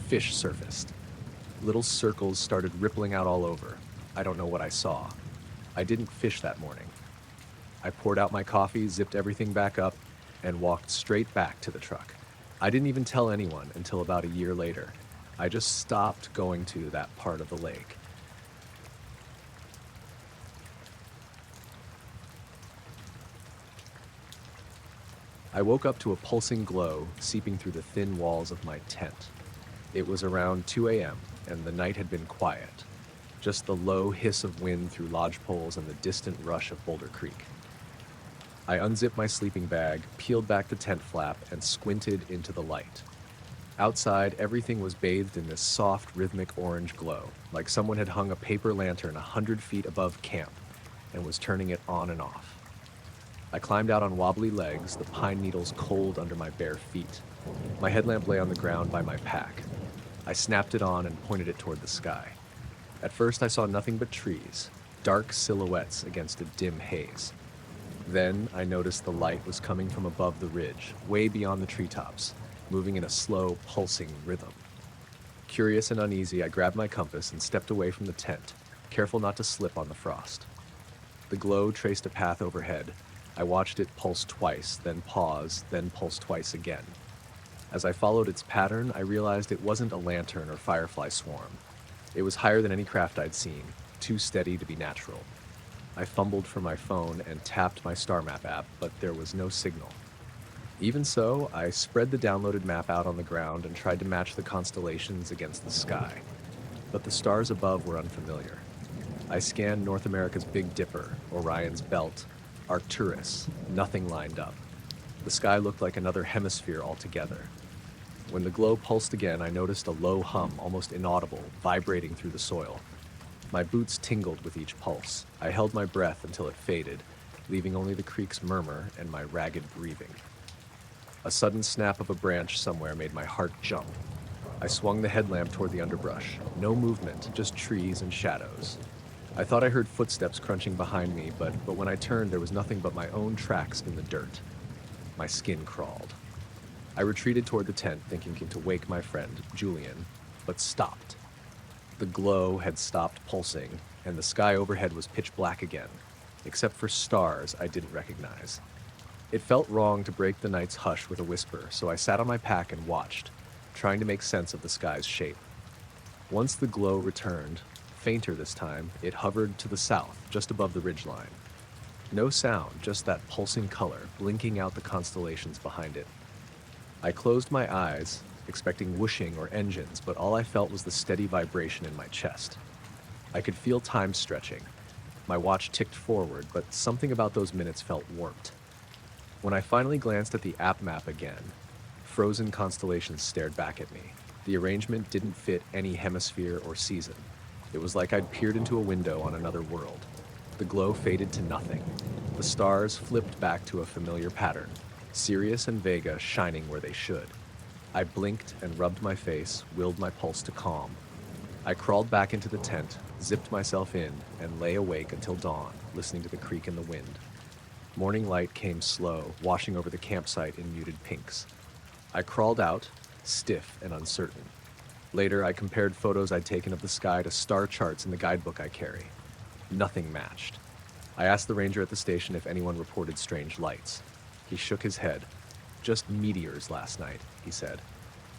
fish surfaced. Little circles started rippling out all over. I don't know what I saw. I didn't fish that morning. I poured out my coffee, zipped everything back up, and walked straight back to the truck. I didn't even tell anyone until about a year later. I just stopped going to that part of the lake. I woke up to a pulsing glow seeping through the thin walls of my tent. It was around 2 a.m., and the night had been quiet. Just the low hiss of wind through lodge poles and the distant rush of Boulder Creek. I unzipped my sleeping bag, peeled back the tent flap, and squinted into the light. Outside, everything was bathed in this soft, rhythmic orange glow, like someone had hung a paper lantern 100 feet above camp and was turning it on and off. I climbed out on wobbly legs, the pine needles cold under my bare feet. My headlamp lay on the ground by my pack. I snapped it on and pointed it toward the sky. At first I saw nothing but trees, dark silhouettes against a dim haze. Then I noticed the light was coming from above the ridge, way beyond the treetops, moving in a slow, pulsing rhythm. Curious and uneasy, I grabbed my compass and stepped away from the tent, careful not to slip on the frost. The glow traced a path overhead. I watched it pulse twice, then pause, then pulse twice again. As I followed its pattern, I realized it wasn't a lantern or firefly swarm. It was higher than any craft I'd seen, too steady to be natural. I fumbled for my phone and tapped my star map app, but there was no signal. Even so, I spread the downloaded map out on the ground and tried to match the constellations against the sky, but the stars above were unfamiliar. I scanned North America's Big Dipper, Orion's Belt, Arcturus. Nothing lined up. The sky looked like another hemisphere altogether. When the glow pulsed again, I noticed a low hum, almost inaudible, vibrating through the soil. My boots tingled with each pulse. I held my breath until it faded, leaving only the creek's murmur and my ragged breathing. A sudden snap of a branch somewhere made my heart jump. I swung the headlamp toward the underbrush. No movement, just trees and shadows. I thought I heard footsteps crunching behind me, but when I turned, there was nothing but my own tracks in the dirt. My skin crawled. I retreated toward the tent, thinking to wake my friend, Julian, but stopped. The glow had stopped pulsing, and the sky overhead was pitch black again, except for stars I didn't recognize. It felt wrong to break the night's hush with a whisper, so I sat on my pack and watched, trying to make sense of the sky's shape. Once the glow returned, fainter this time, it hovered to the south, just above the ridgeline. No sound, just that pulsing color, blinking out the constellations behind it. I closed my eyes, expecting whooshing or engines, but all I felt was the steady vibration in my chest. I could feel time stretching. My watch ticked forward, but something about those minutes felt warped. When I finally glanced at the app map again, frozen constellations stared back at me. The arrangement didn't fit any hemisphere or season. It was like I'd peered into a window on another world. The glow faded to nothing. The stars flipped back to a familiar pattern, Sirius and Vega shining where they should. I blinked and rubbed my face, willed my pulse to calm. I crawled back into the tent, zipped myself in, and lay awake until dawn, listening to the creak in the wind. Morning light came slow, washing over the campsite in muted pinks. I crawled out, stiff and uncertain. Later, I compared photos I'd taken of the sky to star charts in the guidebook I carry. Nothing matched. I asked the ranger at the station if anyone reported strange lights. He shook his head. "Just meteors last night," he said.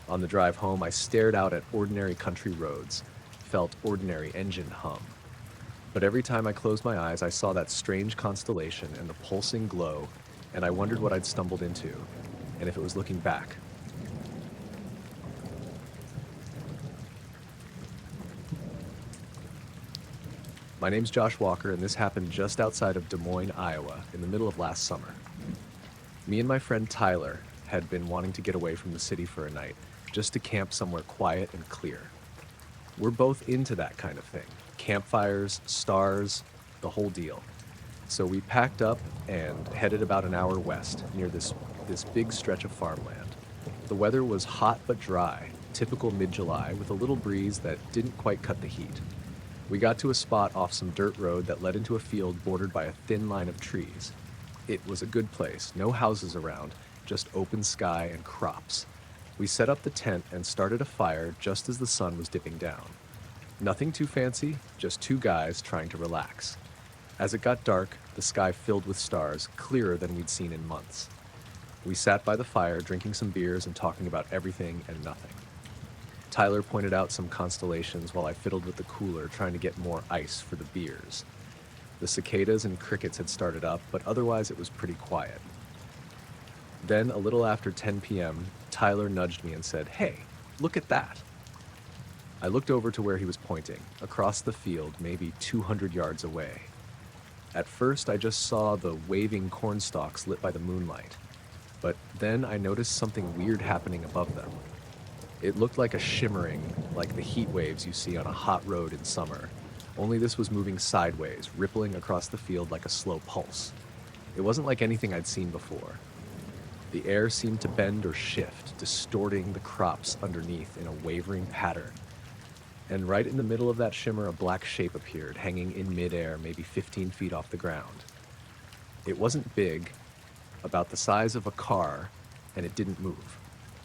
On the drive home, I stared out at ordinary country roads, felt ordinary engine hum. But every time I closed my eyes, I saw that strange constellation and the pulsing glow, and I wondered what I'd stumbled into, and if it was looking back. My name's Josh Walker, and this happened just outside of Des Moines, Iowa, in the middle of last summer. Me and my friend Tyler had been wanting to get away from the city for a night, just to camp somewhere quiet and clear. We're both into that kind of thing. Campfires, stars, the whole deal. So we packed up and headed about an hour west, near this big stretch of farmland. The weather was hot but dry, typical mid-July, with a little breeze that didn't quite cut the heat. We got to a spot off some dirt road that led into a field bordered by a thin line of trees. It was a good place, no houses around, just open sky and crops. We set up the tent and started a fire just as the sun was dipping down. Nothing too fancy, just two guys trying to relax. As it got dark, the sky filled with stars, clearer than we'd seen in months. We sat by the fire, drinking some beers and talking about everything and nothing. Tyler pointed out some constellations while I fiddled with the cooler, trying to get more ice for the beers. The cicadas and crickets had started up, but otherwise it was pretty quiet. Then, a little after 10 p.m., Tyler nudged me and said, "Hey, look at that." I looked over to where he was pointing, across the field, maybe 200 yards away. At first, I just saw the waving corn stalks lit by the moonlight, but then I noticed something weird happening above them. It looked like a shimmering, like the heat waves you see on a hot road in summer, only this was moving sideways, rippling across the field like a slow pulse. It wasn't like anything I'd seen before. The air seemed to bend or shift, distorting the crops underneath in a wavering pattern. And right in the middle of that shimmer, a black shape appeared, hanging in midair, maybe 15 feet off the ground. It wasn't big, about the size of a car, and it didn't move.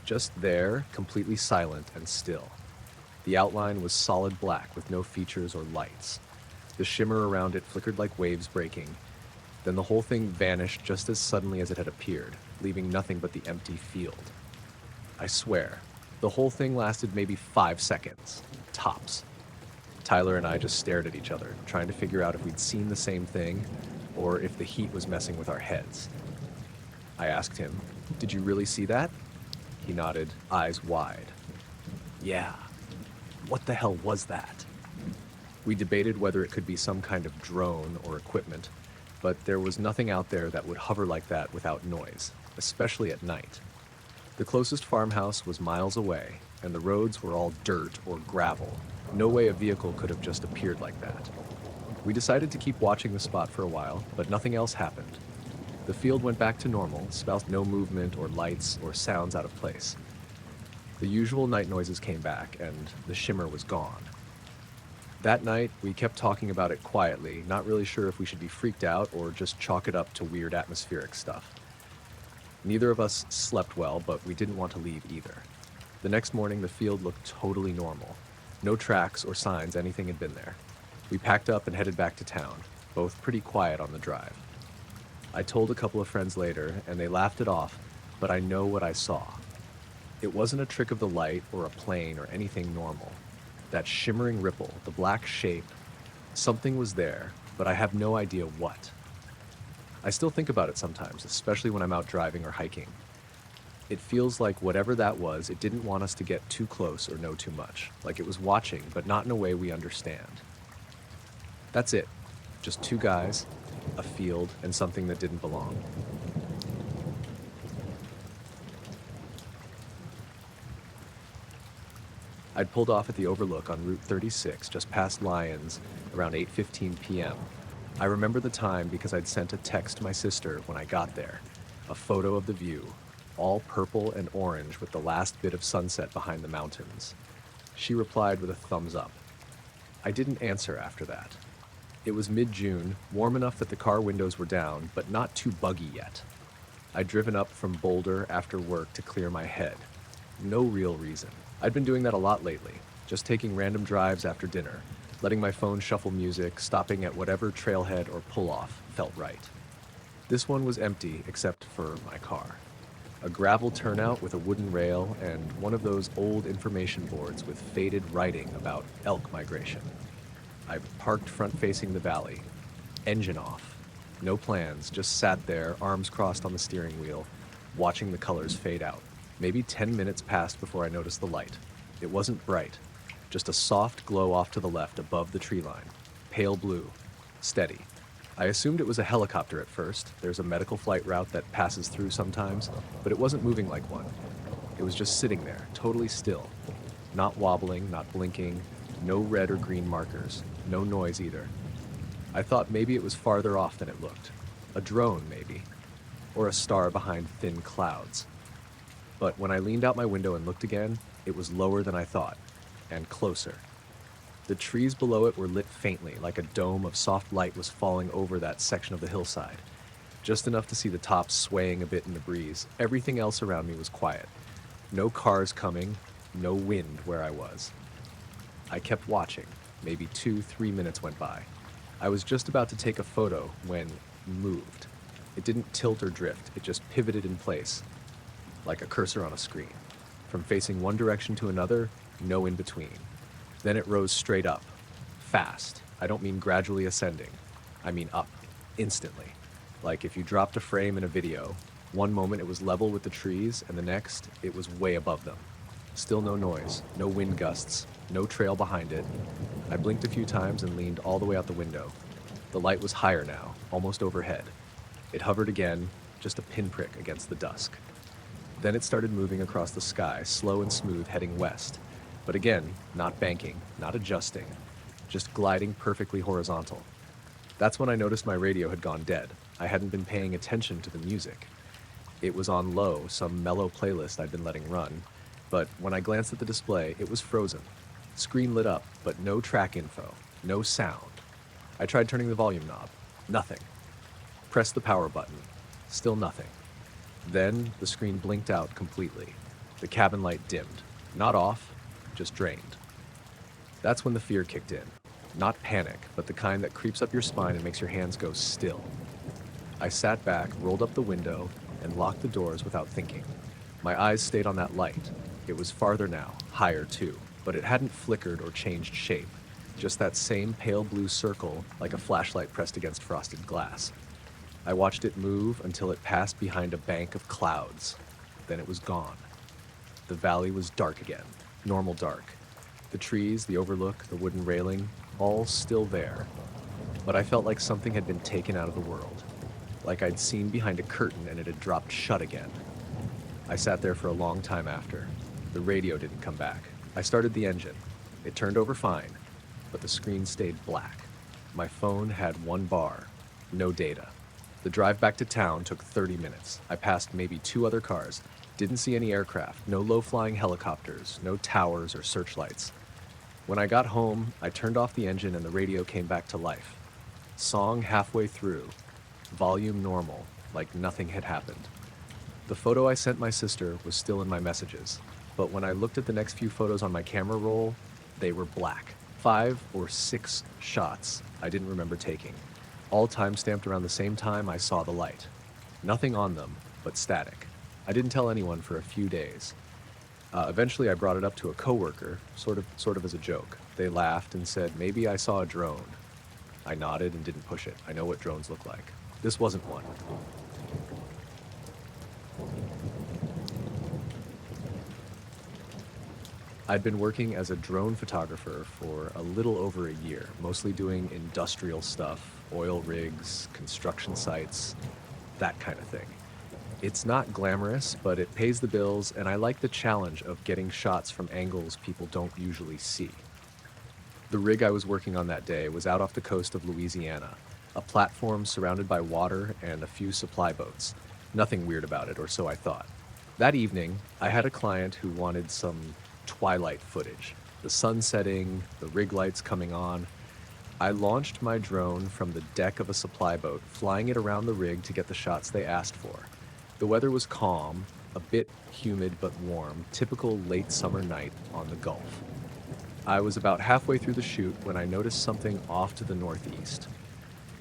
Just there, completely silent and still. The outline was solid black with no features or lights. The shimmer around it flickered like waves breaking. Then the whole thing vanished just as suddenly as it had appeared, leaving nothing but the empty field. I swear, the whole thing lasted maybe 5 seconds, tops. Tyler and I just stared at each other, trying to figure out if we'd seen the same thing or if the heat was messing with our heads. I asked him, "Did you really see that?" He nodded, eyes wide. "Yeah. What the hell was that?" We debated whether it could be some kind of drone or equipment, but there was nothing out there that would hover like that without noise, especially at night. The closest farmhouse was miles away, and the roads were all dirt or gravel. No way a vehicle could have just appeared like that. We decided to keep watching the spot for a while, but nothing else happened. The field went back to normal, spelled no movement or lights or sounds out of place. The usual night noises came back, and the shimmer was gone. That night, we kept talking about it quietly, not really sure if we should be freaked out or just chalk it up to weird atmospheric stuff. Neither of us slept well, but we didn't want to leave either. The next morning, the field looked totally normal. No tracks or signs anything had been there. We packed up and headed back to town, both pretty quiet on the drive. I told a couple of friends later, and they laughed it off, but I know what I saw. It wasn't a trick of the light or a plane or anything normal. That shimmering ripple, the black shape, something was there, but I have no idea what. I still think about it sometimes, especially when I'm out driving or hiking. It feels like whatever that was, it didn't want us to get too close or know too much, like it was watching, but not in a way we understand. That's it. Just two guys, a field, and something that didn't belong. I'd pulled off at the Overlook on Route 36 just past Lyons around 8:15 p.m. I remember the time because I'd sent a text to my sister when I got there, a photo of the view, all purple and orange with the last bit of sunset behind the mountains. She replied with a thumbs up. I didn't answer after that. It was mid-June, warm enough that the car windows were down, but not too buggy yet. I'd driven up from Boulder after work to clear my head. No real reason. I'd been doing that a lot lately, just taking random drives after dinner, letting my phone shuffle music, stopping at whatever trailhead or pull-off felt right. This one was empty except for my car. A gravel turnout with a wooden rail and one of those old information boards with faded writing about elk migration. I parked front-facing the valley, engine off. No plans, just sat there, arms crossed on the steering wheel, watching the colors fade out. Maybe 10 minutes passed before I noticed the light. It wasn't bright, just a soft glow off to the left above the tree line. Pale blue, steady. I assumed it was a helicopter at first. There's a medical flight route that passes through sometimes, but it wasn't moving like one. It was just sitting there, totally still. Not wobbling, not blinking, no red or green markers, no noise either. I thought maybe it was farther off than it looked. A drone, maybe. Or a star behind thin clouds. But when I leaned out my window and looked again, it was lower than I thought, and closer. The trees below it were lit faintly, like a dome of soft light was falling over that section of the hillside. Just enough to see the tops swaying a bit in the breeze. Everything else around me was quiet. No cars coming, no wind where I was. I kept watching. Maybe 2-3 minutes went by. I was just about to take a photo when it moved. It didn't tilt or drift, it just pivoted in place, like a cursor on a screen. From facing one direction to another, no in between. Then it rose straight up. Fast. I don't mean gradually ascending. I mean up. Instantly. Like if you dropped a frame in a video, one moment it was level with the trees, and the next, it was way above them. Still no noise, no wind gusts, no trail behind it. I blinked a few times and leaned all the way out the window. The light was higher now, almost overhead. It hovered again, just a pinprick against the dusk. Then it started moving across the sky, slow and smooth, heading west. But again, not banking, not adjusting, just gliding perfectly horizontal. That's when I noticed my radio had gone dead. I hadn't been paying attention to the music. It was on low, some mellow playlist I'd been letting run, but when I glanced at the display, it was frozen. Screen lit up, but no track info, no sound. I tried turning the volume knob. Nothing. Pressed the power button. Still nothing. Then the screen blinked out completely. The cabin light dimmed. Not off, just drained. That's when the fear kicked in. Not panic, but the kind that creeps up your spine and makes your hands go still. I sat back, rolled up the window, and locked the doors without thinking. My eyes stayed on that light. It was farther now, higher too, but it hadn't flickered or changed shape, just that same pale blue circle like a flashlight pressed against frosted glass. I watched it move until it passed behind a bank of clouds. Then it was gone. The valley was dark again, normal dark. The trees, the overlook, the wooden railing, all still there. But I felt like something had been taken out of the world, like I'd seen behind a curtain and it had dropped shut again. I sat there for a long time after. The radio didn't come back. I started the engine. It turned over fine, but the screen stayed black. My phone had 1 bar, no data. The drive back to town took 30 minutes. I passed maybe 2 other cars. Didn't see any aircraft, no low-flying helicopters, no towers or searchlights. When I got home, I turned off the engine and the radio came back to life. Song halfway through, volume normal, like nothing had happened. The photo I sent my sister was still in my messages, but when I looked at the next few photos on my camera roll, they were black. 5 or 6 shots I didn't remember taking, all time-stamped around the same time I saw the light. Nothing on them, but static. I didn't tell anyone for a few days. Eventually I brought it up to a coworker, sort of as a joke. They laughed and said, maybe I saw a drone. I nodded and didn't push it. I know what drones look like. This wasn't one. I'd been working as a drone photographer for a little over a year, mostly doing industrial stuff, oil rigs, construction sites, that kind of thing. It's not glamorous, but it pays the bills, and I like the challenge of getting shots from angles people don't usually see. The rig I was working on that day was out off the coast of Louisiana, a platform surrounded by water and a few supply boats. Nothing weird about it, or so I thought. That evening, I had a client who wanted some twilight footage, the sun setting, the rig lights coming on. I launched my drone from the deck of a supply boat, flying it around the rig to get the shots they asked for. The weather was calm, a bit humid but warm, typical late summer night on the Gulf. I was about halfway through the shoot when I noticed something off to the northeast.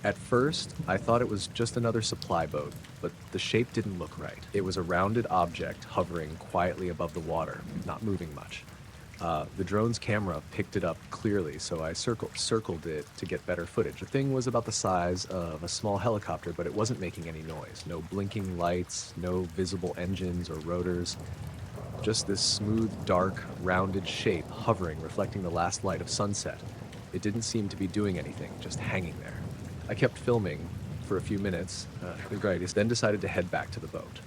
At first, I thought it was just another supply boat, but the shape didn't look right. It was a rounded object hovering quietly above the water, not moving much. The drone's camera picked it up clearly, so I circled it to get better footage. The thing was about the size of a small helicopter, but it wasn't making any noise. No blinking lights, no visible engines or rotors. Just this smooth, dark, rounded shape hovering, reflecting the last light of sunset. It didn't seem to be doing anything, just hanging there. I kept filming for a few minutes, then decided to head back to the boat.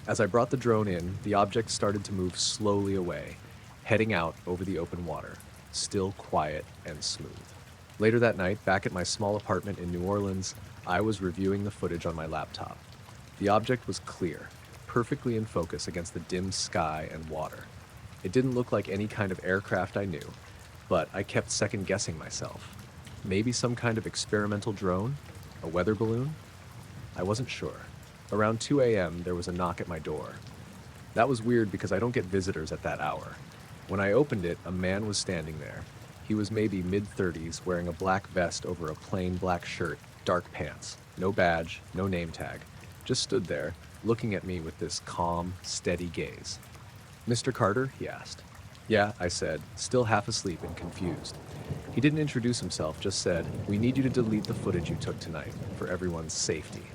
As I brought the drone in, the object started to move slowly away, heading out over the open water, still quiet and smooth. Later that night, back at my small apartment in New Orleans, I was reviewing the footage on my laptop. The object was clear, perfectly in focus against the dim sky and water. It didn't look like any kind of aircraft I knew, but I kept second-guessing myself. Maybe some kind of experimental drone? A weather balloon? I wasn't sure. Around 2 a.m., there was a knock at my door. That was weird because I don't get visitors at that hour. When I opened it, a man was standing there. He was maybe mid-30s, wearing a black vest over a plain black shirt, dark pants, no badge, no name tag. Just stood there, looking at me with this calm, steady gaze. "Mr. Carter?" he asked. "Yeah," I said, still half asleep and confused. He didn't introduce himself, just said, "We need you to delete the footage you took tonight, for everyone's safety."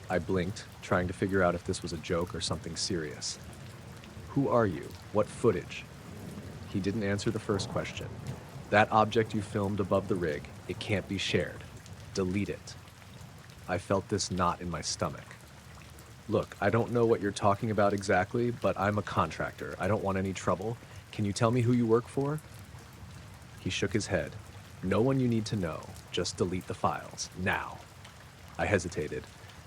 I blinked, trying to figure out if this was a joke or something serious. "Who are you? What footage?" He didn't answer the first question. "That object you filmed above the rig, it can't be shared. Delete it." I felt this knot in my stomach. "Look, I don't know what you're talking about exactly, but I'm a contractor. I don't want any trouble. Can you tell me who you work for?" He shook his head. "No one you need to know. Just delete the files. Now." I hesitated.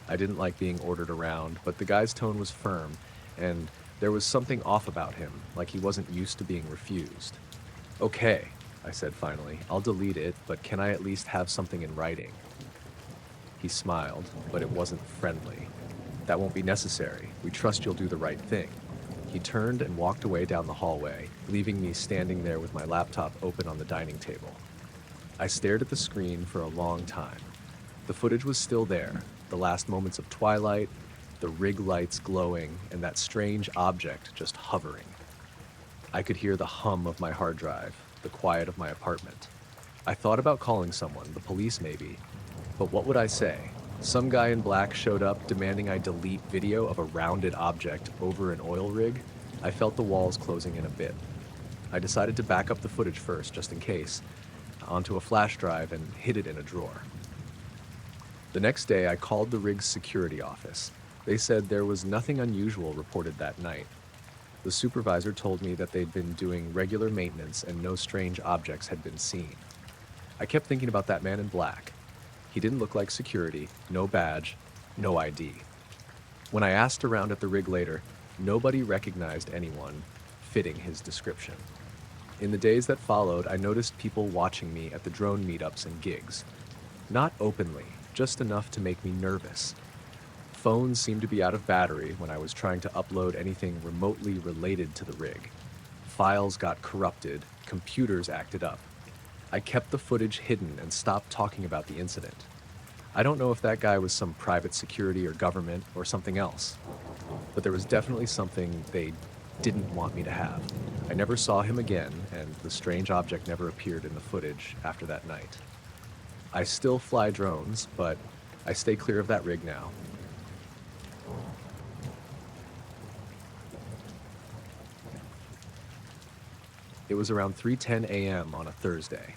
I didn't like being ordered around, but the guy's tone was firm, and there was something off about him, like he wasn't used to being refused. "Okay," I said finally. "I'll delete it, but can I at least have something in writing?" He smiled, but it wasn't friendly. "That won't be necessary. We trust you'll do the right thing." He turned and walked away down the hallway, leaving me standing there with my laptop open on the dining table. I stared at the screen for a long time. The footage was still there, the last moments of twilight, the rig lights glowing, and that strange object just hovering. I could hear the hum of my hard drive, the quiet of my apartment. I thought about calling someone, the police maybe, but what would I say? Some guy in black showed up demanding I delete video of a rounded object over an oil rig. I felt the walls closing in a bit. I decided to back up the footage first, just in case, onto a flash drive and hid it in a drawer. The next day, I called the rig's security office. They said there was nothing unusual reported that night. The supervisor told me that they'd been doing regular maintenance and no strange objects had been seen. I kept thinking about that man in black. He didn't look like security, no badge, no ID. When I asked around at the rig later, nobody recognized anyone fitting his description. In the days that followed, I noticed people watching me at the drone meetups and gigs. Not openly, just enough to make me nervous. Phones seemed to be out of battery when I was trying to upload anything remotely related to the rig. Files got corrupted, computers acted up. I kept the footage hidden and stopped talking about the incident. I don't know if that guy was some private security or government or something else, but there was definitely something they didn't want me to have. I never saw him again, and the strange object never appeared in the footage after that night. I still fly drones, but I stay clear of that rig now. It was around 3:10 a.m. on a Thursday.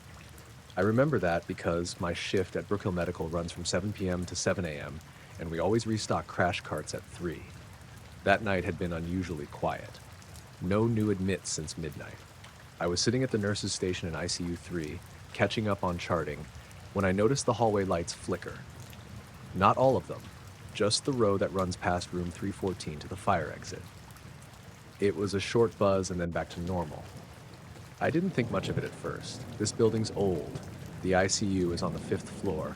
I remember that because my shift at Brookhill Medical runs from 7 p.m. to 7 a.m., and we always restock crash carts at 3. That night had been unusually quiet. No new admits since midnight. I was sitting at the nurse's station in ICU 3, catching up on charting, when I noticed the hallway lights flicker. Not all of them, just the row that runs past room 314 to the fire exit. It was a short buzz and then back to normal. I didn't think much of it at first. This building's old. The ICU is on the 5th floor,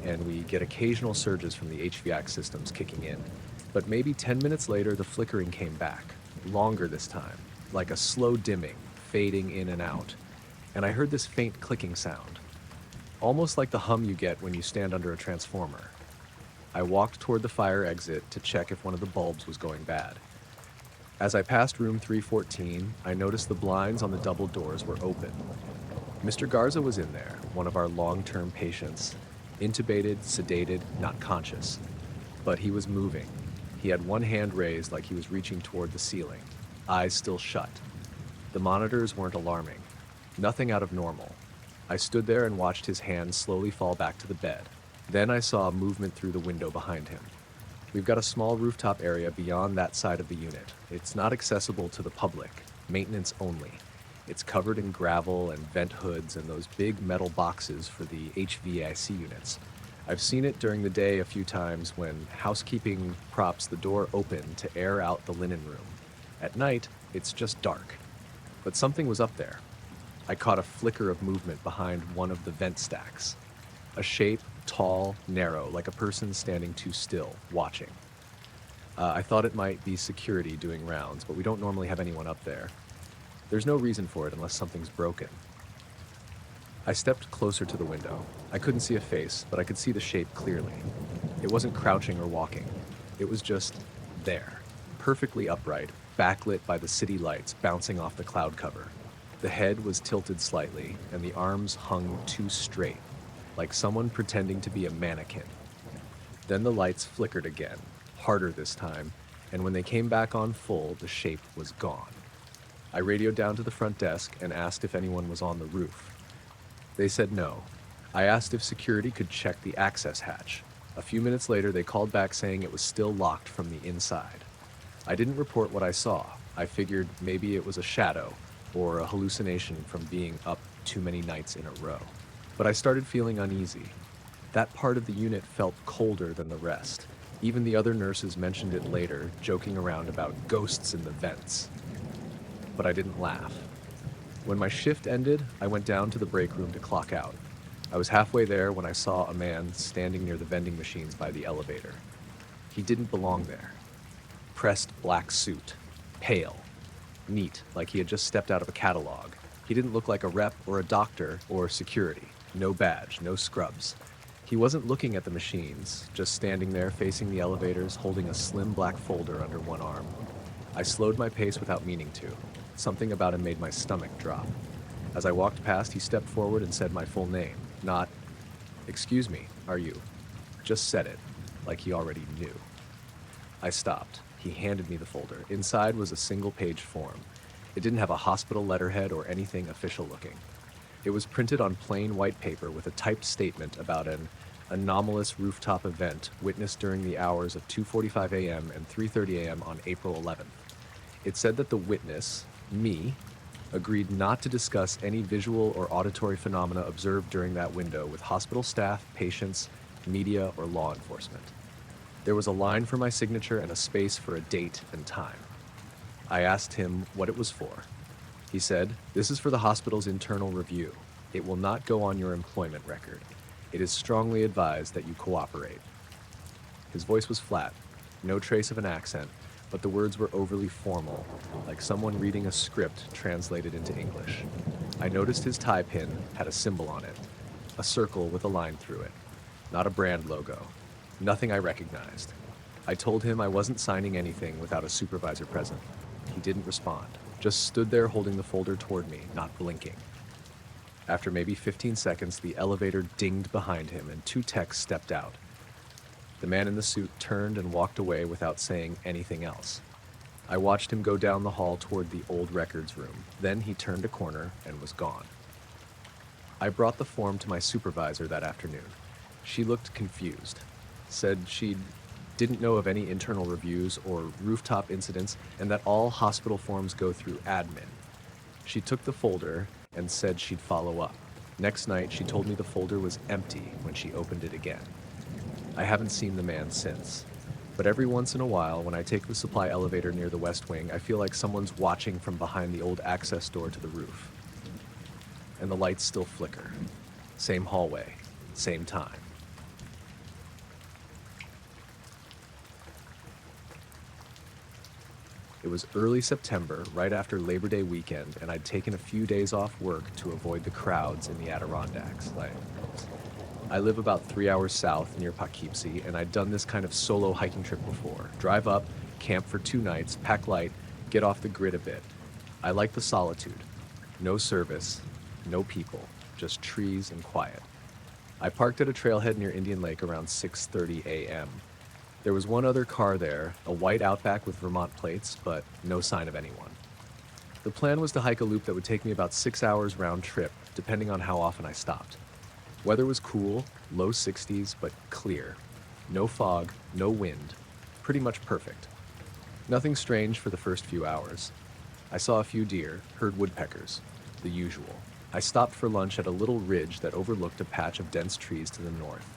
and we get occasional surges from the HVAC systems kicking in. But maybe 10 minutes later, the flickering came back, longer this time, like a slow dimming, fading in and out. And I heard this faint clicking sound, almost like the hum you get when you stand under a transformer. I walked toward the fire exit to check if one of the bulbs was going bad. As I passed room 314, I noticed the blinds on the double doors were open. Mr. Garza was in there, one of our long-term patients, intubated, sedated, not conscious. But he was moving. He had one hand raised like he was reaching toward the ceiling, eyes still shut. The monitors weren't alarming. Nothing out of normal. I stood there and watched his hand slowly fall back to the bed. Then I saw movement through the window behind him. We've got a small rooftop area beyond that side of the unit. It's not accessible to the public, maintenance only. It's covered in gravel and vent hoods and those big metal boxes for the HVAC units. I've seen it during the day a few times when housekeeping props the door open to air out the linen room. At night, it's just dark. But something was up there. I caught a flicker of movement behind one of the vent stacks. A shape, tall, narrow, like a person standing too still, watching. I thought it might be security doing rounds, but we don't normally have anyone up there. There's no reason for it unless something's broken. I stepped closer to the window. I couldn't see a face, but I could see the shape clearly. It wasn't crouching or walking. It was just there, perfectly upright, backlit by the city lights bouncing off the cloud cover. The head was tilted slightly, and the arms hung too straight, like someone pretending to be a mannequin. Then the lights flickered again, harder this time, and when they came back on full, the shape was gone. I radioed down to the front desk and asked if anyone was on the roof. They said no. I asked if security could check the access hatch. A few minutes later, they called back saying it was still locked from the inside. I didn't report what I saw. I figured maybe it was a shadow or a hallucination from being up too many nights in a row. But I started feeling uneasy. That part of the unit felt colder than the rest. Even the other nurses mentioned it later, joking around about ghosts in the vents. But I didn't laugh. When my shift ended, I went down to the break room to clock out. I was halfway there when I saw a man standing near the vending machines by the elevator. He didn't belong there. Pressed black suit, pale, neat, like he had just stepped out of a catalog. He didn't look like a rep or a doctor or security. No badge, no scrubs. He wasn't looking at the machines, just standing there facing the elevators, holding a slim black folder under one arm. I slowed my pace without meaning to. Something about him made my stomach drop. As I walked past, he stepped forward and said my full name, not, "Excuse me, are you?" Just said it, like he already knew. I stopped. He handed me the folder. Inside was a single-page form. It didn't have a hospital letterhead or anything official looking. It was printed on plain white paper with a typed statement about an anomalous rooftop event witnessed during the hours of 2:45 a.m. and 3:30 a.m. on April 11th. It said that the witness, me, agreed not to discuss any visual or auditory phenomena observed during that window with hospital staff, patients, media, or law enforcement. There was a line for my signature and a space for a date and time. I asked him what it was for. He said, "This is for the hospital's internal review. It will not go on your employment record. It is strongly advised that you cooperate." His voice was flat, no trace of an accent, but the words were overly formal, like someone reading a script translated into English. I noticed his tie pin had a symbol on it, a circle with a line through it, not a brand logo, nothing I recognized. I told him I wasn't signing anything without a supervisor present. He didn't respond, just stood there holding the folder toward me, not blinking. After maybe 15 seconds, the elevator dinged behind him and two techs stepped out. The man in the suit turned and walked away without saying anything else. I watched him go down the hall toward the old records room. Then he turned a corner and was gone. I brought the form to my supervisor that afternoon. She looked confused, said she didn't know of any internal reviews or rooftop incidents, and that all hospital forms go through admin. She took the folder and said she'd follow up. Next night, she told me the folder was empty when she opened it again. I haven't seen the man since, but every once in a while, when I take the supply elevator near the West Wing, I feel like someone's watching from behind the old access door to the roof. And the lights still flicker. Same hallway, same time. It was early September, right after Labor Day weekend, and I'd taken a few days off work to avoid the crowds in the Adirondacks. I live about 3 hours south near Poughkeepsie, and I'd done this kind of solo hiking trip before. Drive up, camp for 2 nights, pack light, get off the grid a bit. I like the solitude. No service, no people, just trees and quiet. I parked at a trailhead near Indian Lake around 6:30 a.m. There was one other car there, a white Outback with Vermont plates, but no sign of anyone. The plan was to hike a loop that would take me about 6 hours round trip, depending on how often I stopped. Weather was cool, low 60s, but clear. No fog, no wind. Pretty much perfect. Nothing strange for the first few hours. I saw a few deer, heard woodpeckers, the usual. I stopped for lunch at a little ridge that overlooked a patch of dense trees to the north.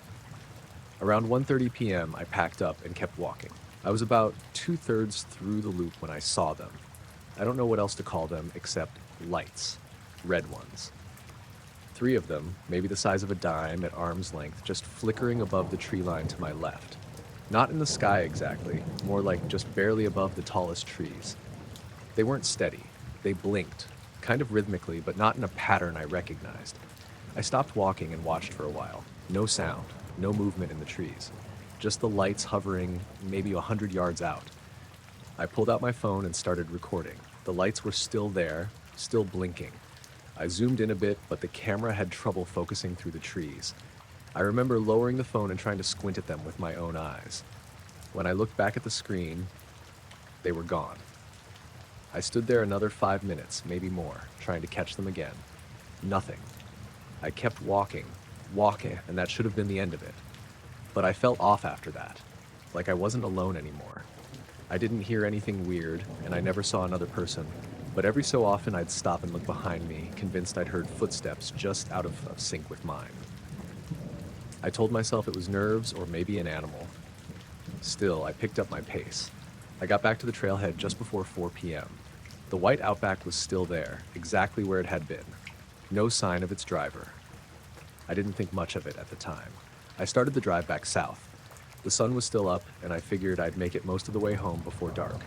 Around 1:30 p.m., I packed up and kept walking. I was about 2/3 through the loop when I saw them. I don't know what else to call them except lights. Red ones. 3 of them, maybe the size of a dime at arm's length, just flickering above the tree line to my left. Not in the sky exactly, more like just barely above the tallest trees. They weren't steady. They blinked, kind of rhythmically, but not in a pattern I recognized. I stopped walking and watched for a while. No sound. No movement in the trees, just the lights hovering maybe 100 yards out. I pulled out my phone and started recording. The lights were still there, still blinking. I zoomed in a bit, but the camera had trouble focusing through the trees. I remember lowering the phone and trying to squint at them with my own eyes. When I looked back at the screen, they were gone. I stood there another 5 minutes, maybe more, trying to catch them again. Nothing. I kept walking, and that should have been the end of it. But I felt off after that, like I wasn't alone anymore. I didn't hear anything weird, and I never saw another person, but every so often I'd stop and look behind me, convinced I'd heard footsteps just out of sync with mine. I told myself it was nerves or maybe an animal. Still, I picked up my pace. I got back to the trailhead just before 4 p.m. The white Outback was still there, exactly where it had been. No sign of its driver. I didn't think much of it at the time. I started the drive back south. The sun was still up, and I figured I'd make it most of the way home before dark.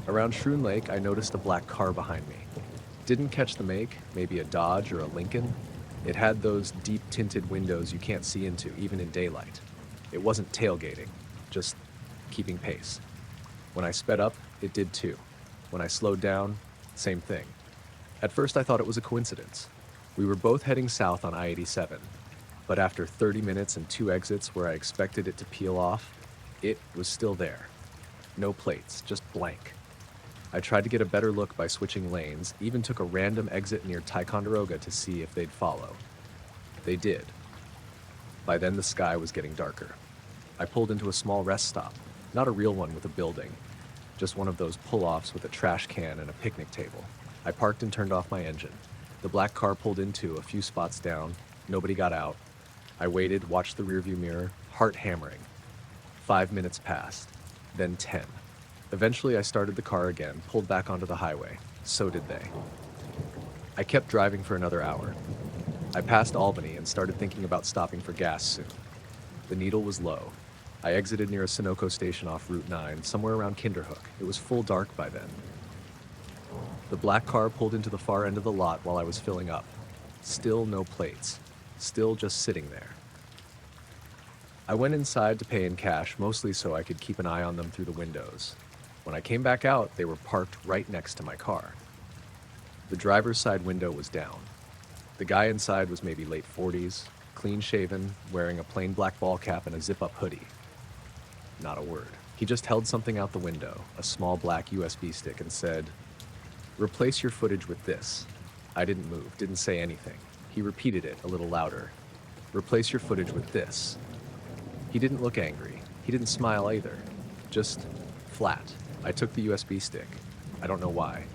Around Shroon Lake, I noticed a black car behind me. Didn't catch the make, maybe a Dodge or a Lincoln. It had those deep tinted windows you can't see into, even in daylight. It wasn't tailgating, just keeping pace. When I sped up, it did too. When I slowed down, same thing. At first, I thought it was a coincidence. We were both heading south on I-87, but after 30 minutes and 2 exits where I expected it to peel off, it was still there. No plates, just blank. I tried to get a better look by switching lanes, even took a random exit near Ticonderoga to see if they'd follow. They did. By then, the sky was getting darker. I pulled into a small rest stop, not a real one with a building, just one of those pull-offs with a trash can and a picnic table. I parked and turned off my engine. The black car pulled into a few spots down. Nobody got out. I waited, watched the rearview mirror, heart hammering. 5 minutes passed, then 10. Eventually, I started the car again, pulled back onto the highway. So did they. I kept driving for another hour. I passed Albany and started thinking about stopping for gas soon. The needle was low. I exited near a Sunoco station off Route 9, somewhere around Kinderhook. It was full dark by then. The black car pulled into the far end of the lot while I was filling up. Still no plates. Still just sitting there. I went inside to pay in cash, mostly so I could keep an eye on them through the windows. When I came back out, they were parked right next to my car. The driver's side window was down. The guy inside was maybe late 40s, clean-shaven, wearing a plain black ball cap and a zip-up hoodie. Not a word. He just held something out the window, a small black USB stick, and said, "Replace your footage with this." I didn't move, didn't say anything. He repeated it a little louder. "Replace your footage with this." He didn't look angry. He didn't smile either. Just flat. I took the USB stick. I don't know why.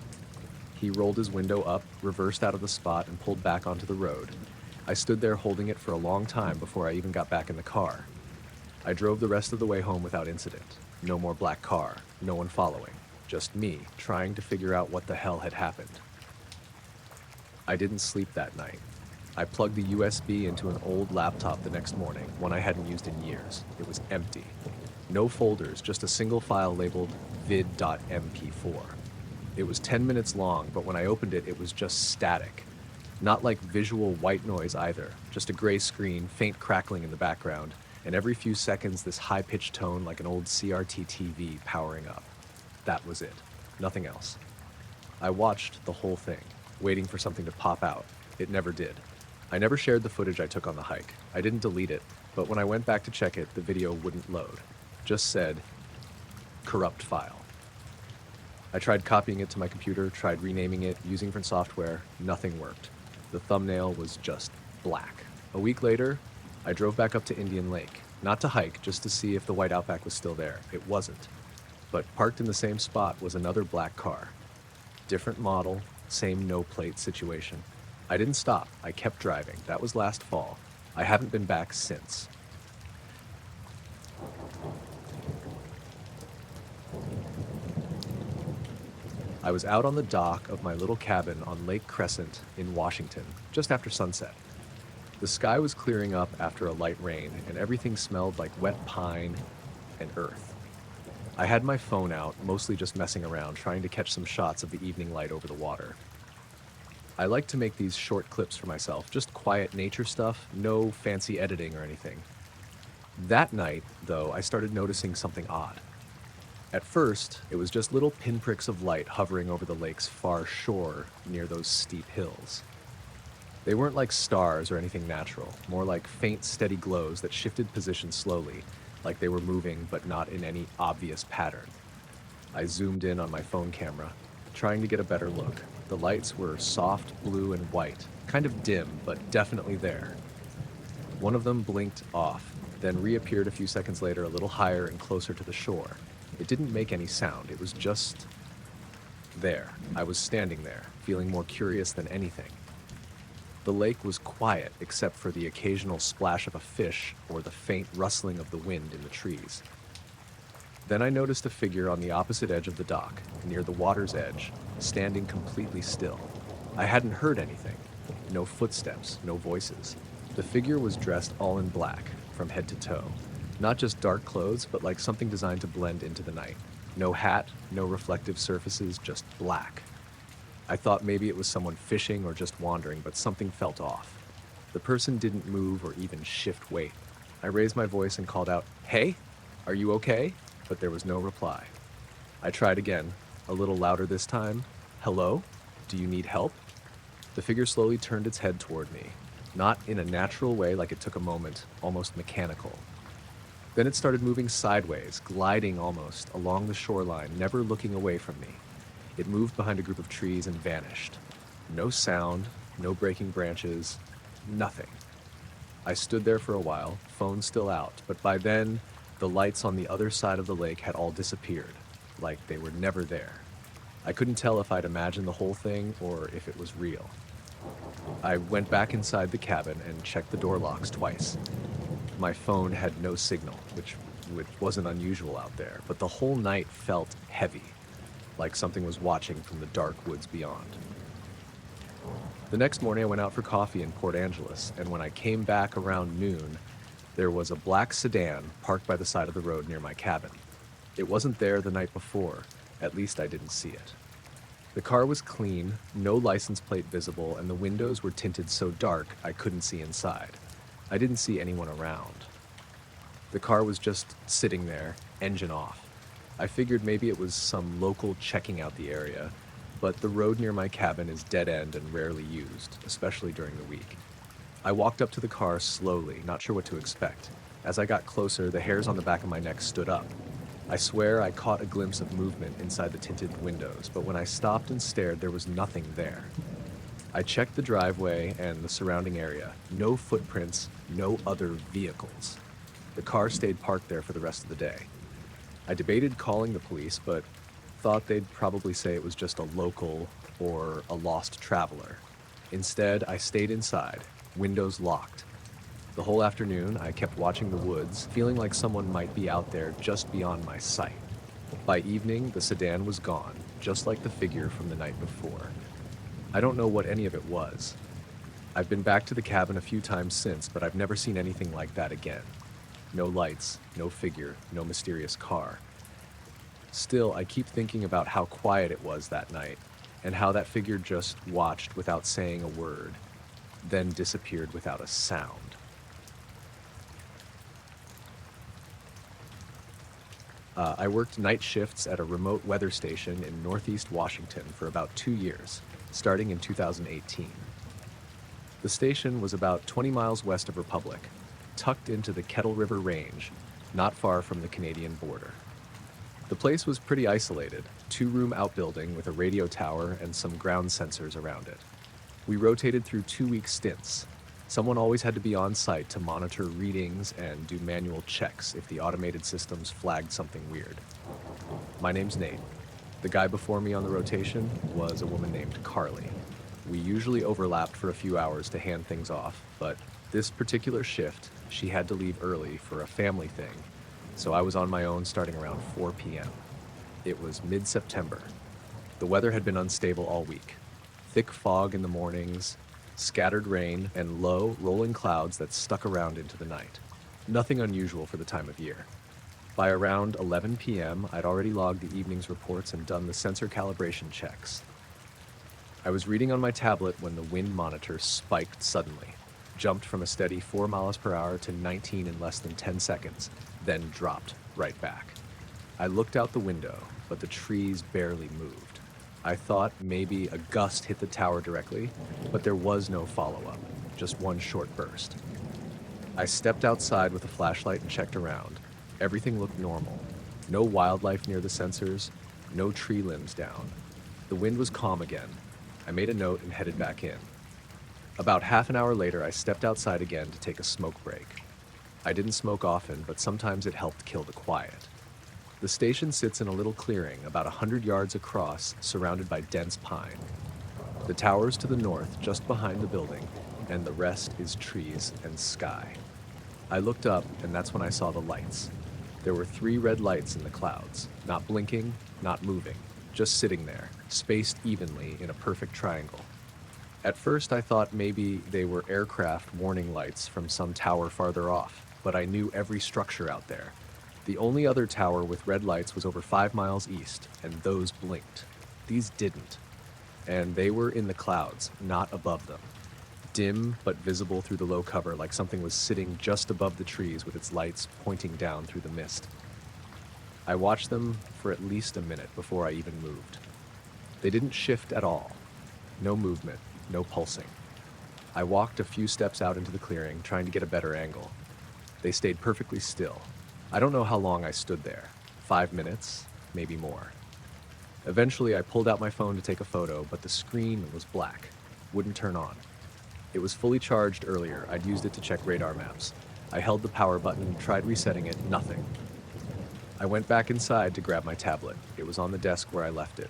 He rolled his window up, reversed out of the spot, and pulled back onto the road. I stood there holding it for a long time before I even got back in the car. I drove the rest of the way home without incident. No more black car, no one following. Just me, trying to figure out what the hell had happened. I didn't sleep that night. I plugged the USB into an old laptop the next morning, one I hadn't used in years. It was empty. No folders, just a single file labeled vid.mp4. It was 10 minutes long, but when I opened it, it was just static. Not like visual white noise either, just a gray screen, faint crackling in the background, and every few seconds this high-pitched tone like an old CRT TV powering up. That was it. Nothing else. I watched the whole thing, waiting for something to pop out. It never did. I never shared the footage I took on the hike. I didn't delete it, but when I went back to check it, the video wouldn't load. Just said, "corrupt file." I tried copying it to my computer, tried renaming it, using different software. Nothing worked. The thumbnail was just black. A week later, I drove back up to Indian Lake. Not to hike, just to see if the white Outback was still there. It wasn't. But parked in the same spot was another black car. Different model, same no-plate situation. I didn't stop. I kept driving. That was last fall. I haven't been back since. I was out on the dock of my little cabin on Lake Crescent in Washington, just after sunset. The sky was clearing up after a light rain, and everything smelled like wet pine and earth. I had my phone out, mostly just messing around, trying to catch some shots of the evening light over the water. I like to make these short clips for myself, just quiet nature stuff, no fancy editing or anything. That night, though, I started noticing something odd. At first, it was just little pinpricks of light hovering over the lake's far shore near those steep hills. They weren't like stars or anything natural, more like faint, steady glows that shifted position slowly, like they were moving but not in any obvious pattern. I zoomed in on my phone camera, trying to get a better look. The lights were soft blue and white, kind of dim, but definitely there. One of them blinked off, then reappeared a few seconds later a little higher and closer to the shore. It didn't make any sound, it was just there. I was standing there, feeling more curious than anything. The lake was quiet except for the occasional splash of a fish or the faint rustling of the wind in the trees. Then I noticed a figure on the opposite edge of the dock, near the water's edge, standing completely still. I hadn't heard anything. No footsteps, no voices. The figure was dressed all in black, from head to toe. Not just dark clothes, but like something designed to blend into the night. No hat, no reflective surfaces, just black. I thought maybe it was someone fishing or just wandering, but something felt off. The person didn't move or even shift weight. I raised my voice and called out, "Hey, are you okay?" But there was no reply. I tried again, a little louder this time. "Hello? Do you need help?" The figure slowly turned its head toward me, not in a natural way like it took a moment, almost mechanical. Then it started moving sideways, gliding almost, along the shoreline, never looking away from me. It moved behind a group of trees and vanished. No sound, no breaking branches, nothing. I stood there for a while, phone still out, but by then, the lights on the other side of the lake had all disappeared, like they were never there. I couldn't tell if I'd imagined the whole thing or if it was real. I went back inside the cabin and checked the door locks twice. My phone had no signal, which wasn't unusual out there, but the whole night felt heavy, like something was watching from the dark woods beyond. The next morning I went out for coffee in Port Angeles, and when I came back around noon, there was a black sedan parked by the side of the road near my cabin. It wasn't there the night before, at least I didn't see it. The car was clean, no license plate visible, and the windows were tinted so dark I couldn't see inside. I didn't see anyone around. The car was just sitting there, engine off. I figured maybe it was some local checking out the area, but the road near my cabin is dead-end and rarely used, especially during the week. I walked up to the car slowly, not sure what to expect. As I got closer, the hairs on the back of my neck stood up. I swear I caught a glimpse of movement inside the tinted windows, but when I stopped and stared, there was nothing there. I checked the driveway and the surrounding area. No footprints, no other vehicles. The car stayed parked there for the rest of the day. I debated calling the police, but thought they'd probably say it was just a local or a lost traveler. Instead, I stayed inside, windows locked. The whole afternoon, I kept watching the woods, feeling like someone might be out there just beyond my sight. By evening, the sedan was gone, just like the figure from the night before. I don't know what any of it was. I've been back to the cabin a few times since, but I've never seen anything like that again. No lights, no figure, no mysterious car. Still, I keep thinking about how quiet it was that night, and how that figure just watched without saying a word, then disappeared without a sound. I worked night shifts at a remote weather station in Northeast Washington for about 2 years, starting in 2018. The station was about 20 miles west of Republic, tucked into the Kettle River Range, not far from the Canadian border. The place was pretty isolated, 2-room outbuilding with a radio tower and some ground sensors around it. We rotated through 2-week stints. Someone always had to be on site to monitor readings and do manual checks if the automated systems flagged something weird. My name's Nate. The guy before me on the rotation was a woman named Carly. We usually overlapped for a few hours to hand things off, but this particular shift, she had to leave early for a family thing, so I was on my own starting around 4 p.m. It was mid-September. The weather had been unstable all week. Thick fog in the mornings, scattered rain, and low, rolling clouds that stuck around into the night. Nothing unusual for the time of year. By around 11 p.m., I'd already logged the evening's reports and done the sensor calibration checks. I was reading on my tablet when the wind monitor spiked suddenly, jumped from a steady 4 miles per hour to 19 in less than 10 seconds, then dropped right back. I looked out the window, but the trees barely moved. I thought maybe a gust hit the tower directly, but there was no follow-up, just one short burst. I stepped outside with a flashlight and checked around. Everything looked normal. No wildlife near the sensors, no tree limbs down. The wind was calm again. I made a note and headed back in. About half an hour later, I stepped outside again to take a smoke break. I didn't smoke often, but sometimes it helped kill the quiet. The station sits in a little clearing about 100 yards across, surrounded by dense pine. The tower's to the north, just behind the building, and the rest is trees and sky. I looked up, and that's when I saw the lights. There were 3 red lights in the clouds, not blinking, not moving, just sitting there, spaced evenly in a perfect triangle. At first, I thought maybe they were aircraft warning lights from some tower farther off, but I knew every structure out there. The only other tower with red lights was over 5 miles east, and those blinked. These didn't. And they were in the clouds, not above them. Dim, but visible through the low cover, like something was sitting just above the trees with its lights pointing down through the mist. I watched them for at least a minute before I even moved. They didn't shift at all. No movement, no pulsing. I walked a few steps out into the clearing, trying to get a better angle. They stayed perfectly still. I don't know how long I stood there. 5 minutes, maybe more. Eventually, I pulled out my phone to take a photo, but the screen was black, wouldn't turn on. It was fully charged earlier. I'd used it to check radar maps. I held the power button, tried resetting it, nothing. I went back inside to grab my tablet. It was on the desk where I left it.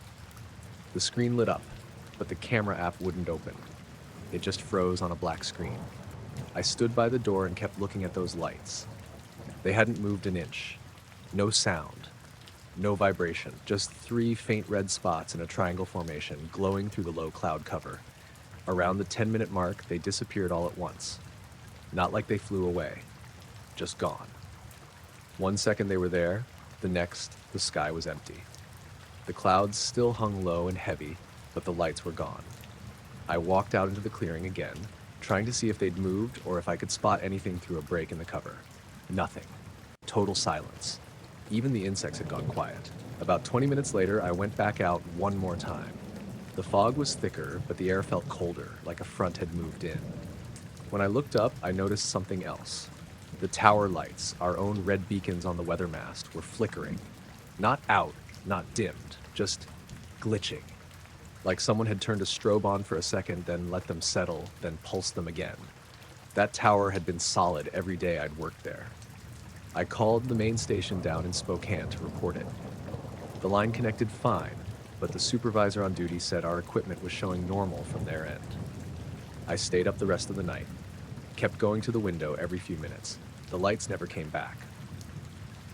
The screen lit up, but the camera app wouldn't open. It just froze on a black screen. I stood by the door and kept looking at those lights. They hadn't moved an inch. No sound. No vibration. Just 3 faint red spots in a triangle formation glowing through the low cloud cover. Around the 10-minute mark, they disappeared all at once. Not like they flew away. Just gone. 1 second they were there, the next, the sky was empty. The clouds still hung low and heavy, but the lights were gone. I walked out into the clearing again, trying to see if they'd moved or if I could spot anything through a break in the cover. Nothing. Total silence. Even the insects had gone quiet. About 20 minutes later, I went back out one more time. The fog was thicker, but the air felt colder, like a front had moved in. When I looked up, I noticed something else. The tower lights, our own red beacons on the weather mast, were flickering. Not out, not dimmed, just glitching. Like someone had turned a strobe on for a second, then let them settle, then pulsed them again. That tower had been solid every day I'd worked there. I called the main station down in Spokane to report it. The line connected fine, but the supervisor on duty said our equipment was showing normal from their end. I stayed up the rest of the night, kept going to the window every few minutes. The lights never came back.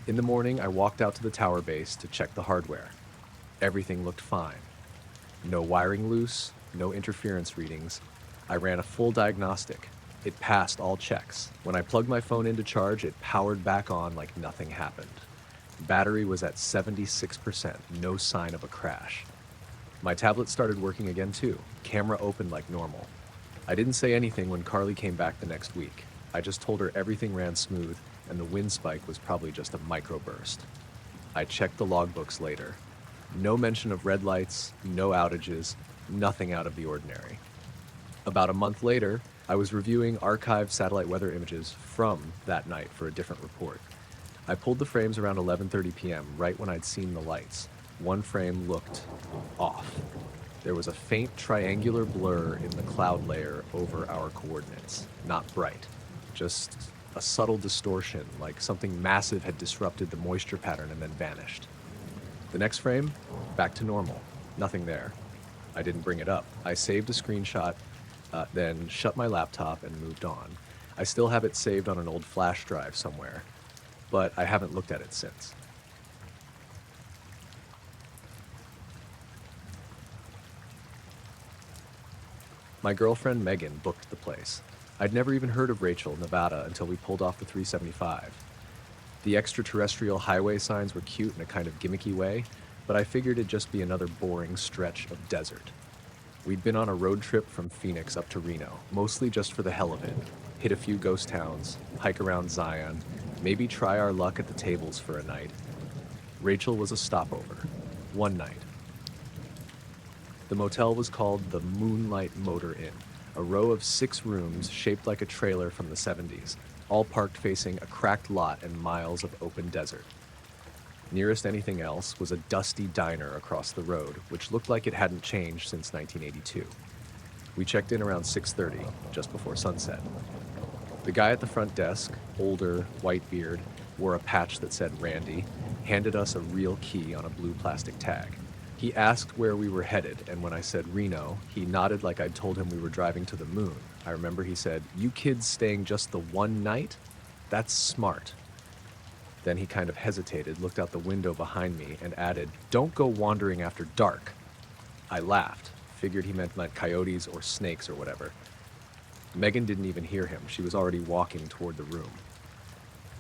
In the morning, I walked out to the tower base to check the hardware. Everything looked fine. No wiring loose, no interference readings. I ran a full diagnostic. It passed all checks. When I plugged my phone in to charge, it powered back on like nothing happened. Battery was at 76%, no sign of a crash. My tablet started working again too. Camera opened like normal. I didn't say anything when Carly came back the next week. I just told her everything ran smooth and the wind spike was probably just a microburst. I checked the logbooks later. No mention of red lights, no outages, nothing out of the ordinary. About a month later, I was reviewing archived satellite weather images from that night for a different report. I pulled the frames around 11:30 p.m., right when I'd seen the lights. One frame looked off. There was a faint triangular blur in the cloud layer over our coordinates. Not bright, just a subtle distortion, like something massive had disrupted the moisture pattern and then vanished. The next frame, back to normal. Nothing there. I didn't bring it up. I saved a screenshot, then shut my laptop and moved on. I still have it saved on an old flash drive somewhere, but I haven't looked at it since. My girlfriend Megan booked the place. I'd never even heard of Rachel, Nevada, until we pulled off the 375. The extraterrestrial highway signs were cute in a kind of gimmicky way, but I figured it'd just be another boring stretch of desert. We'd been on a road trip from Phoenix up to Reno, mostly just for the hell of it. Hit a few ghost towns, hike around Zion, maybe try our luck at the tables for a night. Rachel was a stopover. One night. The motel was called the Moonlight Motor Inn, a row of 6 rooms shaped like a trailer from the 70s, all parked facing a cracked lot and miles of open desert. Nearest anything else was a dusty diner across the road, which looked like it hadn't changed since 1982. We checked in around 6:30, just before sunset. The guy at the front desk, older, white beard, wore a patch that said Randy, handed us a real key on a blue plastic tag. He asked where we were headed, and when I said Reno, he nodded like I'd told him we were driving to the moon. I remember he said, "You kids staying just the one night? That's smart." Then he kind of hesitated, looked out the window behind me, and added, "Don't go wandering after dark." I laughed, figured he meant like coyotes or snakes or whatever. Megan didn't even hear him. She was already walking toward the room.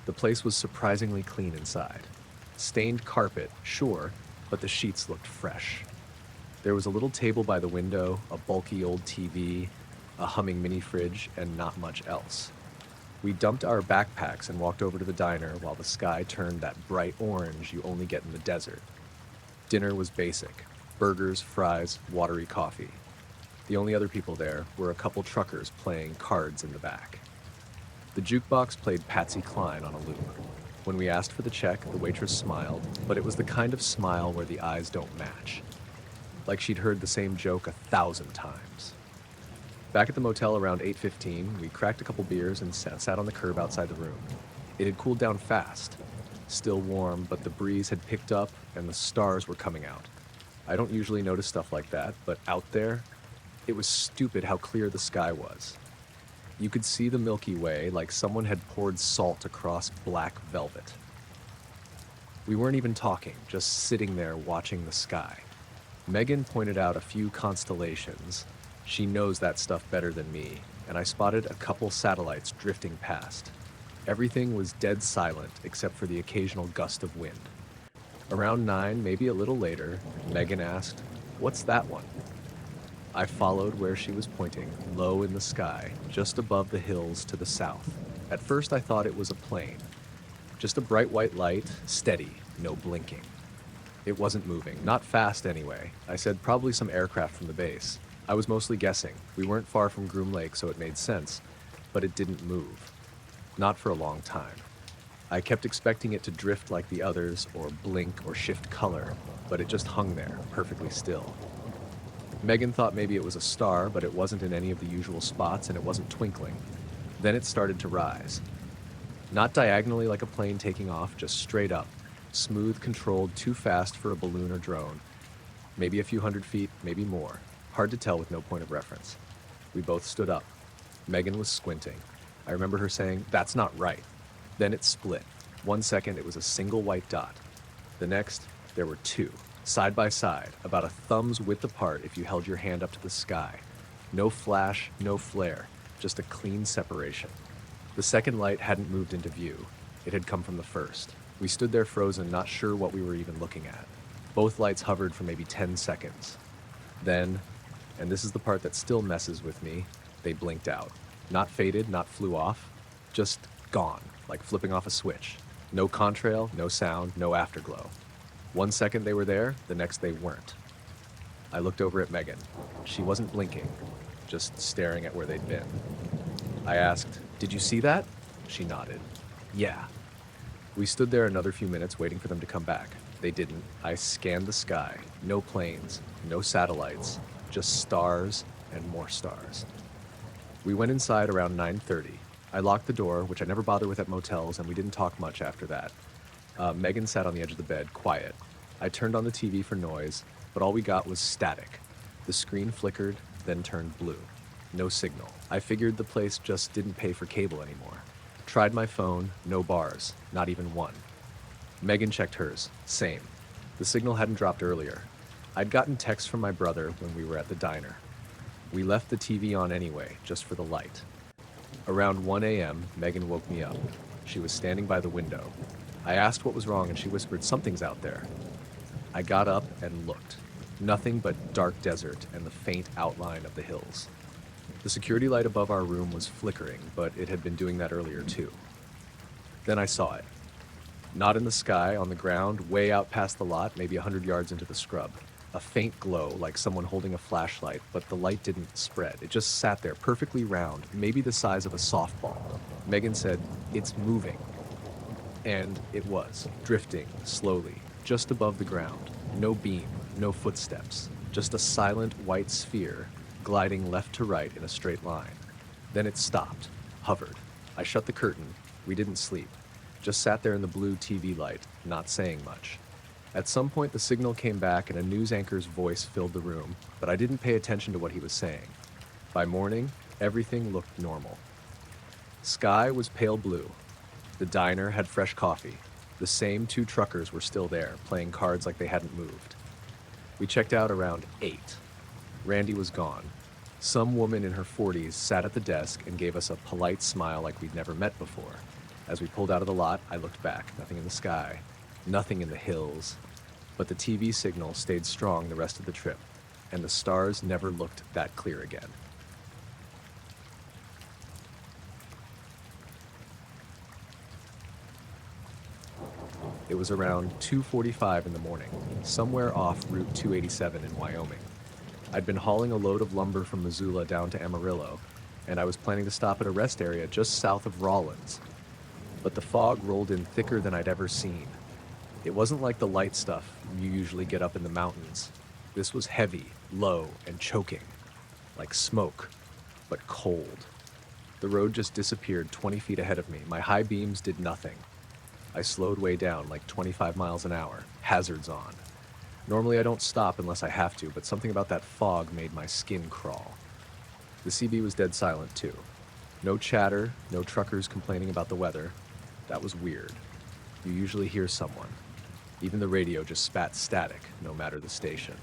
The place was surprisingly clean inside. Stained carpet, sure, but the sheets looked fresh. There was a little table by the window, a bulky old TV, a humming mini fridge, and not much else. We dumped our backpacks and walked over to the diner while the sky turned that bright orange you only get in the desert. Dinner was basic: burgers, fries, watery coffee. The only other people there were a couple truckers playing cards in the back. The jukebox played Patsy Cline on a loop. When we asked for the check, the waitress smiled, but it was the kind of smile where the eyes don't match. Like she'd heard the same joke 1,000 times. Back at the motel around 8:15, we cracked a couple beers and sat on the curb outside the room. It had cooled down fast. Still warm, but the breeze had picked up and the stars were coming out. I don't usually notice stuff like that, but out there, it was stupid how clear the sky was. You could see the Milky Way like someone had poured salt across black velvet. We weren't even talking, just sitting there watching the sky. Megan pointed out a few constellations. She knows that stuff better than me, and I spotted a couple satellites drifting past. Everything was dead silent except for the occasional gust of wind. Around 9, maybe a little later, Megan asked, "What's that one?" I followed where she was pointing, low in the sky, just above the hills to the south. At first I thought it was a plane. Just a bright white light, steady, no blinking. It wasn't moving, not fast anyway. I said probably some aircraft from the base. I was mostly guessing. We weren't far from Groom Lake, so it made sense. But it didn't move. Not for a long time. I kept expecting it to drift like the others, or blink, or shift color, but it just hung there, perfectly still. Megan thought maybe it was a star, but it wasn't in any of the usual spots and it wasn't twinkling. Then it started to rise. Not diagonally like a plane taking off, just straight up. Smooth, controlled, too fast for a balloon or drone. Maybe a few hundred feet, maybe more. Hard to tell with no point of reference. We both stood up. Megan was squinting. I remember her saying, "That's not right." Then it split. 1 second it was a single white dot. The next, there were two. Side by side, about a thumb's width apart if you held your hand up to the sky. No flash, no flare, just a clean separation. The second light hadn't moved into view. It had come from the first. We stood there frozen, not sure what we were even looking at. Both lights hovered for maybe 10 seconds. Then, and this is the part that still messes with me, they blinked out. Not faded, not flew off, just gone, like flipping off a switch. No contrail, no sound, no afterglow. 1 second they were there, the next they weren't. I looked over at Megan. She wasn't blinking, just staring at where they'd been. I asked, "Did you see that?" She nodded. "Yeah." We stood there another few minutes waiting for them to come back. They didn't. I scanned the sky. No planes, no satellites, just stars and more stars. We went inside around 9:30. I locked the door, which I never bother with at motels, and we didn't talk much after that. Megan sat on the edge of the bed, quiet. I turned on the TV for noise, but all we got was static. The screen flickered, then turned blue. No signal. I figured the place just didn't pay for cable anymore. Tried my phone, no bars, not even one. Megan checked hers, same. The signal hadn't dropped earlier. I'd gotten texts from my brother when we were at the diner. We left the TV on anyway, just for the light. Around 1 a.m., Megan woke me up. She was standing by the window. I asked what was wrong and she whispered, "Something's out there." I got up and looked. Nothing but dark desert and the faint outline of the hills. The security light above our room was flickering, but it had been doing that earlier too. Then I saw it. Not in the sky, on the ground, way out past the lot, maybe 100 yards into the scrub. A faint glow, like someone holding a flashlight, but the light didn't spread. It just sat there, perfectly round, maybe the size of a softball. Megan said, "It's moving." And it was, drifting, slowly, just above the ground. No beam, no footsteps, just a silent white sphere, gliding left to right in a straight line. Then it stopped, hovered. I shut the curtain. We didn't sleep. Just sat there in the blue TV light, not saying much. At some point the signal came back and a news anchor's voice filled the room, but I didn't pay attention to what he was saying. By morning, everything looked normal. Sky was pale blue. The diner had fresh coffee. The same two truckers were still there, playing cards like they hadn't moved. We checked out around 8. Randy was gone. Some woman in her 40s sat at the desk and gave us a polite smile like we'd never met before. As we pulled out of the lot, I looked back. Nothing in the sky. Nothing in the hills. But the TV signal stayed strong the rest of the trip, and the stars never looked that clear again. It was around 2:45 in the morning, somewhere off Route 287 in Wyoming. I'd been hauling a load of lumber from Missoula down to Amarillo, and I was planning to stop at a rest area just south of Rawlins. But the fog rolled in thicker than I'd ever seen. It wasn't like the light stuff you usually get up in the mountains. This was heavy, low, and choking, like smoke, but cold. The road just disappeared 20 feet ahead of me. My high beams did nothing. I slowed way down, like 25 miles an hour, hazards on. Normally I don't stop unless I have to, but something about that fog made my skin crawl. The CB was dead silent too. No chatter, no truckers complaining about the weather. That was weird. You usually hear someone. Even the radio just spat static, no matter the station.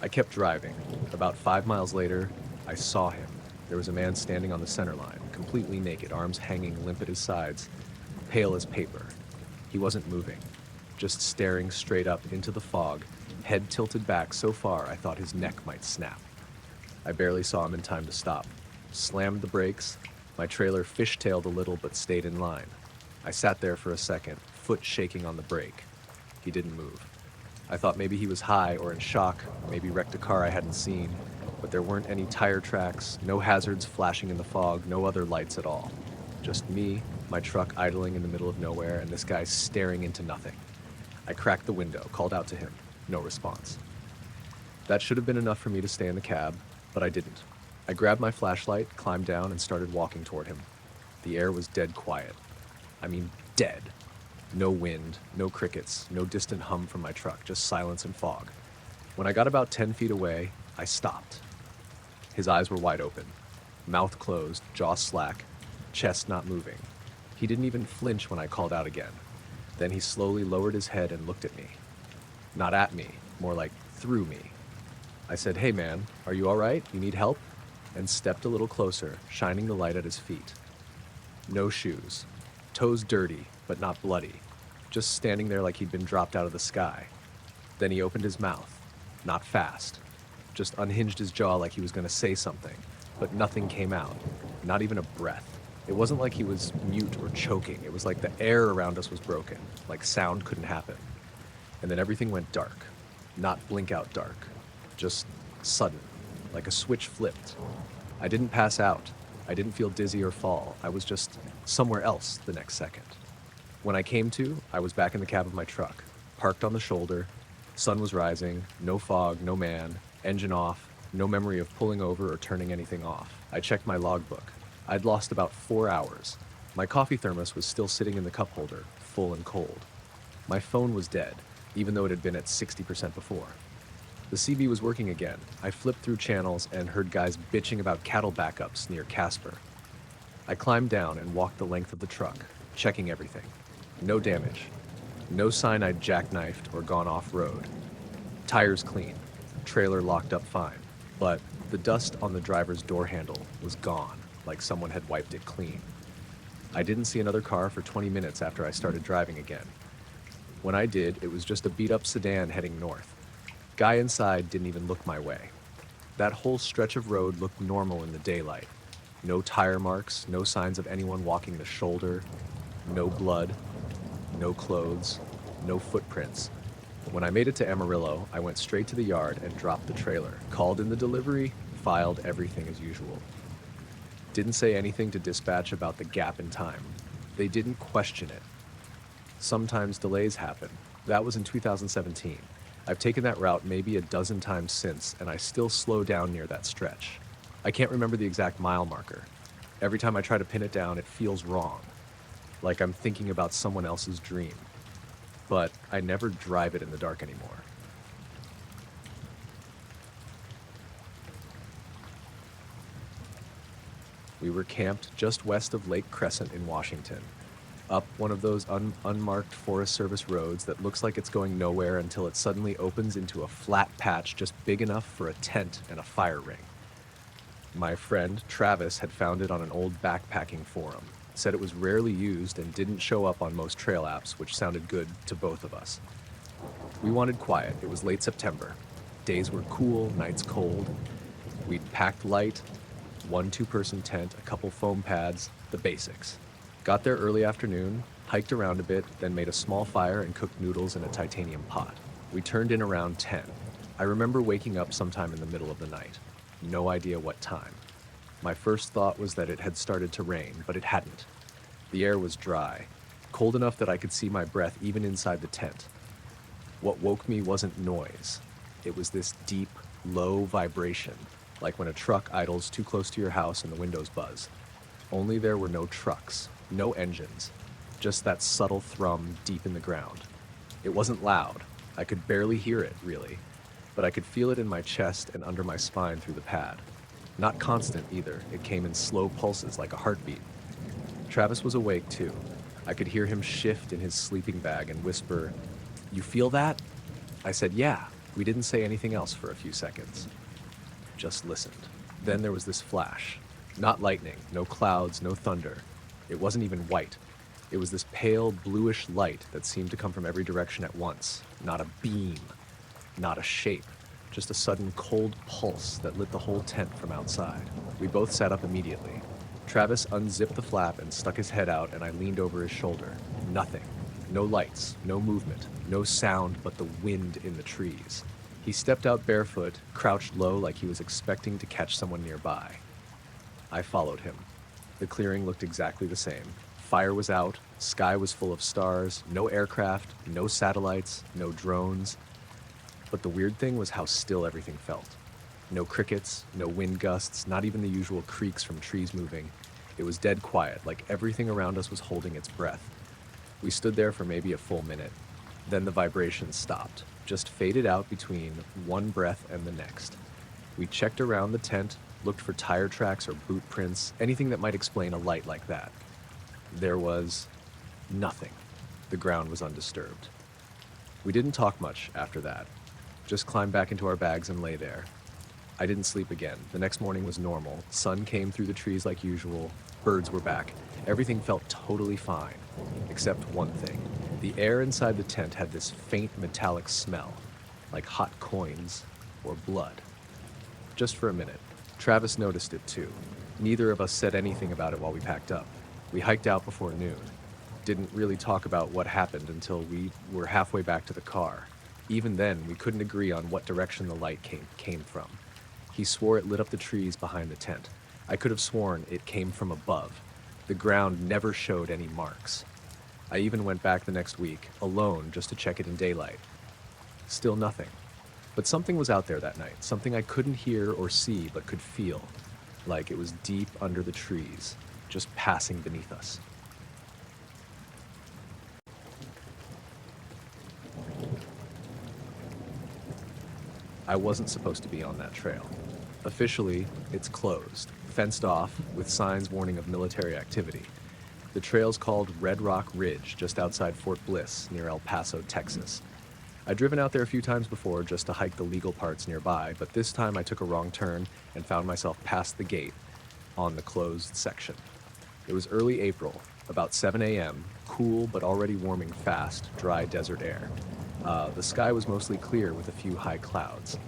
I kept driving. About 5 miles later, I saw him. There was a man standing on the center line, completely naked, arms hanging limp at his sides, pale as paper. He wasn't moving, just staring straight up into the fog, head tilted back so far I thought his neck might snap. I barely saw him in time to stop. Slammed the brakes. My trailer fishtailed a little but stayed in line. I sat there for a second, foot shaking on the brake. He didn't move. I thought maybe he was high or in shock, maybe wrecked a car I hadn't seen, but there weren't any tire tracks, no hazards flashing in the fog, no other lights at all. Just me, my truck idling in the middle of nowhere, and this guy staring into nothing. I cracked the window, called out to him. No response. That should have been enough for me to stay in the cab, but I didn't. I grabbed my flashlight, climbed down, and started walking toward him. The air was dead quiet. I mean, dead. No wind, no crickets, no distant hum from my truck, just silence and fog. When I got about 10 feet away, I stopped. His eyes were wide open, mouth closed, jaw slack, chest not moving. He didn't even flinch when I called out again. Then he slowly lowered his head and looked at me. Not at me, more like through me. I said, "Hey man, are you all right? You need help?" And stepped a little closer, shining the light at his feet. No shoes. Toes dirty, but not bloody. Just standing there like he'd been dropped out of the sky. Then he opened his mouth. Not fast. Just unhinged his jaw like he was going to say something, but nothing came out. Not even a breath. It wasn't like he was mute or choking. It was like the air around us was broken, like sound couldn't happen. And then everything went dark. Not blink out dark. Just sudden, like a switch flipped. I didn't pass out. I didn't feel dizzy or fall. I was just somewhere else the next second. When I came to, I was back in the cab of my truck, parked on the shoulder. Sun was rising, no fog, no man, engine off, no memory of pulling over or turning anything off. I checked my logbook. I'd lost about 4 hours. My coffee thermos was still sitting in the cup holder, full and cold. My phone was dead, even though it had been at 60% before. The CB was working again. I flipped through channels and heard guys bitching about cattle backups near Casper. I climbed down and walked the length of the truck, checking everything. No damage. No sign I'd jackknifed or gone off-road. Tires clean. Trailer locked up fine. But the dust on the driver's door handle was gone, like someone had wiped it clean. I didn't see another car for 20 minutes after I started driving again. When I did, it was just a beat-up sedan heading north. Guy inside didn't even look my way. That whole stretch of road looked normal in the daylight. No tire marks, no signs of anyone walking the shoulder, no blood, no clothes, no footprints. When I made it to Amarillo, I went straight to the yard and dropped the trailer, called in the delivery, filed everything as usual. Didn't say anything to dispatch about the gap in time. They didn't question it. Sometimes delays happen. That was in 2017. I've taken that route maybe a dozen times since, and I still slow down near that stretch. I can't remember the exact mile marker. Every time I try to pin it down, it feels wrong, like I'm thinking about someone else's dream. But I never drive it in the dark anymore. We were camped just west of Lake Crescent in Washington, up one of those unmarked Forest Service roads that looks like it's going nowhere until it suddenly opens into a flat patch just big enough for a tent and a fire ring. My friend, Travis, had found it on an old backpacking forum, said it was rarely used and didn't show up on most trail apps, which sounded good to both of us. We wanted quiet. It was late September. Days were cool, nights cold. We'd packed light, 1 2-person tent, a couple foam pads, the basics. Got there early afternoon, hiked around a bit, then made a small fire and cooked noodles in a titanium pot. We turned in around 10. I remember waking up sometime in the middle of the night. No idea what time. My first thought was that it had started to rain, but it hadn't. The air was dry, cold enough that I could see my breath even inside the tent. What woke me wasn't noise. It was this deep, low vibration, like when a truck idles too close to your house and the windows buzz. Only there were no trucks, no engines, just that subtle thrum deep in the ground. It wasn't loud. I could barely hear it, really, but I could feel it in my chest and under my spine through the pad. Not constant either. It came in slow pulses like a heartbeat. Travis was awake too. I could hear him shift in his sleeping bag and whisper, "You feel that?" I said, "Yeah." We didn't say anything else for a few seconds. Just listened. Then there was this flash. Not lightning, no clouds, no thunder. It wasn't even white. It was this pale, bluish light that seemed to come from every direction at once. Not a beam, not a shape, just a sudden cold pulse that lit the whole tent from outside. We both sat up immediately. Travis unzipped the flap and stuck his head out, and I leaned over his shoulder. Nothing. No lights, no movement, no sound but the wind in the trees. He stepped out barefoot, crouched low like he was expecting to catch someone nearby. I followed him. The clearing looked exactly the same. Fire was out, sky was full of stars, no aircraft, no satellites, no drones. But the weird thing was how still everything felt. No crickets, no wind gusts, not even the usual creaks from trees moving. It was dead quiet, like everything around us was holding its breath. We stood there for maybe a full minute. Then the vibration stopped, just faded out between one breath and the next. We checked around the tent, looked for tire tracks or boot prints, anything that might explain a light like that. There was nothing. The ground was undisturbed. We didn't talk much after that. Just climbed back into our bags and lay there. I didn't sleep again. The next morning was normal. Sun came through the trees like usual. Birds were back. Everything felt totally fine, except one thing. The air inside the tent had this faint metallic smell, like hot coins or blood. Just for a minute. Travis noticed it too. Neither of us said anything about it while we packed up. We hiked out before noon. Didn't really talk about what happened until we were halfway back to the car. Even then, we couldn't agree on what direction the light came from. He swore it lit up the trees behind the tent. I could have sworn it came from above. The ground never showed any marks. I even went back the next week, alone, just to check it in daylight. Still nothing. But something was out there that night, something I couldn't hear or see but could feel, like it was deep under the trees, just passing beneath us. I wasn't supposed to be on that trail. Officially, it's closed, fenced off, with signs warning of military activity. The trail's called Red Rock Ridge, just outside Fort Bliss, near El Paso, Texas. I'd driven out there a few times before just to hike the legal parts nearby, but this time I took a wrong turn and found myself past the gate on the closed section. It was early April, about 7 a.m., cool but already warming fast, dry desert air. The sky was mostly clear with a few high clouds.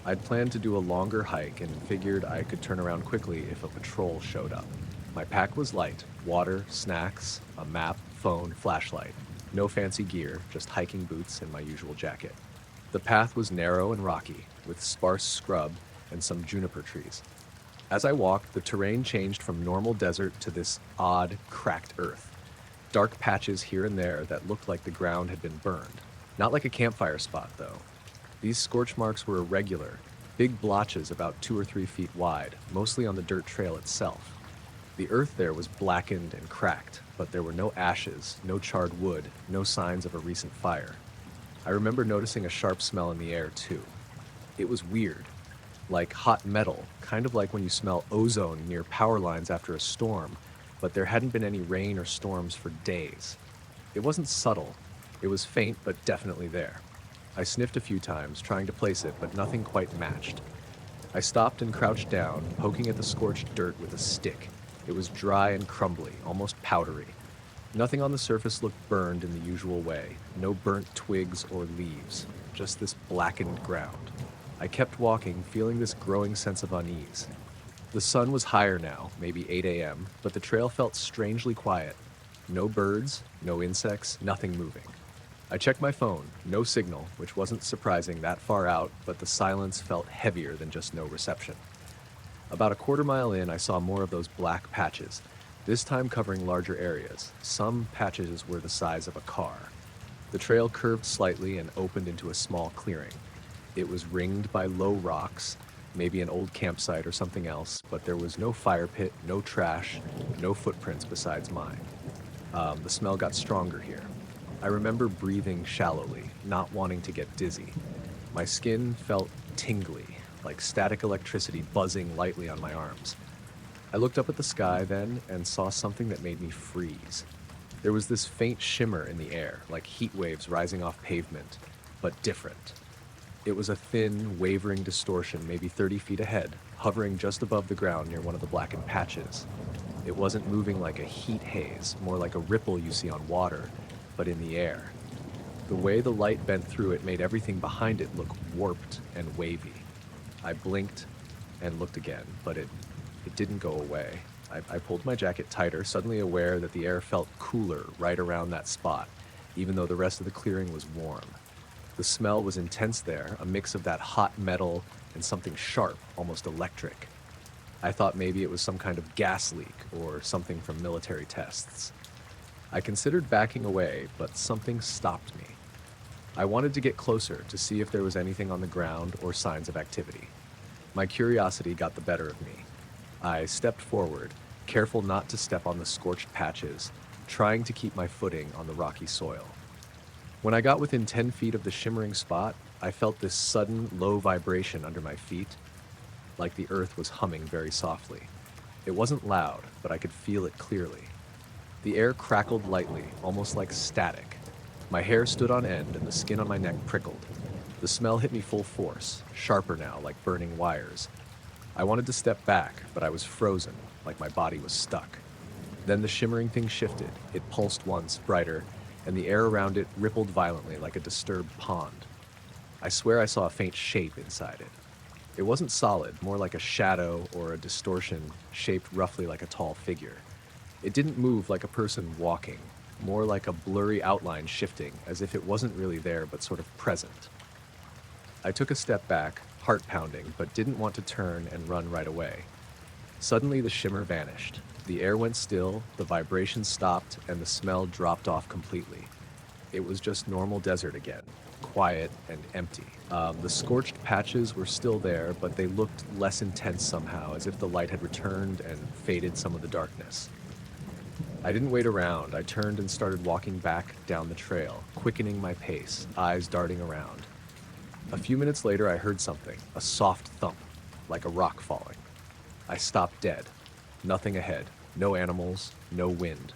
I'd planned to do a longer hike and figured I could turn around quickly if a patrol showed up. My pack was light: water, snacks, a map, phone, flashlight. No fancy gear, just hiking boots and my usual jacket. The path was narrow and rocky, with sparse scrub and some juniper trees. As I walked, the terrain changed from normal desert to this odd, cracked earth. Dark patches here and there that looked like the ground had been burned. Not like a campfire spot, though. These scorch marks were irregular, big blotches about 2 or 3 feet wide, mostly on the dirt trail itself. The earth there was blackened and cracked, but there were no ashes, no charred wood, no signs of a recent fire. I remember noticing a sharp smell in the air, too. It was weird, like hot metal, kind of like when you smell ozone near power lines after a storm, but there hadn't been any rain or storms for days. It wasn't subtle. It was faint, but definitely there. I sniffed a few times, trying to place it, but nothing quite matched. I stopped and crouched down, poking at the scorched dirt with a stick. It was dry and crumbly, almost powdery. Nothing on the surface looked burned in the usual way. No burnt twigs or leaves, just this blackened ground. I kept walking, feeling this growing sense of unease. The sun was higher now, maybe 8 a.m., but the trail felt strangely quiet. No birds, no insects, nothing moving. I checked my phone, no signal, which wasn't surprising that far out, but the silence felt heavier than just no reception. About a quarter mile in, I saw more of those black patches, this time covering larger areas. Some patches were the size of a car. The trail curved slightly and opened into a small clearing. It was ringed by low rocks, maybe an old campsite or something else, but there was no fire pit, no trash, no footprints besides mine. The smell got stronger here. I remember breathing shallowly, not wanting to get dizzy. My skin felt tingly, like static electricity buzzing lightly on my arms. I looked up at the sky then and saw something that made me freeze. There was this faint shimmer in the air, like heat waves rising off pavement, but different. It was a thin, wavering distortion, maybe 30 feet ahead, hovering just above the ground near one of the blackened patches. It wasn't moving like a heat haze, more like a ripple you see on water, but in the air. The way the light bent through it made everything behind it look warped and wavy. I blinked and looked again, but it didn't go away. I pulled my jacket tighter, suddenly aware that the air felt cooler right around that spot, even though the rest of the clearing was warm. The smell was intense there, a mix of that hot metal and something sharp, almost electric. I thought maybe it was some kind of gas leak or something from military tests. I considered backing away, but something stopped me. I wanted to get closer to see if there was anything on the ground or signs of activity. My curiosity got the better of me. I stepped forward, careful not to step on the scorched patches, trying to keep my footing on the rocky soil. When I got within 10 feet of the shimmering spot, I felt this sudden, low vibration under my feet, like the earth was humming very softly. It wasn't loud, but I could feel it clearly. The air crackled lightly, almost like static. My hair stood on end and the skin on my neck prickled. The smell hit me full force, sharper now, like burning wires. I wanted to step back, but I was frozen, like my body was stuck. Then the shimmering thing shifted. It pulsed once, brighter, and the air around it rippled violently like a disturbed pond. I swear I saw a faint shape inside it. It wasn't solid, more like a shadow or a distortion shaped roughly like a tall figure. It didn't move like a person walking, more like a blurry outline shifting, as if it wasn't really there but sort of present. I took a step back, heart pounding, but didn't want to turn and run right away. Suddenly the shimmer vanished. The air went still, the vibration stopped, and the smell dropped off completely. It was just normal desert again, quiet and empty. The scorched patches were still there, but they looked less intense somehow, as if the light had returned and faded some of the darkness. I didn't wait around. I turned and started walking back down the trail, quickening my pace, eyes darting around. A few minutes later, I heard something, a soft thump, like a rock falling. I stopped dead. Nothing ahead, no animals, no wind.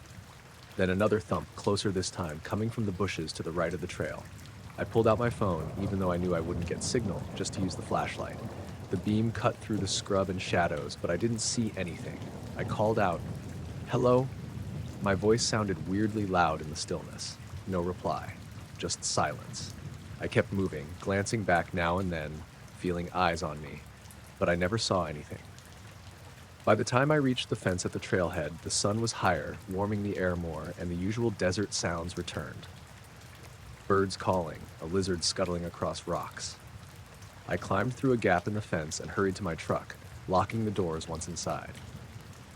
Then another thump, closer this time, coming from the bushes to the right of the trail. I pulled out my phone, even though I knew I wouldn't get signal, just to use the flashlight. The beam cut through the scrub and shadows, but I didn't see anything. I called out, "Hello?" My voice sounded weirdly loud in the stillness. No reply, just silence. I kept moving, glancing back now and then, feeling eyes on me, but I never saw anything. By the time I reached the fence at the trailhead, the sun was higher, warming the air more, and the usual desert sounds returned. Birds calling, a lizard scuttling across rocks. I climbed through a gap in the fence and hurried to my truck, locking the doors once inside.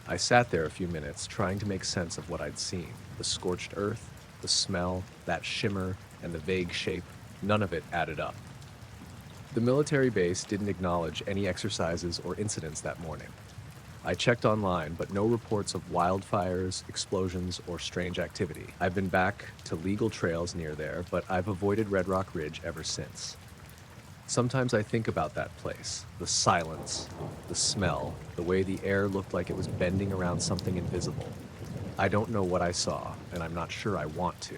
I sat there a few minutes, trying to make sense of what I'd seen. The scorched earth, the smell, that shimmer, and the vague shape. None of it added up. The military base didn't acknowledge any exercises or incidents that morning. I checked online, but no reports of wildfires, explosions, or strange activity. I've been back to legal trails near there, but I've avoided Red Rock Ridge ever since. Sometimes I think about that place, the silence, the smell, the way the air looked like it was bending around something invisible. I don't know what I saw, and I'm not sure I want to.